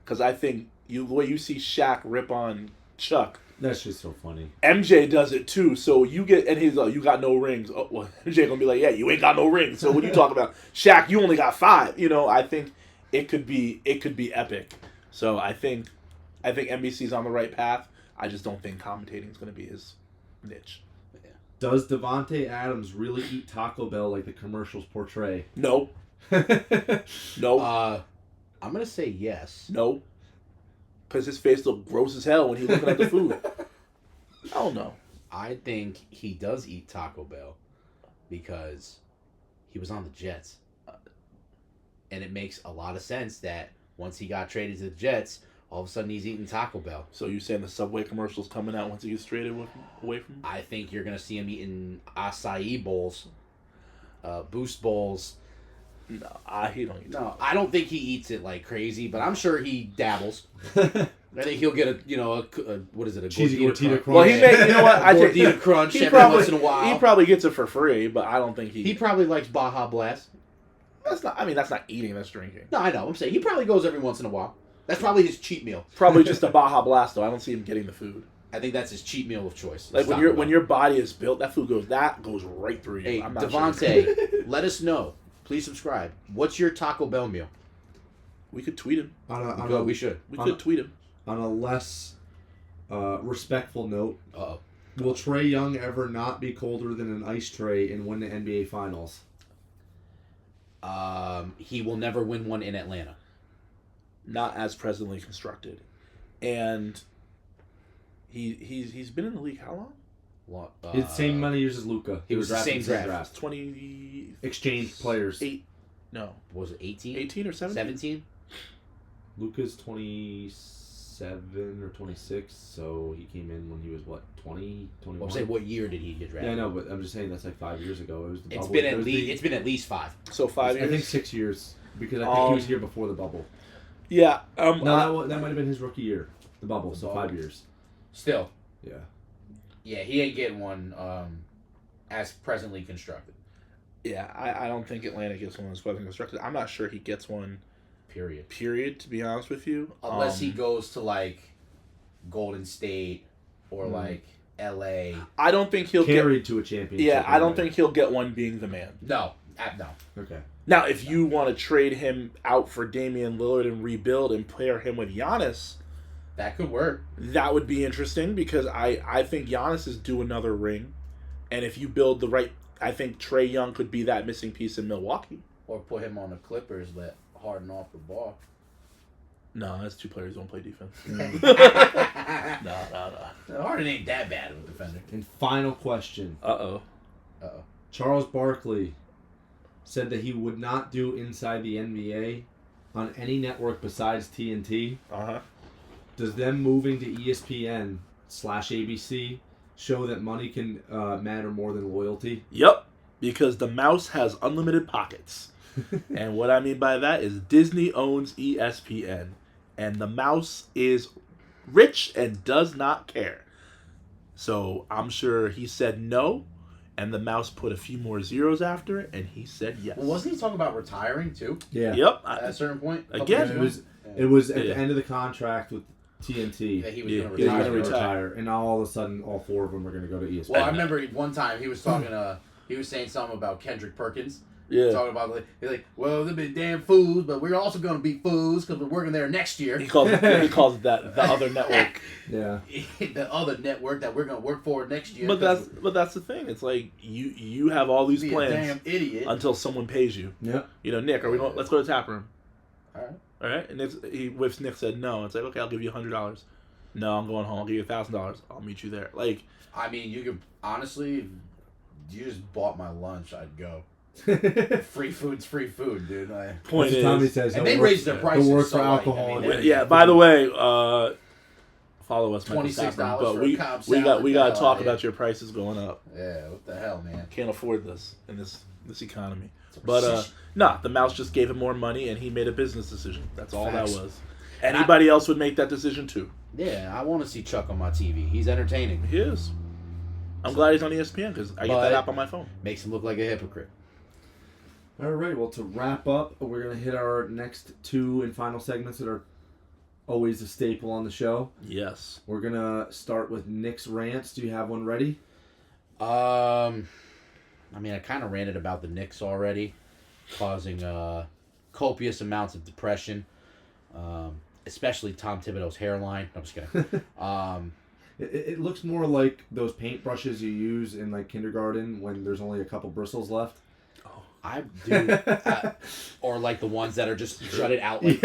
Because I think the way you see Shaq rip on Chuck, that's just so funny. MJ does it too. So you get, and he's like, you got no rings. Oh, well, MJ gonna be like, yeah, you ain't got no rings. So what are you talking about? Shaq, you only got 5. I think it could be epic. So I think NBC's on the right path. I just don't think commentating is going to be his niche. Yeah. Does Davante Adams really eat Taco Bell like the commercials portray? No. No. I'm going to say yes. No. Because his face looked gross as hell when he's looking at the food. I don't know. I think he does eat Taco Bell because he was on the Jets. And it makes a lot of sense that once he got traded to the Jets, all of a sudden he's eating Taco Bell. So you saying the Subway commercial's coming out once he gets traded away from him? I think you're going to see him eating acai bowls, Boost bowls. No, he don't eat No, I don't think he eats it like crazy, but I'm sure he dabbles. I think he'll get a what is it, a cheesy gordita crunch. Well, he may, you know what? I think gordita crunch every once in a while. He probably gets it for free, but I don't think he probably likes Baja Blast. That's not eating, that's drinking. No, I know. I'm saying he probably goes every once in a while. That's probably his cheat meal. Probably just a Baja Blast, though. I don't see him getting the food. I think that's his cheat meal of choice. Like when your body is built, that food goes right through you. Hey, I'm not Devontae, sure. let us know. Please subscribe. What's your Taco Bell meal? We could tweet him. We should. We could tweet him. On a less respectful note, Uh-oh. Will Trae Young ever not be colder than an ice tray and win the NBA Finals? He will never win one in Atlanta. Not as presently constructed, and he's been in the league how long? He's the same amount of years as Luka. He was the same draft. 20 exchange players. 8. No, was it 18? 18 or 17? 17. Luka's 27 or 26, so he came in when he was 20, 21. I'm saying, what year did he get drafted? Yeah, I know, but I'm just saying that's like 5 years ago. It was the It's bubble. It's been at least 5. So 5 years. I think 6 years because I think he was here before the bubble. Yeah. No, that might have been his rookie year, the bubble. So 5 years. Still. Yeah. Yeah, he ain't getting one as presently constructed. Yeah, I don't think Atlanta gets one as presently constructed. I'm not sure he gets one. Period, to be honest with you. Unless he goes to, like, Golden State or, like, L.A. I don't think he'll carried to a championship. Yeah, I don't think he'll get one being the man. No. Okay. Now, if you want to trade him out for Damian Lillard and rebuild and pair him with Giannis, that could work. That would be interesting because I think Giannis is due another ring. And if you build the right... I think Trae Young could be that missing piece in Milwaukee. Or put him on the Clippers, let Harden off the ball. No, that's 2 players who don't play defense. No. Harden ain't that bad of a defender. And final question. Uh-oh. Charles Barkley said that he would not do Inside the NBA on any network besides TNT. Uh-huh. Does them moving to ESPN/ABC show that money can matter more than loyalty? Yep, because the mouse has unlimited pockets. And what I mean by that is Disney owns ESPN. And the mouse is rich and does not care. So I'm sure he said no. And the mouse put a few more zeros after it, and he said yes. Well, wasn't he talking about retiring too? Yeah. Yep. At a certain point. Again, it was at the end of the contract with TNT. That he was going to retire. retire, and now all of a sudden, all 4 of them are going to go to ESPN. Well, I remember one time he was talking. He was saying something about Kendrick Perkins, Yeah. Talking about he's like, well, they've been damn fools, but we're also going to be fools because we're working there next year. He calls it that the other network. Yeah. The other network that we're going to work for next year. But that's the thing. It's like you have all these plans. A damn idiot. Until someone pays you. Yeah. You know, Nick, let's go to the tap room. All right. All right. And if Nick said no, it's like, okay, I'll give you $100. No, I'm going home. I'll give you $1,000. I'll meet you there. Like, I mean, you could honestly, you just bought my lunch. I'd go. Free food's free food, dude. Point is, Tommy says, and they raised their prices. Work for alcohol. Yeah. By the way, follow us. $26 but we got to talk about your prices going up. Yeah. What the hell, man? Can't afford this in this economy. But the mouse just gave him more money, and he made a business decision. That's all that was. Anybody else would make that decision too. Yeah, I want to see Chuck on my TV. He's entertaining. He is. I'm glad he's on ESPN because I get that app on my phone. Makes him look like a hypocrite. All right, well, to wrap up, we're going to hit our next 2 and final segments that are always a staple on the show. Yes. We're going to start with Nick's rants. Do you have one ready? I mean, I kind of ranted about the Knicks already, causing copious amounts of depression, especially Tom Thibodeau's hairline. No, I'm just kidding. It looks more like those paintbrushes you use in like kindergarten when there's only a couple bristles left. I do, or like the ones that are just jutted out, like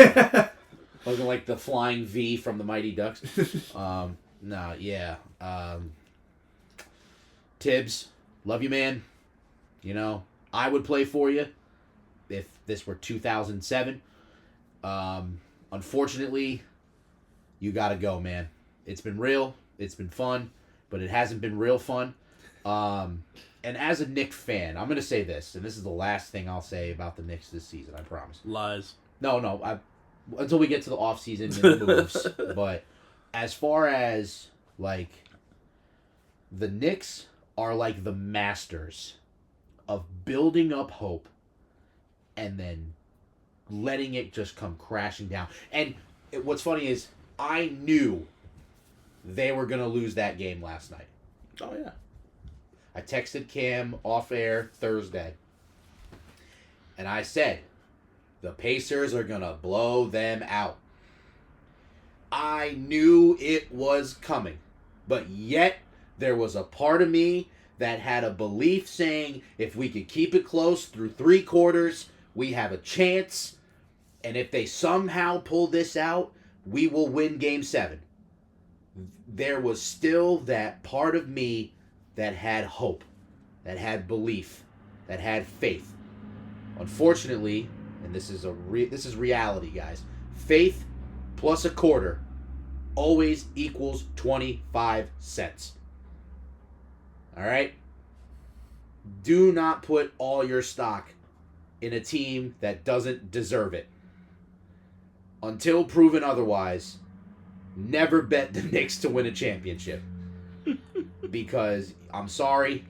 the flying V from the Mighty Ducks. Tibbs, love you, man. You know, I would play for you if this were 2007. Unfortunately, you gotta go, man. It's been real, it's been fun, but it hasn't been real fun. And as a Knicks fan, I'm going to say this, and this is the last thing I'll say about the Knicks this season, I promise. Lies. No, until we get to the offseason and the moves. But as far as, like, the Knicks are like the masters of building up hope and then letting it just come crashing down. And what's funny is I knew they were going to lose that game last night. Oh, yeah. I texted Cam off air Thursday, and I said, the Pacers are going to blow them out. I knew it was coming, but yet there was a part of me that had a belief saying if we could keep it close through 3 quarters, we have a chance, and if they somehow pull this out, we will win Game 7. There was still that part of me that had hope, that had belief, that had faith. Unfortunately, and this is reality, guys. Faith plus a quarter always equals 25 cents. All right? Do not put all your stock in a team that doesn't deserve it. Until proven otherwise, never bet the Knicks to win a championship. Because, I'm sorry,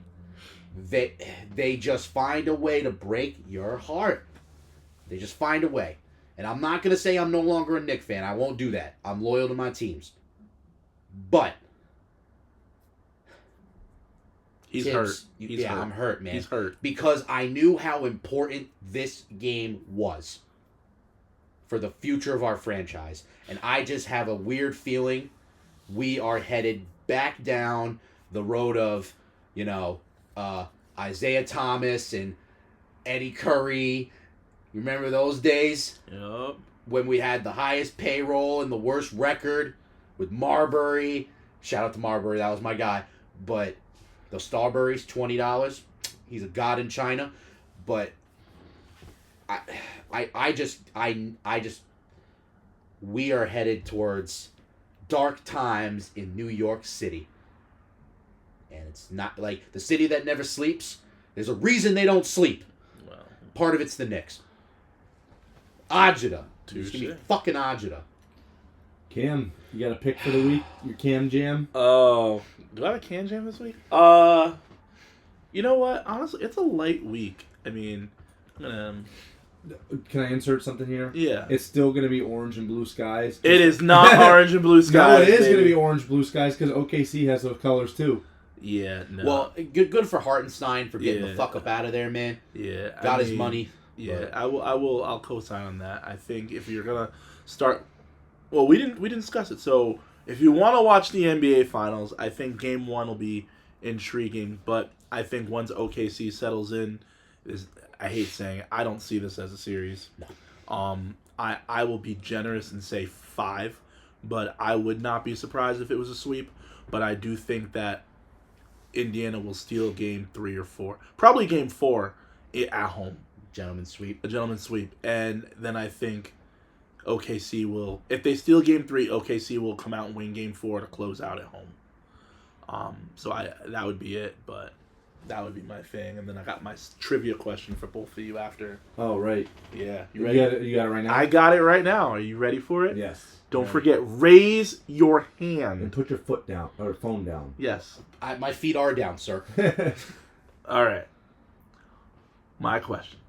they just find a way to break your heart. They just find a way. And I'm not going to say I'm no longer a Knicks fan. I won't do that. I'm loyal to my teams. But he's hurt. He's hurt. I'm hurt, man. He's hurt. Because I knew how important this game was for the future of our franchise. And I just have a weird feeling we are headed back down the road of, Isaiah Thomas and Eddie Curry. You remember those days? Yep. When we had the highest payroll and the worst record with Marbury. Shout out to Marbury, that was my guy. But the Starburys, $20. He's a god in China. But I just we are headed towards dark times in New York City. And it's not like the city that never sleeps. There's a reason they don't sleep. Well, part of it's the Knicks. Ajita. It's gonna be fucking Ajita. Cam, you got a pick for the week? Your Cam Jam? Oh, do I have a Cam Jam this week? You know what? Honestly, it's a light week. I mean, Can I insert something here? Yeah. It's still going to be orange and blue skies. It is not orange and blue skies. No, it is going to be orange blue skies because OKC has those colors too. Yeah, no. Well, good for Hartenstein for getting the fuck up out of there, man. Yeah, got his money. Yeah, but I'll co-sign on that. I think if you're gonna start, well, we didn't discuss it. So if you want to watch the NBA Finals, I think Game 1 will be intriguing. But I think once OKC settles in, I hate saying it, I don't see this as a series. No. I will be generous and say 5, but I would not be surprised if it was a sweep. But I do think that Indiana will steal Game 3 or 4, probably Game 4 at home. A gentleman's sweep. And then I think OKC will, if they steal Game 3, OKC will come out and win Game 4 to close out at home. So that would be it, but that would be my thing. And then I got my trivia question for both of you after. Oh, right. Yeah. You ready? You got it right now? I got it right now. Are you ready for it? Yes. Don't forget, raise your hand. And put your foot down, or phone down. Yes. My feet are down, sir. All right. My question.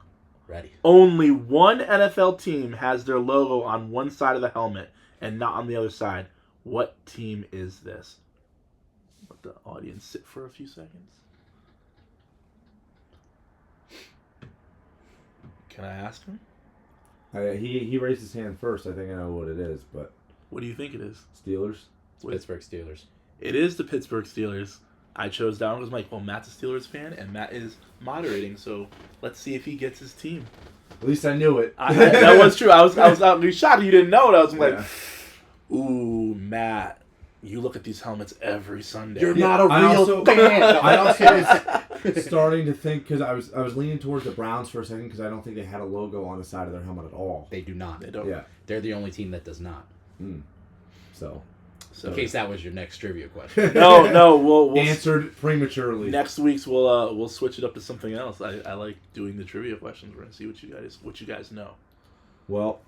Ready. Only one NFL team has their logo on one side of the helmet and not on the other side. What team is this? Let the audience sit for a few seconds. Can I ask him? He raised his hand first. I think I know what it is, but... What do you think it is? Steelers? It's Pittsburgh Steelers. It is the Pittsburgh Steelers. I chose that one because I'm like, well, Matt's a Steelers fan, and Matt is moderating, so let's see if he gets his team. At least I knew it. That was true. I was shocked you didn't know it. I was like, ooh, Matt, you look at these helmets every Sunday. You're not a real fan. I also was starting to think, because I was leaning towards the Browns for a second, because I don't think they had a logo on the side of their helmet at all. They do not. They don't. Yeah. They're the only team that does not. So in case that was your next trivia question. No, we'll answered prematurely. Next week's we'll switch it up to something else. I like doing the trivia questions. We're gonna see what you guys know. Well,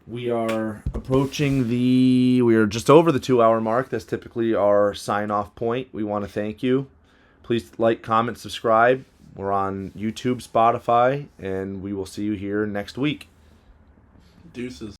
we are we are just over the 2-hour mark. That's typically our sign-off point. We want to thank you. Please like, comment, subscribe. We're on YouTube, Spotify, and we will see you here next week. Deuces.